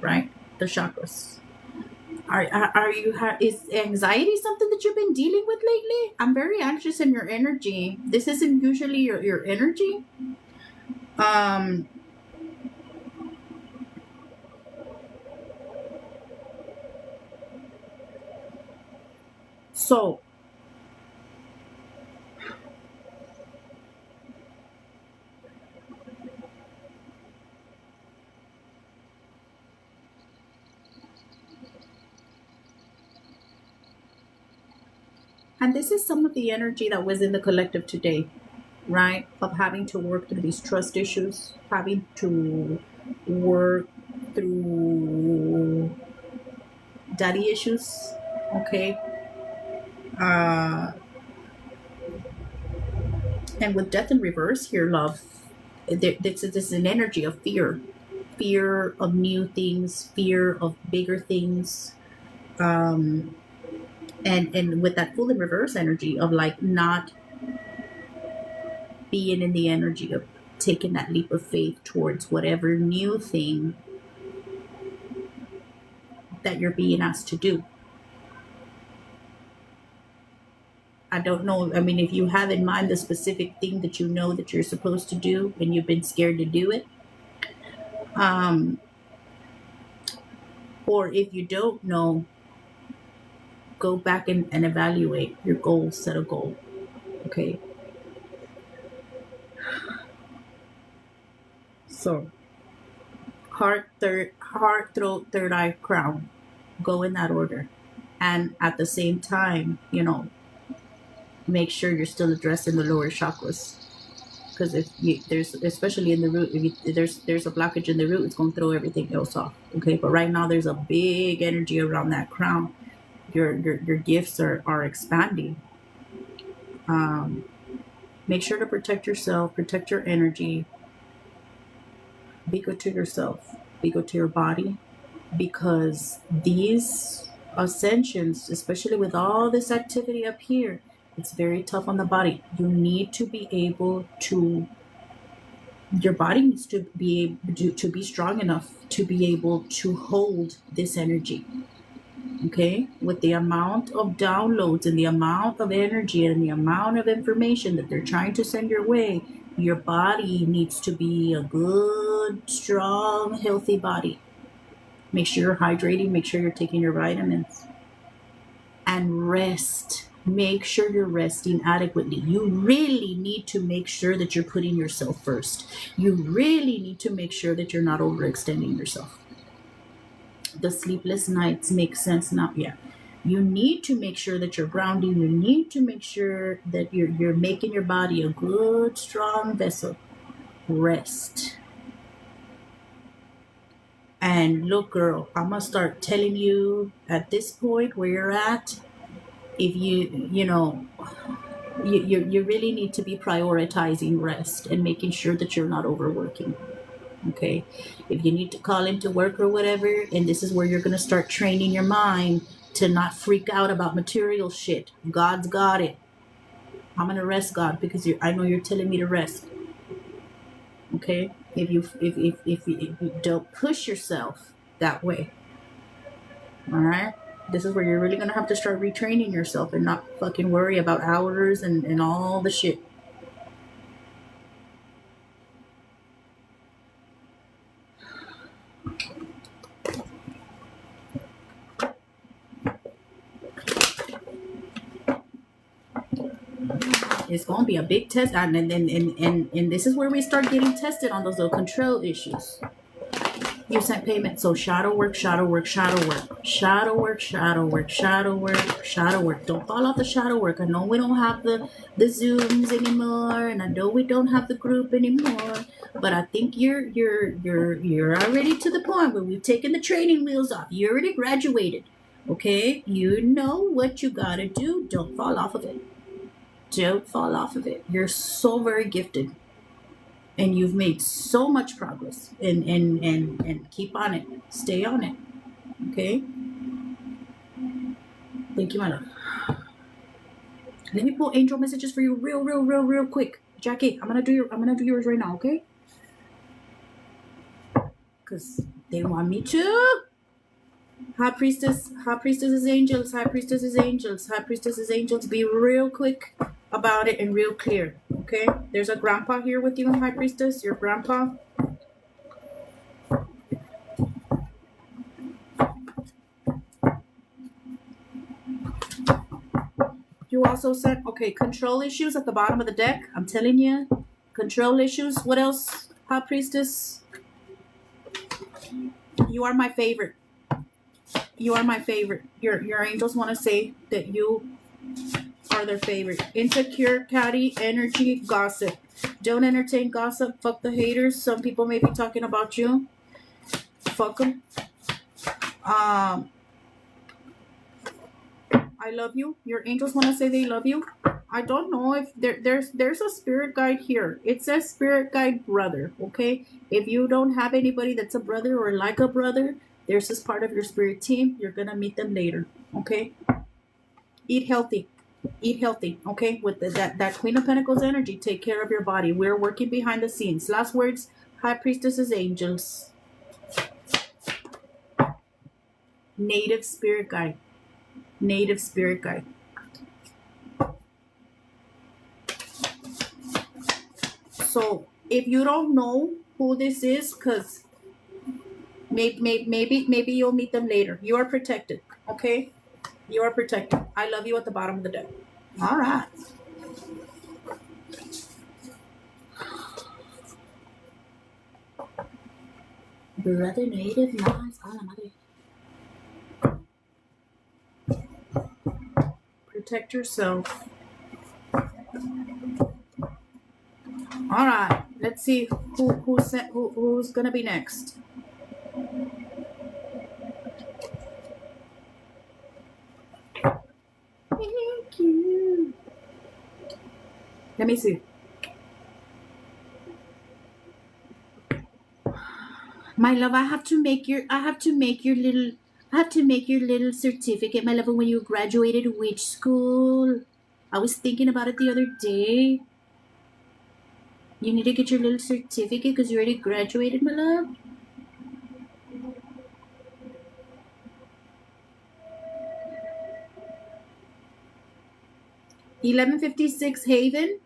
right? The chakras. Is anxiety something that you've been dealing with lately? I'm very anxious in your energy. This isn't usually your energy. So and this is some of the energy that was in the collective today, right? Of having to work through these trust issues, having to work through daddy issues, okay? And with death in reverse here, love, this is an energy of fear of new things, fear of bigger things, and with that Fool in reverse energy of like not being in the energy of taking that leap of faith towards whatever new thing that you're being asked to do. I don't know. I mean, if you have in mind the specific thing that you know that you're supposed to do and you've been scared to do it, or if you don't know, go back and evaluate your goals, set a goal. Okay. So, heart, throat, third eye, crown. Go in that order. And at the same time, make sure you're still addressing the lower chakras. Because if there's, especially in the root, if there's a blockage in the root, it's going to throw everything else off. Okay. But right now there's a big energy around that crown. Your gifts are expanding. Make sure to protect yourself, protect your energy. Be good to yourself. Be good to your body. Because these ascensions, especially with all this activity up here, it's very tough on the body. You need to be able to, your body needs to be able to be strong enough to be able to hold this energy. Okay? With the amount of downloads and the amount of energy and the amount of information that they're trying to send your way, your body needs to be a good, strong, healthy body. Make sure you're hydrating. Make sure you're taking your vitamins. And rest. Make sure you're resting adequately. You really need to make sure that you're putting yourself first. You really need to make sure that you're not overextending yourself. The sleepless nights make sense now. Yeah. You need to make sure that you're grounding. You need to make sure that you're making your body a good, strong vessel. Rest. And look, girl, I'm going to start telling you at this point where you're at, if you really need to be prioritizing rest and making sure that you're not overworking. Okay. If you need to call into work or whatever, and this is where you're going to start training your mind to not freak out about material shit. God's got it. I'm going to rest, God, because I know you're telling me to rest. Okay. If you don't push yourself that way. All right. This is where you're really going to have to start retraining yourself and not fucking worry about hours and all the shit. It's going to be a big test. And this is where we start getting tested on those little control issues. You sent payment. So shadow work, shadow work, shadow work, shadow work, shadow work, shadow work, shadow work. Don't fall off the shadow work. I know we don't have the Zooms anymore, and I know we don't have the group anymore. But I think you're already to the point where we've taken the training wheels off. You already graduated. Okay? You know what you gotta do. Don't fall off of it. Don't fall off of it. You're so very gifted. And you've made so much progress. And keep on it. Stay on it. Okay? Thank you, my love. Let me pull angel messages for you real quick. Jackie, I'm gonna do yours right now, okay? Because they want me to. High priestess is angels, high priestess is angels, high priestess is angels. Be real quick about it and real clear, okay? There's a grandpa here with you, high priestess, your grandpa. You also said, okay, control issues at the bottom of the deck. I'm telling you, control issues. What else, high priestess? You are my favorite. You are my favorite. Your angels want to say that you are their favorite. Insecure, catty, energy, gossip. Don't entertain gossip. Fuck the haters. Some people may be talking about you. Fuck them. I love you. Your angels want to say they love you. I don't know if there's a spirit guide here. It says spirit guide brother. Okay. If you don't have anybody that's a brother or like a brother, there's this part of your spirit team. You're going to meet them later. Okay. Eat healthy. Eat healthy. Okay. With that Queen of Pentacles energy, take care of your body. We're working behind the scenes. Last words, high priestesses, angels. Native spirit guide. Native spirit guide. So if you don't know who this is, because maybe you'll meet them later. You are protected, okay? You are protected. I love you at the bottom of the deck. All right. Brother native, nice. Protect yourself. All right. Let's see who's gonna be next. Thank you. Let me see. My love, I have to make your little certificate, my love, when you graduated which school. I was thinking about it the other day. You need to get your little certificate because you already graduated, my love. $1156 Haven.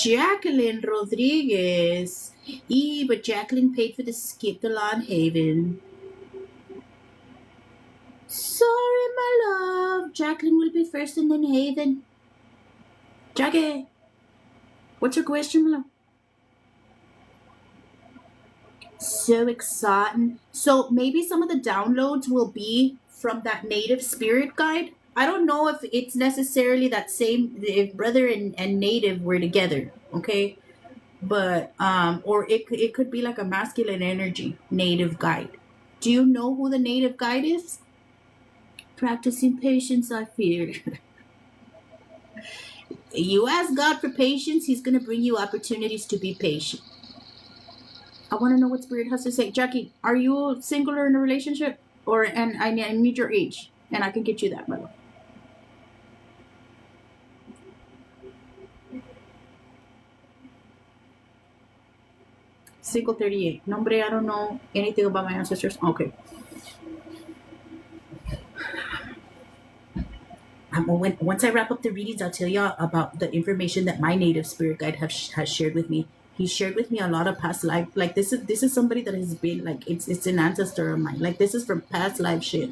Jacqueline Rodriguez. But Jacqueline paid for the skip the lawn Haven. Sorry, my love. Jacqueline will be first and then Haven. Jackie, what's your question, my love? So exciting. So maybe some of the downloads will be from that native spirit guide. I don't know if it's necessarily that same, if brother and native were together, okay? But, or it could be like a masculine energy native guide. Do you know who the native guide is? Practicing patience, I fear. You ask God for patience, He's going to bring you opportunities to be patient. I want to know what Spirit has to say. Jackie, are you single or in a relationship? And I need your age, and I can get you that, by the way. Single 38. Nombre, I don't know anything about my ancestors. Okay. Once I wrap up the readings, I'll tell y'all about the information that my native spirit guide has shared with me He shared with me a lot of past life. Like this is somebody that has been like it's an ancestor of mine. Like this is from past life shit.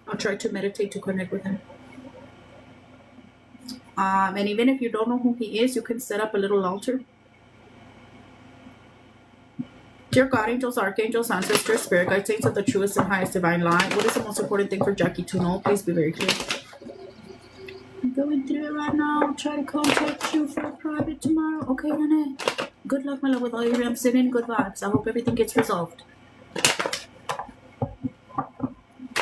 I'll try to meditate to connect with him. And even if you don't know who he is, you can set up a little altar. Dear God, angels, archangels, ancestors, spirit guides, saints of the truest and highest divine light, what is the most important thing for Jackie to know? Please be very clear. I'm going through it right now. I'll try to contact you for a private tomorrow. Okay, Renee. Good luck, my love, with all your I'm sending good vibes. I hope everything gets resolved.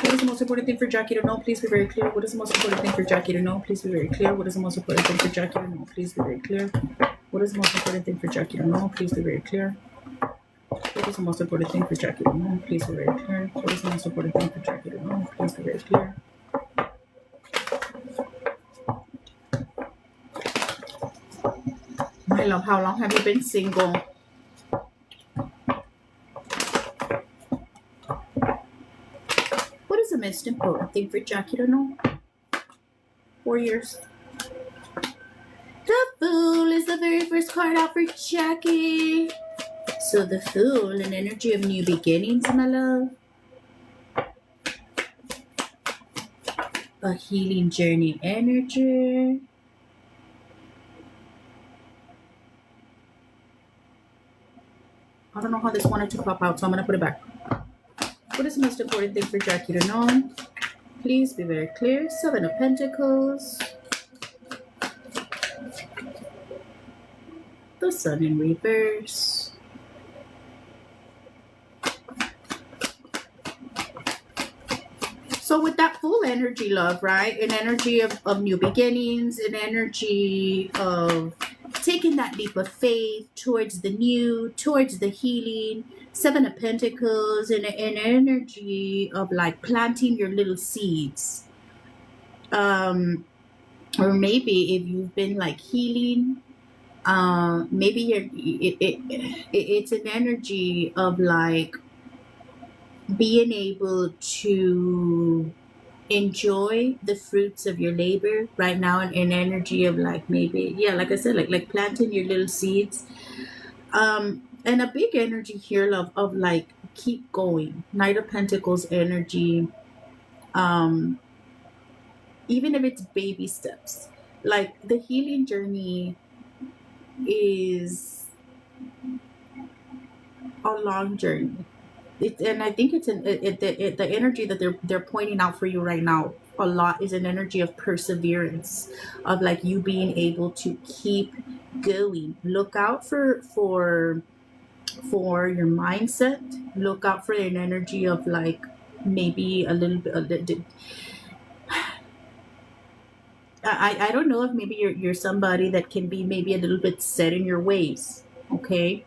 What is the most important thing for Jackie to know? Please be very clear. What is the most important thing for Jackie to know? Please be very clear. What is the most important thing for Jackie to know? Please be very clear. What is the most important thing for Jackie to know? Please be very clear. What is the most important thing for Jackie to know? Please be very clear. What is the most important thing for Jackie to know? Please be very clear. My love, how long have you been single? What is the most important thing for Jackie to know? 4 years. The Fool is the very first card out for Jackie. So the Fool, an energy of new beginnings, my love. A healing journey energy. I don't know how this wanted to pop out, so I'm going to put it back. What is the most important thing for Jackie to know? Please be very clear. 7 of Pentacles. The Sun in reverse. So with that Fool energy, love, right? An energy of new beginnings, an energy of taking that leap of faith towards the new, towards the healing. 7 of Pentacles, and an energy of like planting your little seeds. Or maybe if you've been like healing, maybe it's an energy of like being able to enjoy the fruits of your labor right now, and an energy of like maybe, yeah, like I said, like planting your little seeds. And a big energy here, love, of like keep going. Knight of Pentacles energy. Even if it's baby steps, like the healing journey is a long journey. And I think it's the energy that they're pointing out for you right now a lot is an energy of perseverance, of like you being able to keep going. Look out for your mindset. Look out for an energy of like maybe a little bit. I don't know if maybe you're somebody that can be maybe a little bit set in your ways. Okay.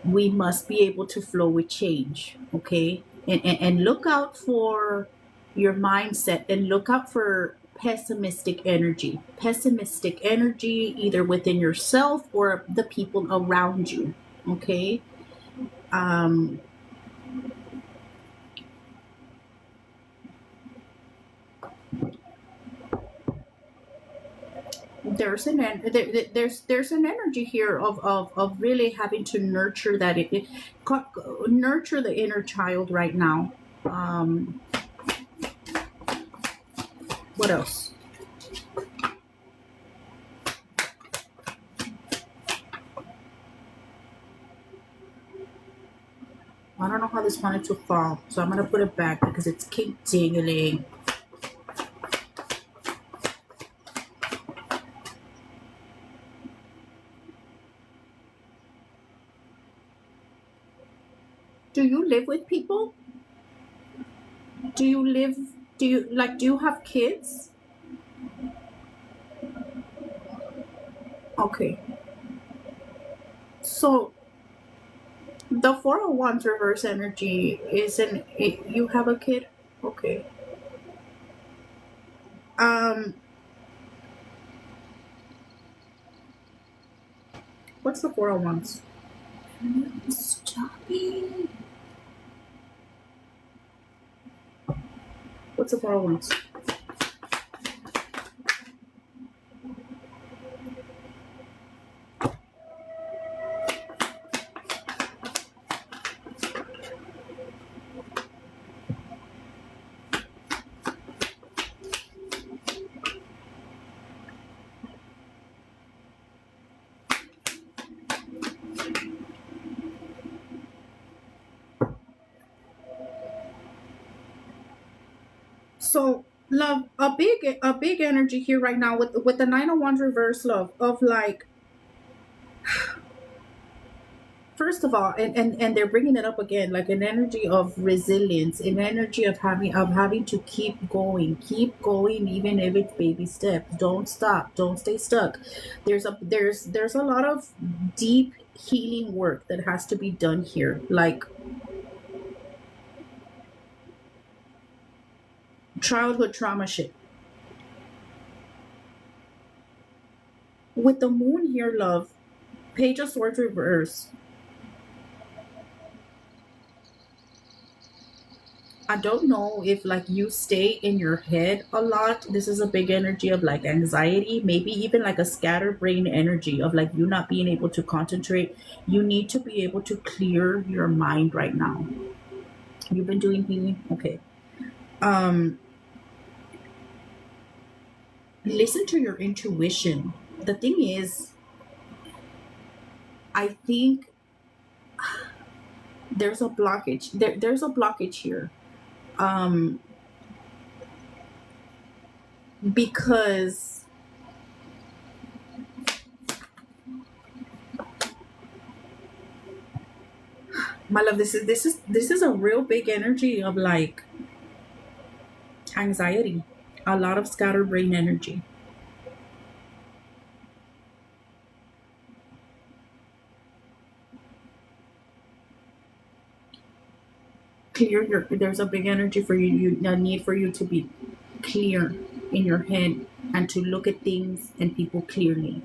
We must be able to flow with change, okay? And look out for your mindset, and look out for pessimistic energy. Pessimistic energy either within yourself or the people around you, okay? There's an energy here of really having to nurture that nurture the inner child right now. What else? I don't know how this wanted to fall, so I'm gonna put it back because it's keep dingling. Do you live with people? Do you have kids? Okay. So the 401's reverse energy is you have a kid? Okay. What's the 401's? Stop it. What's What's the Four of Wands? So love, a big energy here right now with the Nine of Wands reverse, love, of like, first of all, and they're bringing it up again, like an energy of resilience, an energy of having to keep going, even if it's baby steps. Don't stop, don't stay stuck. There's a lot of deep healing work that has to be done here, like childhood trauma shit. With the Moon here, love, Page of Swords reverse. I don't know if like you stay in your head a lot. This is a big energy of like anxiety, maybe even like a scatterbrain energy of like you not being able to concentrate. You need to be able to clear your mind right now. You've been doing healing? Okay. Listen to your intuition. The thing is, I think there's a blockage. There's a blockage here. Because my love, this is a real big energy of like anxiety, a lot of scatterbrain energy. There's a big energy for you, a need for you to be clear in your head and to look at things and people clearly.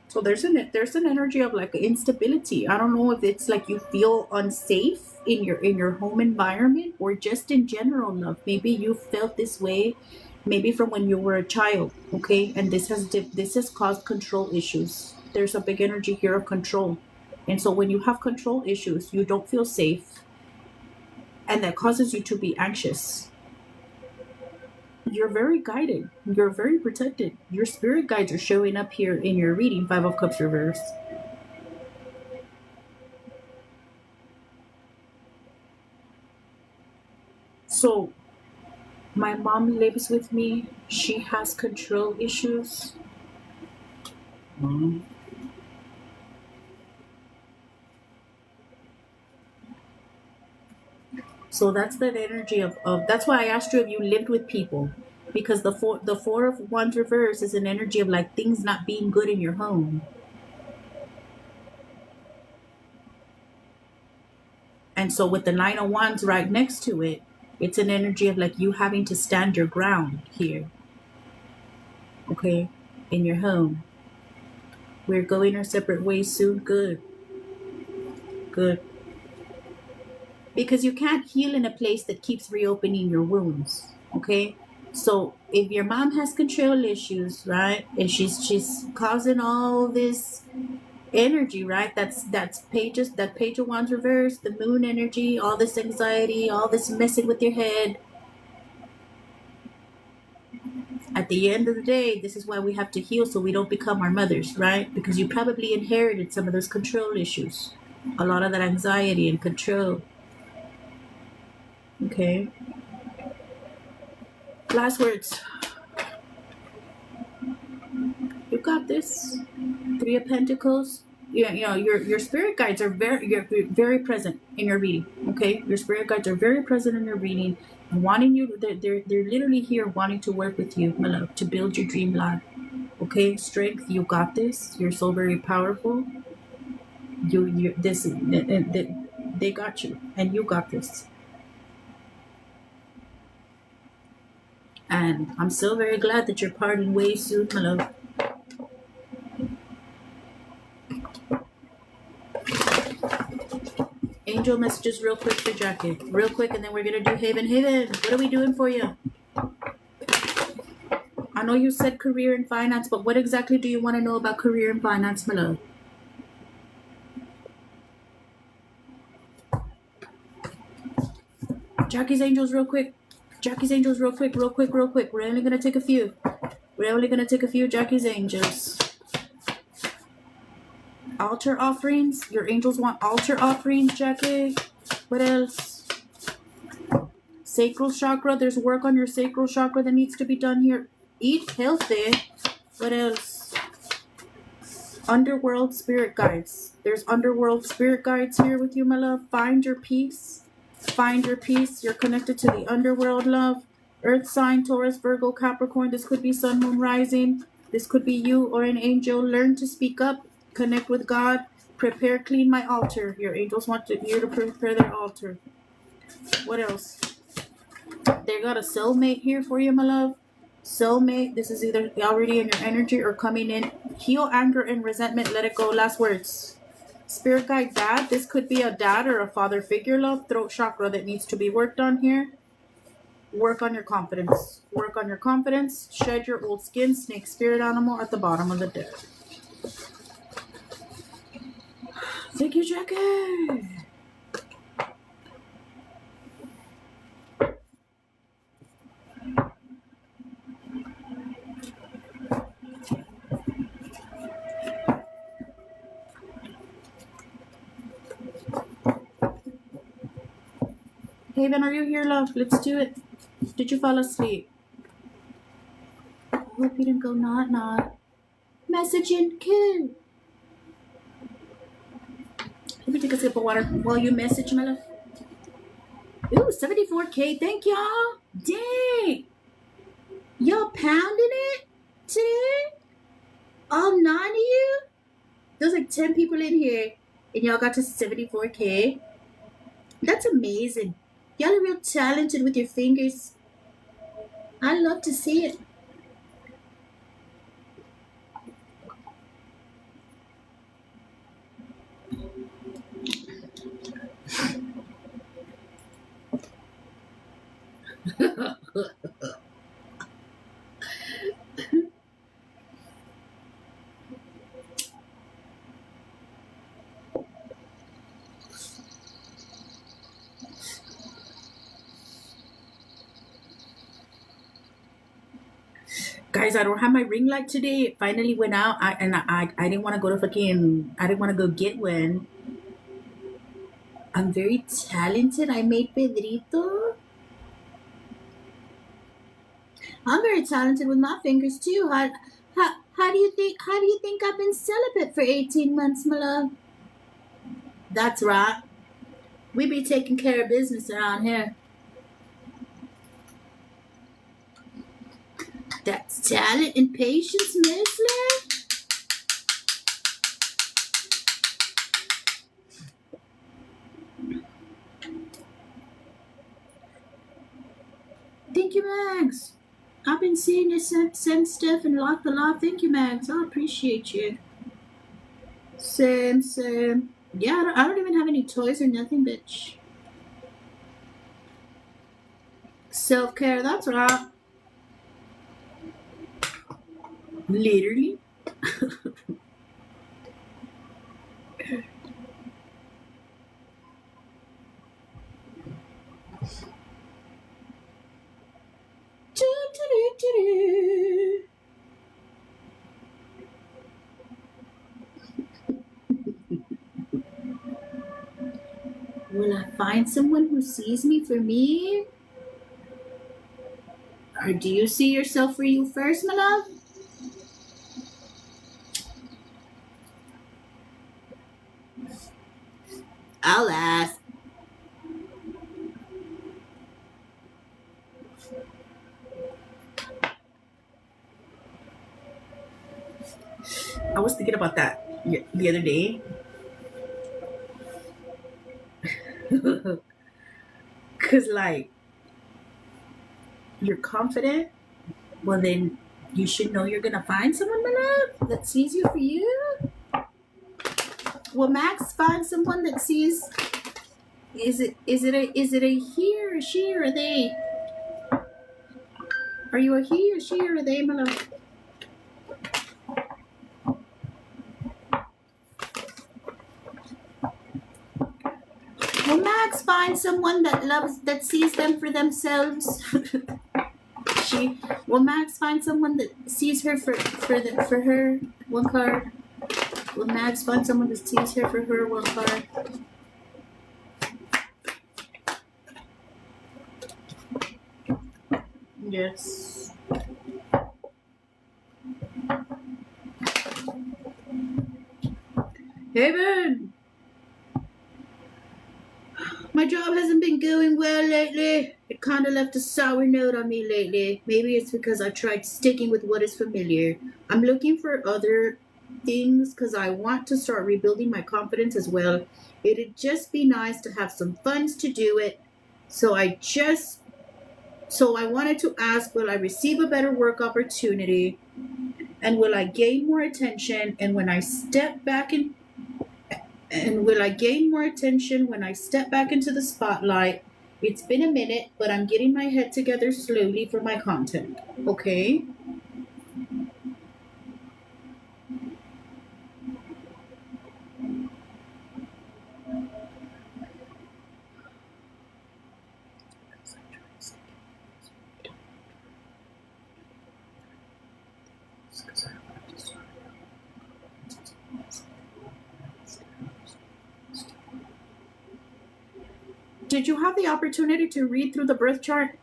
So there's an energy of like instability. I don't know if it's like you feel unsafe in your home environment or just in general, love. Maybe you felt this way, maybe from when you were a child, okay? And this has caused control issues. There's a big energy here of control, and so when you have control issues, you don't feel safe, and that causes you to be anxious. You're very guided. You're very protected. Your spirit guides are showing up here in your reading, Five of Cups reverse. So, my mom lives with me. She has control issues. So that's that energy of that's why I asked you if you lived with people, because the four of Wands reverse is an energy of like things not being good in your home. And so with the Nine of Wands right next to it, it's an energy of like you having to stand your ground here. Okay, in your home. We're going our separate ways soon. Good. Good. Because you can't heal in a place that keeps reopening your wounds, okay? So if your mom has control issues, right, and she's causing all this energy, right? That Page of Wands reverse, the Moon energy, all this anxiety, all this messing with your head. At the end of the day, this is why we have to heal so we don't become our mothers, right? Because you probably inherited some of those control issues, a lot of that anxiety and control. Okay. Last words. You got this. Three of Pentacles. You know your spirit guides are very present in your reading. Okay, your spirit guides are very present in your reading, wanting you. They're literally here wanting to work with you, my love, to build your dream life. Okay, strength. You got this. You're so very powerful. They got you, and you got this. And I'm so very glad that you're parting ways soon, my love. Angel messages real quick for Jackie. Real quick, and then we're going to do Haven. Haven, what are we doing for you? I know you said career and finance, but what exactly do you want to know about career and finance, my love? Jackie's Angels real quick. Jackie's Angels real quick. We're only going to take a few. Jackie's Angels. Altar offerings. Your angels want altar offerings, Jackie. What else? Sacral chakra. There's work on your sacral chakra that needs to be done here. Eat healthy. What else? Underworld spirit guides. There's underworld spirit guides here with you, my love. Find your peace. You're connected to the underworld, love. Earth sign, Taurus, Virgo, Capricorn. This could be sun, moon, rising. This could be you or an angel. Learn to speak up. Connect with God. Prepare, clean my altar. Your angels want you to prepare their altar. What else? They got a soulmate here for you, my love. Soulmate. This is either already in your energy or coming in. Heal anger and resentment. Let it go. Last words. Spirit guide dad. This could be a dad or a father figure, love. Throat chakra that needs to be worked on here. Work on your confidence. Shed your old skin. Snake spirit animal at the bottom of the deck. Thank you, Jackie. Haven, are you here, love? Let's do it. Did you fall asleep? I hope you didn't go not. Messaging cool. Let me take a sip of water while you message, my love. Ooh, 74K. Thank y'all. Dang. Y'all pounding it today? All 9 of you? There's like 10 people in here, and y'all got to 74K. That's amazing. Y'all are real talented with your fingers. I love to see it. Guys, I don't have my ring light today. It finally went out. I didn't want to go to I didn't want to go get one. I'm very talented. I made Pedrito. I'm very talented with my fingers too. How do you think I've been celibate for 18 months, my love? That's right. We be taking care of business around here. That's talent and patience, Miss. Thank you, Max. I've been seeing you send stuff and lot. Thank you, Max. I appreciate you. Same. Yeah, I don't even have any toys or nothing, bitch. Self-care, that's right. Literally. Will I find someone who sees me for me? Or do you see yourself for you first, my love? I'll ask. I was thinking about that the other day. Because, like, you're confident Well, then you should know you're gonna find someone, my love, that sees you for you. Will Max find someone that sees? Is it a he or a she or a they? Are you a he or she or a they, my love? Will Max find someone that sees them for themselves? Will Max find someone that sees her for her? One card. Will Max find someone that sees her for her? One card. Yes. Haven! My job hasn't been going well lately. It kind of left a sour note on me lately. Maybe it's because I tried sticking with what is familiar. I'm looking for other things because I want to start rebuilding my confidence as well. It'd just be nice to have some funds to do it. So I wanted to ask, will I receive a better work opportunity? And will I gain more attention? And will I gain more attention when I step back into the spotlight? It's been a minute, but I'm getting my head together slowly for my content. Okay? Did you have the opportunity to read through the birth chart?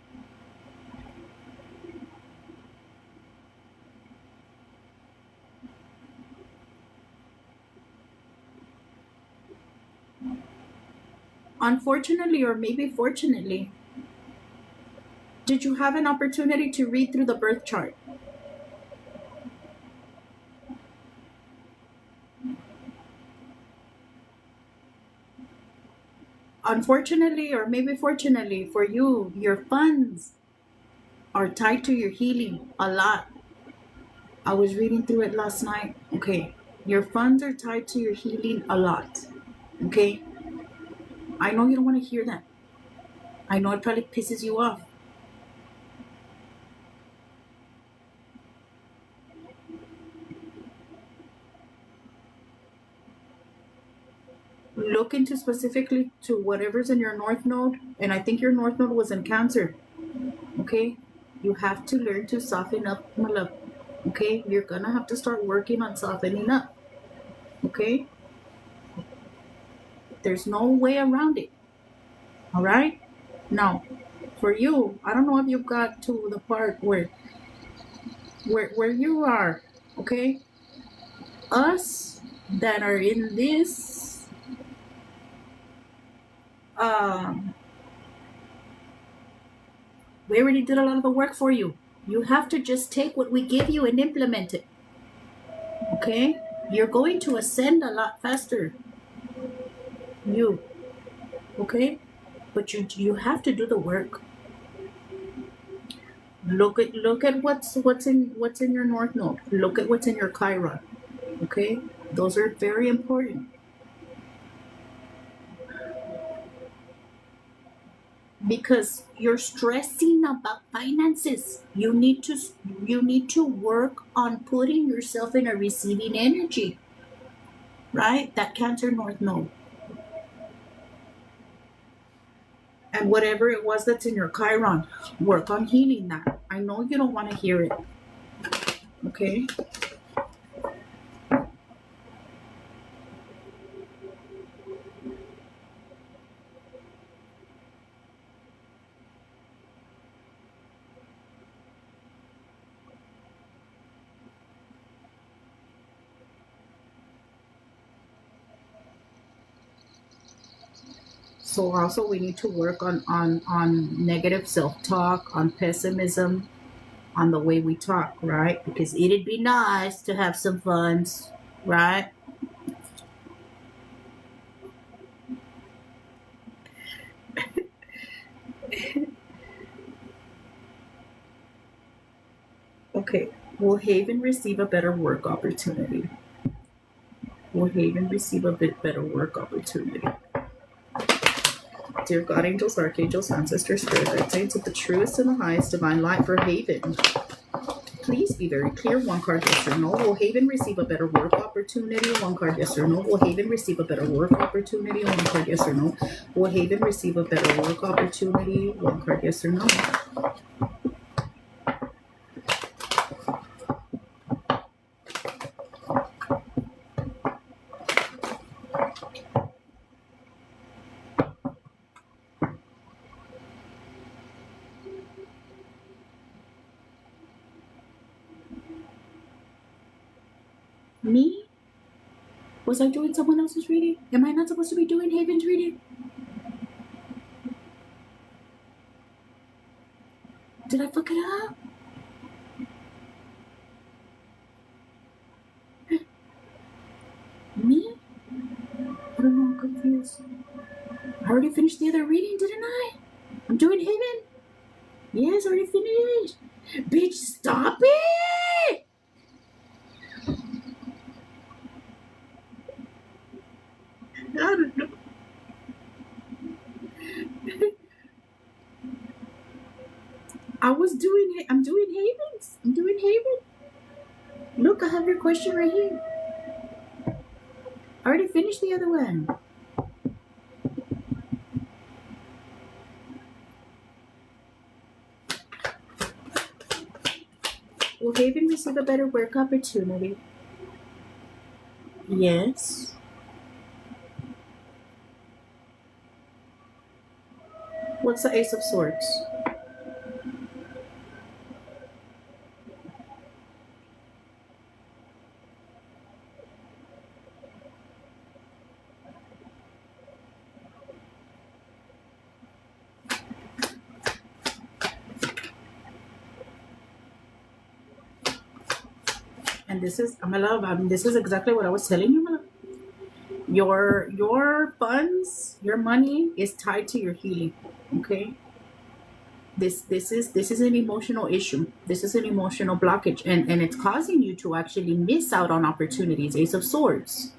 Unfortunately, or maybe fortunately, did you have an opportunity to read through the birth chart? Unfortunately, or maybe fortunately for you, your funds are tied to your healing a lot. I was reading through it last night. Okay. Your funds are tied to your healing a lot. Okay. I know you don't want to hear that. I know it probably pisses you off. Look into specifically to whatever's in your North Node. And I think your North Node was in Cancer. Okay? You have to learn to soften up, my love. Okay? You're going to have to start working on softening up. Okay? There's no way around it. All right? Now, for you, I don't know if you got to the part where you are. Okay? Us that are in this we already did a lot of the work for you. You have to just take what we give you and implement it. Okay? You're going to ascend a lot faster. You. Okay? But you have to do the work. Look at what's in your North Node. Look at what's in your Chiron. Okay? Those are very important. Because you're stressing about finances. You need to work on putting yourself in a receiving energy. Right? That Cancer North Node. And whatever it was that's in your Chiron, work on healing that. I know you don't want to hear it. Okay? So also we need to work on negative self-talk, on pessimism, on the way we talk, right? Because it'd be nice to have some funds, right? Okay. Will Haven receive a better work opportunity? Will Haven receive a bit better work opportunity? Dear God, angels, archangels, ancestors, spirit guides, saints of the truest and the highest divine light for Haven, please be very clear. One card, yes or no. Will Haven receive a better work opportunity? One card, yes or no. Will Haven receive a better work opportunity? One card, yes or no. Will Haven receive a better work opportunity? One card, yes or no. Me? Was I doing someone else's reading? Am I not supposed to be doing Haven's reading? Did I fuck it up? Me? I don't know, I'm confused. I already finished the other reading, didn't I? I'm doing Haven? Yes, I already finished. Bitch, stop it! I don't know. I'm doing Havens. I'm doing Haven. Look, I have your question right here. I already finished the other one. Will Haven receive a better work opportunity? Yes. What's the Ace of Swords? And this is, my love, this is exactly what I was telling you, my love. Your funds, your money is tied to your healing. Okay. This is an emotional issue. This is an emotional blockage, and it's causing you to actually miss out on opportunities. Ace of Swords,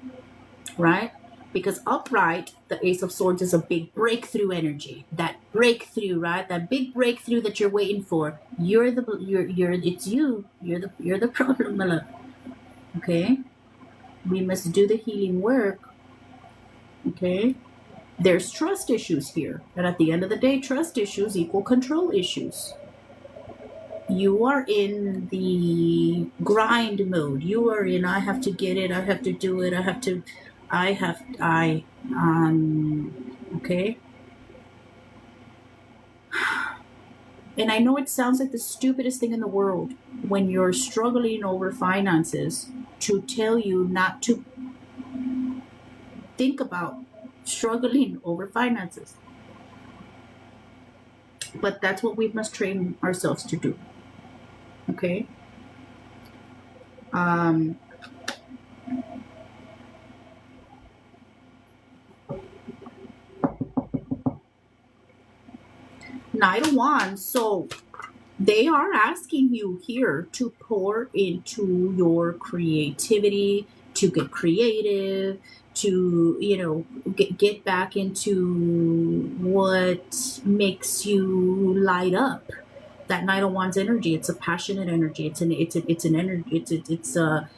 right? Because upright, the Ace of Swords is a big breakthrough energy. That breakthrough, right? That big breakthrough that you're waiting for. You're the problem, my love. Okay? We must do the healing work. Okay? There's trust issues here. And at the end of the day, trust issues equal control issues. You are in the grind mode. You are in, I have to get it, I have to do it, okay? And I know it sounds like the stupidest thing in the world when you're struggling over finances to tell you not to think about struggling over finances. But that's what we must train ourselves to do. Okay? Knight of Wands. So they are asking you here to pour into your creativity, to get creative, to, get back into what makes you light up. That Knight of Wands energy, it's a passionate energy. It's an energy. It's a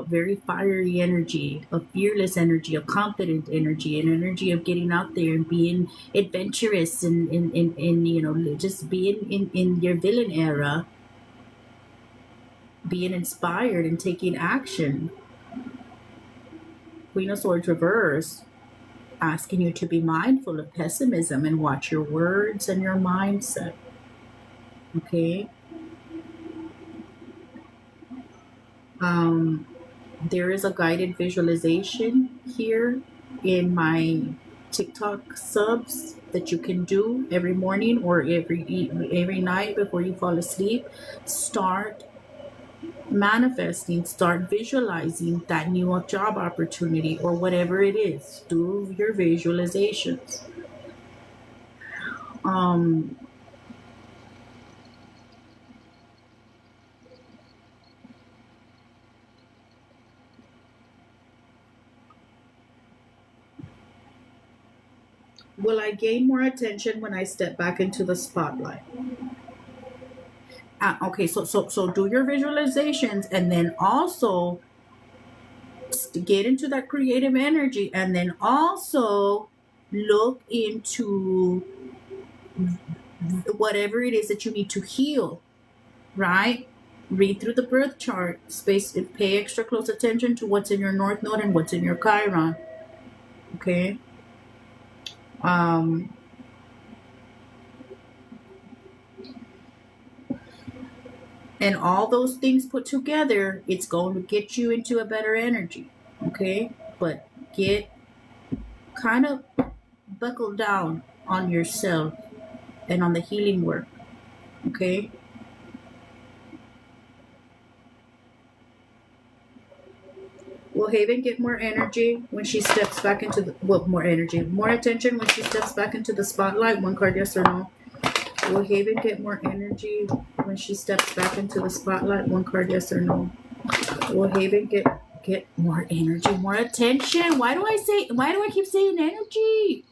very fiery energy, a fearless energy, a confident energy, an energy of getting out there and being adventurous and just being in your villain era, being inspired and taking action. Queen of Swords reverse, asking you to be mindful of pessimism and watch your words and your mindset. Okay? There is a guided visualization here in my TikTok subs that you can do every morning or every night before you fall asleep. Start manifesting, start visualizing that new job opportunity or whatever it is. Do your visualizations. Will I gain more attention when I step back into the spotlight? Okay, so do your visualizations, and then also get into that creative energy, and then also look into whatever it is that you need to heal, right? Read through the birth chart, pay extra close attention to what's in your North Node and what's in your Chiron. Okay. And all those things put together, it's going to get you into a better energy. Okay. But get kind of buckle down on yourself and on the healing work. Okay. Will Haven get more energy when she steps back into the more attention when she steps back into the spotlight? One card, yes or no. Will Haven get more energy when she steps back into the spotlight? One card, yes or no. Will Haven get more energy, more attention? Why do I keep saying energy?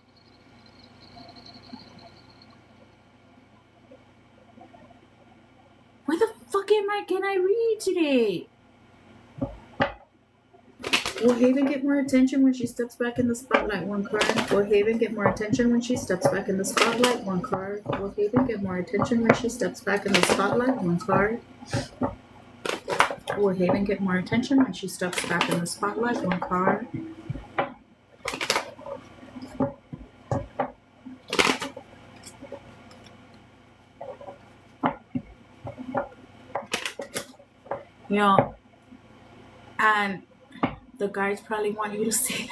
Why the fuck can I read today? Will Haven get more attention when she steps back in the spotlight? One card. Will Haven get more attention when she steps back in the spotlight? One card. Will Haven get more attention when she steps back in the spotlight? One card. Will Haven get more attention when she steps back in the spotlight? One card. You know, and the guys probably want you to say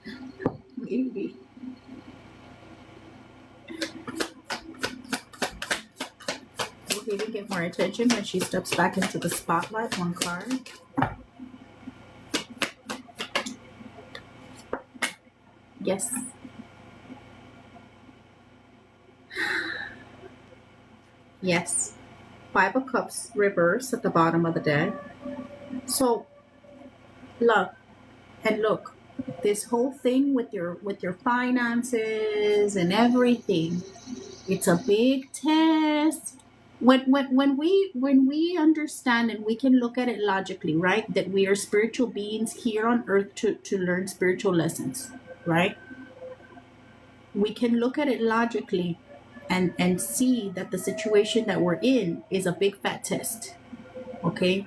that. Maybe. Will Haven get more attention when she steps back into the spotlight? One card. Yes. Yes. 5 of Cups reverse at the bottom of the deck. So, look, this whole thing with your finances and everything, it's a big test. When we understand and we can look at it logically, right? That we are spiritual beings here on earth to learn spiritual lessons, right? We can look at it logically and see that the situation that we're in is a big fat test. Okay?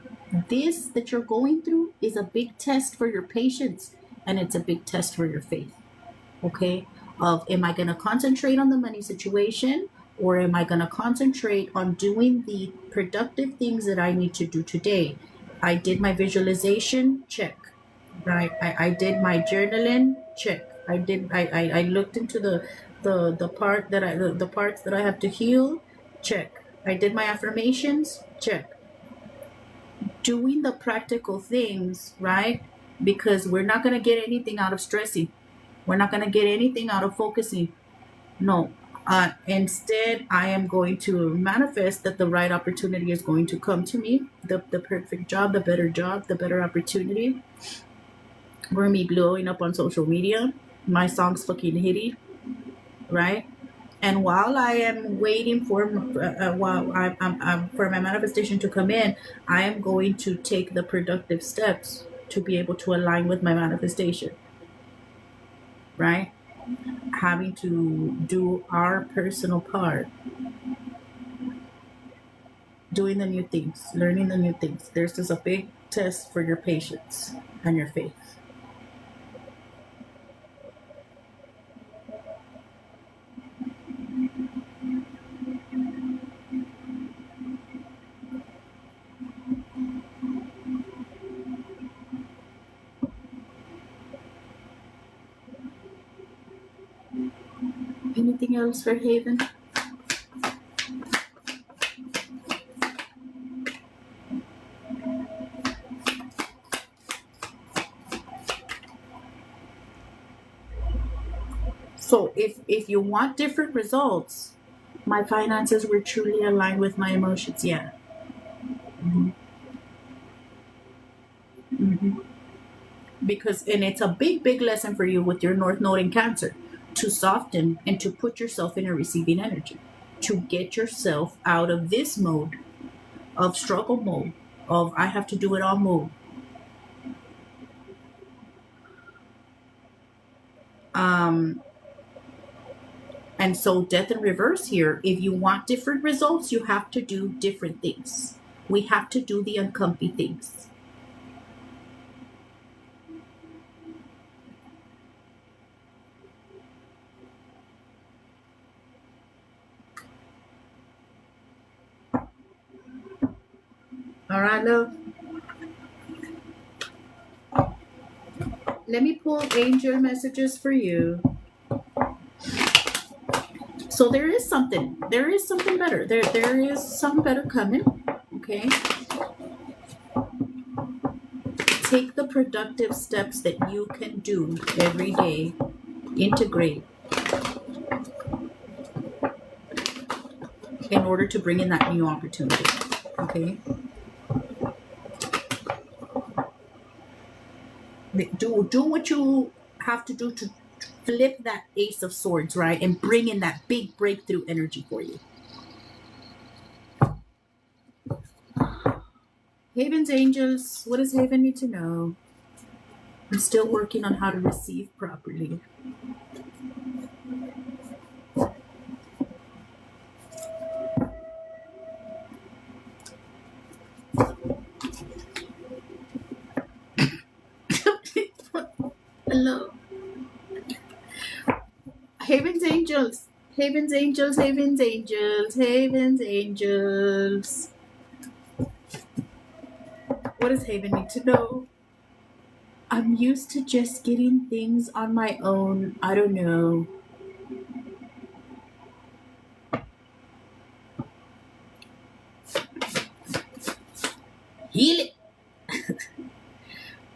This that you're going through is a big test for your patience, and it's a big test for your faith. Okay? Am I going to concentrate on the money situation, or am I going to concentrate on doing the productive things that I need to do today? I did my visualization, check. Right? I did my journaling, check. I looked into the parts that I have to heal, check. I did my affirmations, check. Doing the practical things, right? Because we're not going to get anything out of stressing. We're not going to get anything out of focusing. No. Instead, I am going to manifest that the right opportunity is going to come to me. The perfect job, the better opportunity. We're me blowing up on social media. My song's fucking hitty, right? And while I am waiting for for my manifestation to come in, I am going to take the productive steps to be able to align with my manifestation, right? Having to do our personal part, doing the new things, learning the new things. There's just a big test for your patience and your faith. Anything else for Haven? So if you want different results, my finances were truly aligned with my emotions. Yeah. Mm-hmm. Mm-hmm. and it's a big lesson for you with your North Node in Cancer, to soften and to put yourself in a receiving energy, to get yourself out of this mode of struggle mode, of I have to do it all mode. And so death in reverse here, if you want different results, you have to do different things. We have to do the uncomfy things. All right, love. Let me pull angel messages for you. So there is something better. There is something better coming. Okay. Take the productive steps that you can do every day. Integrate in order to bring in that new opportunity. Okay. Do what you have to do to flip that Ace of Swords, right? And bring in that big breakthrough energy for you. Haven's angels, what does Haven need to know? I'm still working on how to receive properly. Hello. Haven's angels. Haven's angels, Haven's angels, Haven's angels. What does Haven need to know? I'm used to just getting things on my own. I don't know. Heal it.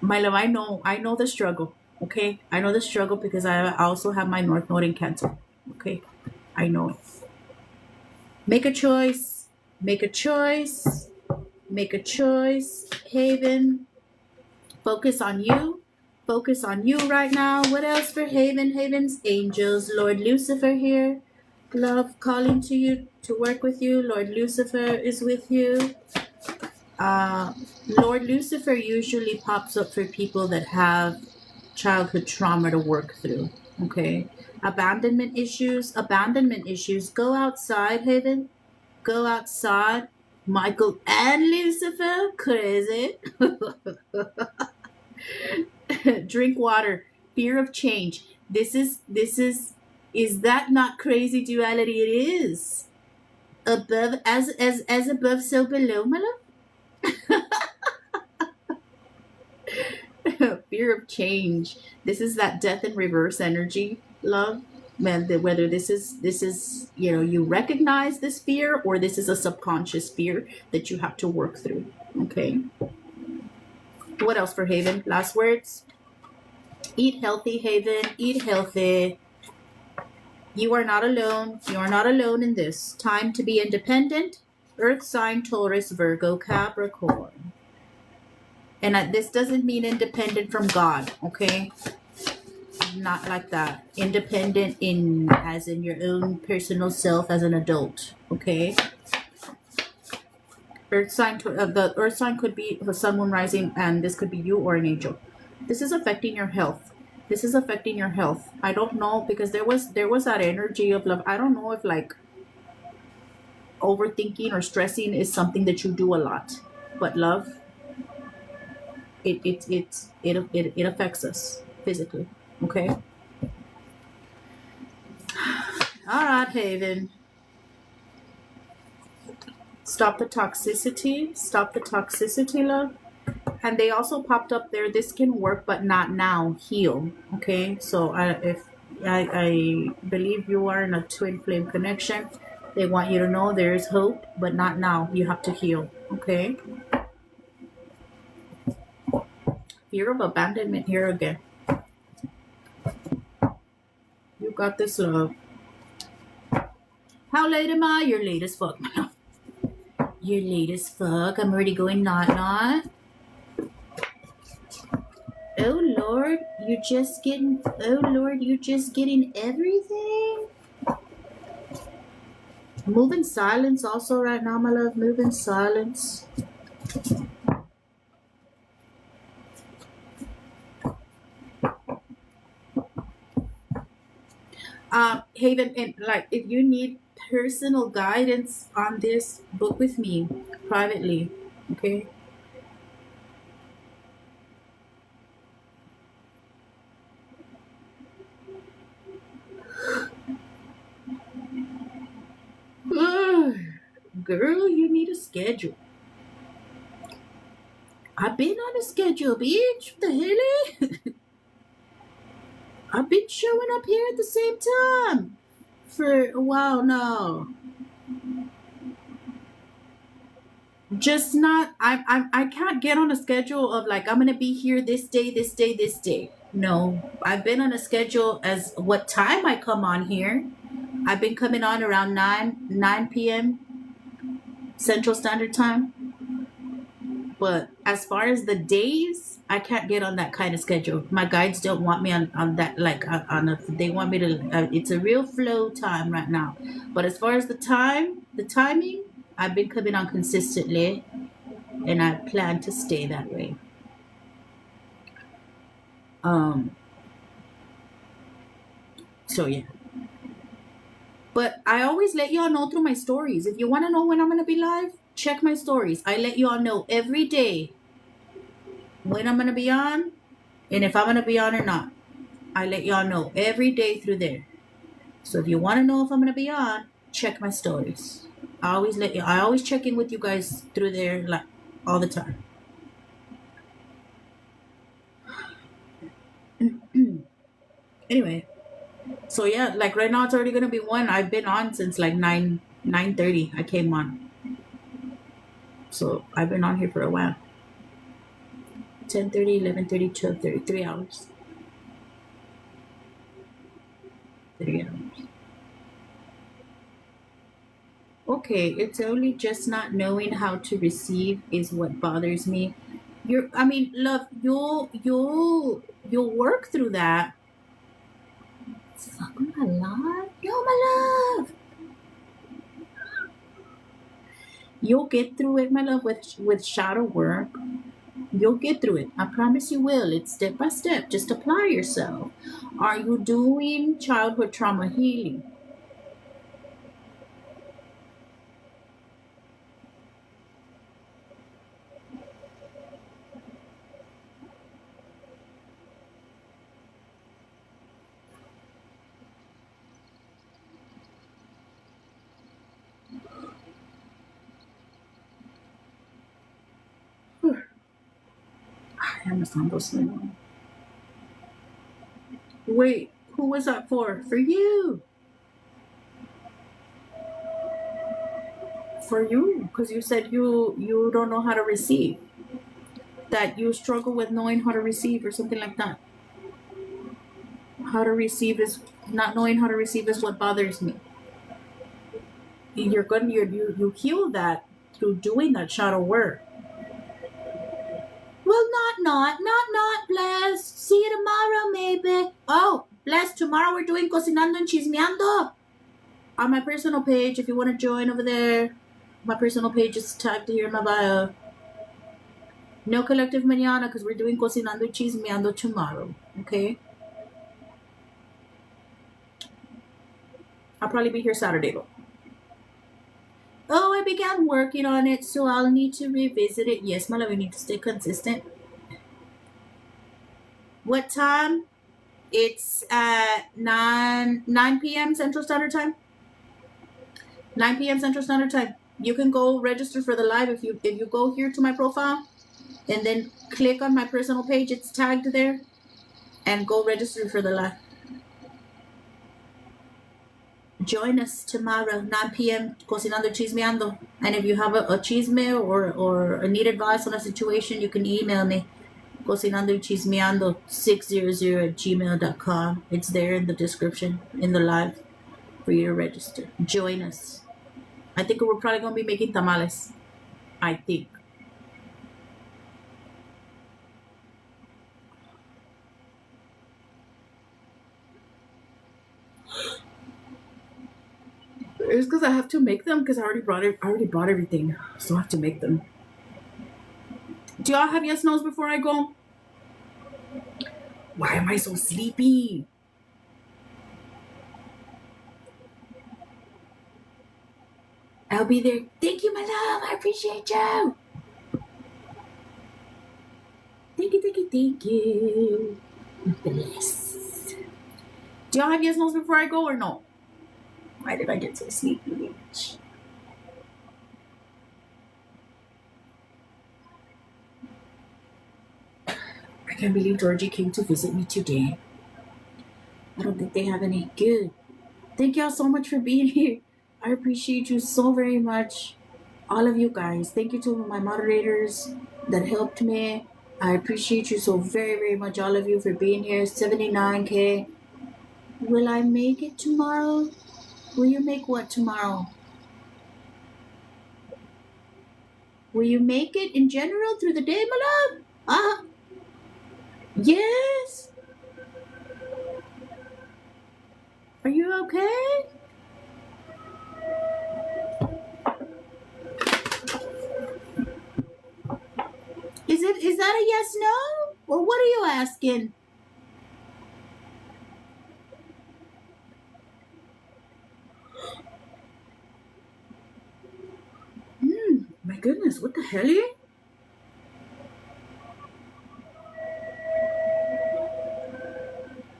My love, I know the struggle. Okay, I know the struggle because I also have my North Node in Cancer. Okay, I know it. Make a choice. Make a choice. Make a choice. Haven, focus on you. Focus on you right now. What else for Haven? Haven's angels. Lord Lucifer here. Love calling to you to work with you. Lord Lucifer is with you. Lord Lucifer usually pops up for people that have childhood trauma to work through. Okay. Abandonment issues. Go outside, Haven. Go outside. Michael and Lucifer. Crazy. Drink water. Fear of change. This is that not crazy duality? It is. Above, as above, so below, my love. Fear of change. This is that death in reverse energy, love. Man, whether this is you recognize this fear or this is a subconscious fear that you have to work through. Okay. What else for Haven? Last words. Eat healthy, Haven. Eat healthy. You are not alone. You are not alone in this. Time to be independent. Earth sign, Taurus, Virgo, Capricorn. And this doesn't mean independent from God, okay? Not like that. Independent as in your own personal self as an adult, okay? Earth sign, the Earth sign could be the sun, moon, rising, and this could be you or an angel. This is affecting your health. This is affecting your health. I don't know, because there was that energy of love. I don't know if like overthinking or stressing is something that you do a lot, but love, it affects us physically. Okay. All right, Haven. Stop the toxicity. Stop the toxicity, love. And they also popped up there. This can work, but not now. Heal. Okay. So I believe you are in a twin flame connection. They want you to know there is hope, but not now. You have to heal. Okay. Fear of abandonment here again. You got this, love. How late am I? You're late as fuck. You're late as fuck. I'm already going not. Oh Lord, you're just getting. Oh Lord, you're just getting everything. Move in silence, also right now, my love. Move in silence. Haven, and like if you need personal guidance on this, book with me privately. Okay. Girl, you need a schedule. I've been on a schedule, bitch. What the hell? I've been showing up here at the same time for a while now. Just not. I can't get on a schedule of like I'm gonna be here this day, this day, this day. No, I've been on a schedule as what time I come on here. I've been coming on around 9 p.m. Central Standard Time. But as far as the days, I can't get on that kind of schedule. My guides don't want me on that, like on a, they want me to, it's a real flow time right now. But as far as the timing, I've been coming on consistently and I plan to stay that way. So yeah. But I always let y'all know through my stories. If you want to know when I'm going to be live, check my stories. I let y'all know every day when I'm going to be on and if I'm going to be on or not. I let y'all know every day through there. So if you want to know if I'm going to be on, check my stories. I always check in with you guys through there like all the time. Anyway, so yeah, like right now it's already gonna be 1. I've been on since like 9:30. I came on, so I've been on here for a while. 10:30, 11:30, 12:30, 3 hours. 3 hours. Okay, it's only just not knowing how to receive is what bothers me. Love, you'll work through that. Fuck my love. Yo, my love. You'll get through it, my love, with shadow work. You'll get through it. I promise you will. It's step by step. Just apply yourself. Are you doing childhood trauma healing? I understand those things. Wait, who was that for? For you. For you, because you said you don't know how to receive. That you struggle with knowing how to receive or something like that. How to receive is not knowing how to receive is what bothers me. You heal that through doing that shadow work. Well, not, blessed. See you tomorrow, maybe. Oh, blessed, tomorrow we're doing Cocinando and Chismeando. On my personal page, if you want to join over there. My personal page is tagged here in my bio. No collective mañana because we're doing Cocinando and Chismeando tomorrow, okay? I'll probably be here Saturday, though. Oh, I began working on it, so I'll need to revisit it. Yes, my love, we need to stay consistent. What time? It's at 9 p.m. Central Standard Time. 9 p.m. Central Standard Time. You can go register for the live if you go here to my profile and then click on my personal page. It's tagged there, and go register for the live. Join us tomorrow, 9 p.m. Cocinando Chismeando. And if you have a chisme or need advice on a situation, you can email me. cocinandochismeando600@gmail.com. It's there in the description, in the live, for you to register. Join us. I think we're probably going to be making tamales. I think. It's because I have to make them because I already bought everything, so I have to make them. Do y'all have yes nos before I go? Why am I so sleepy? I'll be there. Thank you, my love. I appreciate you. Thank you, thank you, thank you. Bless. Do y'all have yes nos before I go or no? Why did I get so sleepy, bitch? I can't believe Georgie came to visit me today. I don't think they have any. Good. Thank y'all so much for being here. I appreciate you so very much. All of you guys. Thank you to my moderators that helped me. I appreciate you so very, very much, all of you, for being here. 79K. Will I make it tomorrow? Will you make what tomorrow? Will you make it in general through the day, my love? Yes. Are you okay? Is that a yes, no? Or what are you asking? My goodness, what the hell?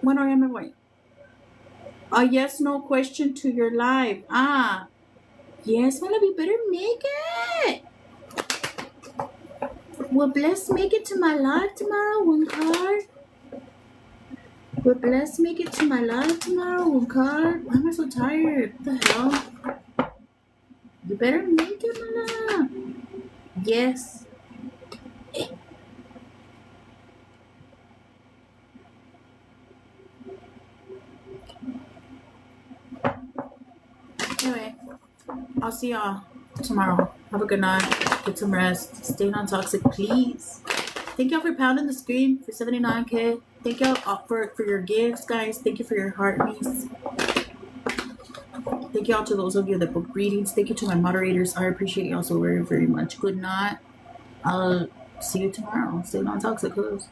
When I am away. A yes, no question to your live. Yes, well, you better make it. Will Bless make it to my live tomorrow? One card. Will Bless make it to my live tomorrow? One card. Why am I so tired? What the hell? You better make it, my love. Yes. Anyway, I'll see y'all tomorrow. Have a good night. Get some rest. Stay non-toxic, please. Thank y'all for pounding the screen for 79K. Thank y'all for your gifts, guys. Thank you for your heartbeats. Thank y'all to those of you that book readings. Thank you to my moderators. I appreciate y'all so very, very much. Good night. I'll see you tomorrow. Stay non-toxic, cuz.